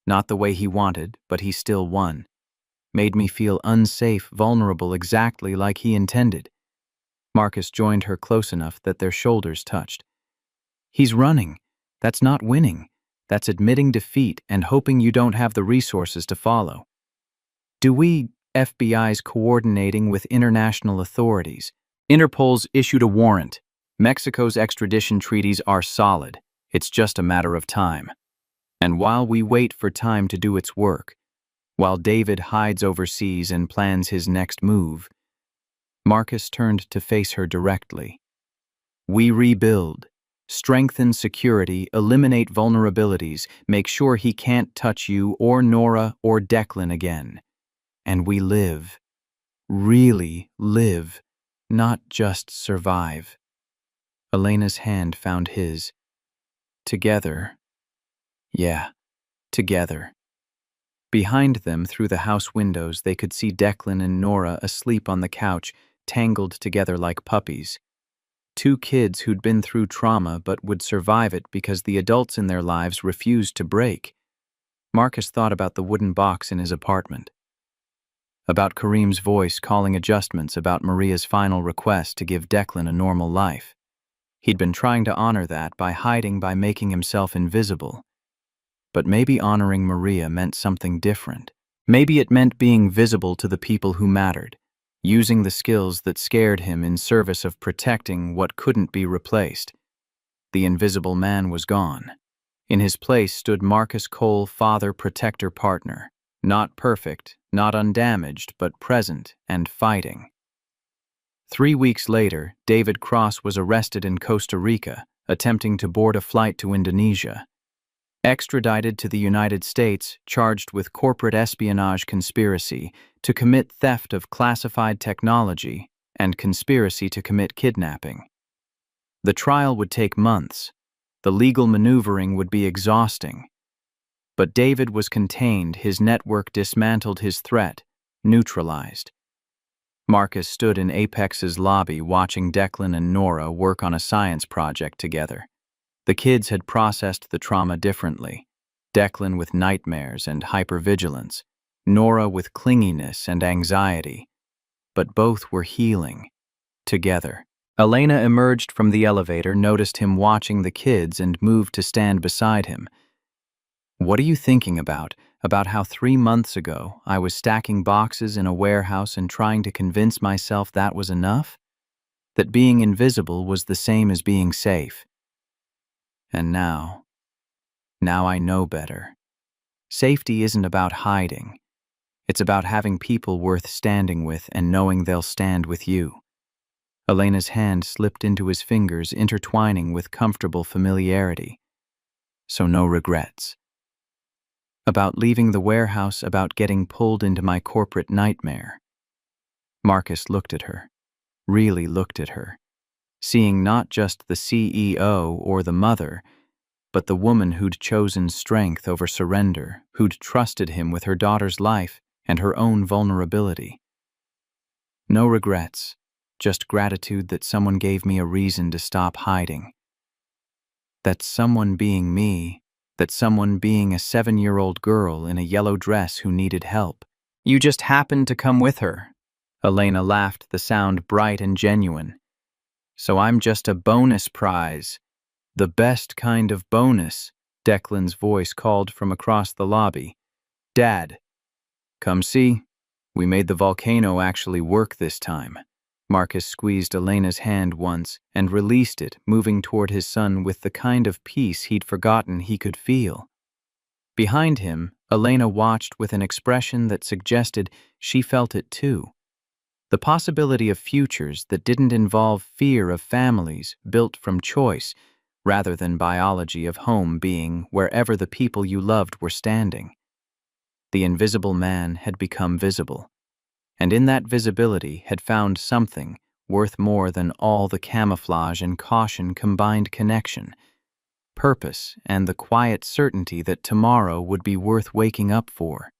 Not the way he wanted, but he still won. Made me feel unsafe, vulnerable, exactly like he intended. Marcus joined her close enough that their shoulders touched. He's running. That's not winning. That's admitting defeat and hoping you don't have the resources to follow. FBI's coordinating with international authorities. Interpol's issued a warrant. Mexico's extradition treaties are solid. It's just a matter of time. And while we wait for time to do its work, while David hides overseas and plans his next move, Marcus turned to face her directly. We rebuild, strengthen security, eliminate vulnerabilities, make sure he can't touch you or Nora or Declan again. And we live. Really live, not just survive. Elena's hand found his. Together. Yeah, together. Behind them, through the house windows, they could see Declan and Nora asleep on the couch, tangled together like puppies. Two kids who'd been through trauma but would survive it because the adults in their lives refused to break. Marcus thought about the wooden box in his apartment. About Kareem's voice calling adjustments, about Maria's final request to give Declan a normal life. He'd been trying to honor that by hiding, by making himself invisible. But maybe honoring Maria meant something different. Maybe it meant being visible to the people who mattered, using the skills that scared him in service of protecting what couldn't be replaced. The invisible man was gone. In his place stood Marcus Cole, father, protector, partner. Not perfect, not undamaged, but present and fighting. 3 weeks later, David Cross was arrested in Costa Rica, attempting to board a flight to Indonesia. Extradited to the United States, charged with corporate espionage, conspiracy to commit theft of classified technology, and conspiracy to commit kidnapping. The trial would take months. The legal maneuvering would be exhausting. But David was contained, his network dismantled, his threat neutralized. Marcus stood in Apex's lobby watching Declan and Nora work on a science project together. The kids had processed the trauma differently. Declan with nightmares and hypervigilance, Nora with clinginess and anxiety. But both were healing. Together. Elena emerged from the elevator, noticed him watching the kids, and moved to stand beside him. What are you thinking about? About how 3 months ago I was stacking boxes in a warehouse and trying to convince myself that was enough? That being invisible was the same as being safe. And now I know better. Safety isn't about hiding. It's about having people worth standing with and knowing they'll stand with you. Elena's hand slipped into his fingers, intertwining with comfortable familiarity. So no regrets. About leaving the warehouse, about getting pulled into my corporate nightmare. Marcus looked at her, really looked at her, seeing not just the CEO or the mother, but the woman who'd chosen strength over surrender, who'd trusted him with her daughter's life and her own vulnerability. No regrets, just gratitude that someone gave me a reason to stop hiding. That someone being me, that someone being a 7-year-old girl in a yellow dress who needed help. You just happened to come with her. Elena laughed, the sound bright and genuine. So I'm just a bonus prize. The best kind of bonus, Declan's voice called from across the lobby. Dad, come see. We made the volcano actually work this time. Marcus squeezed Elena's hand once and released it, moving toward his son with the kind of peace he'd forgotten he could feel. Behind him, Elena watched with an expression that suggested she felt it too. The possibility of futures that didn't involve fear of families built from choice, rather than biology of home being wherever the people you loved were standing. The invisible man had become visible, and in that visibility had found something worth more than all the camouflage and caution combined: connection, purpose, and the quiet certainty that tomorrow would be worth waking up for.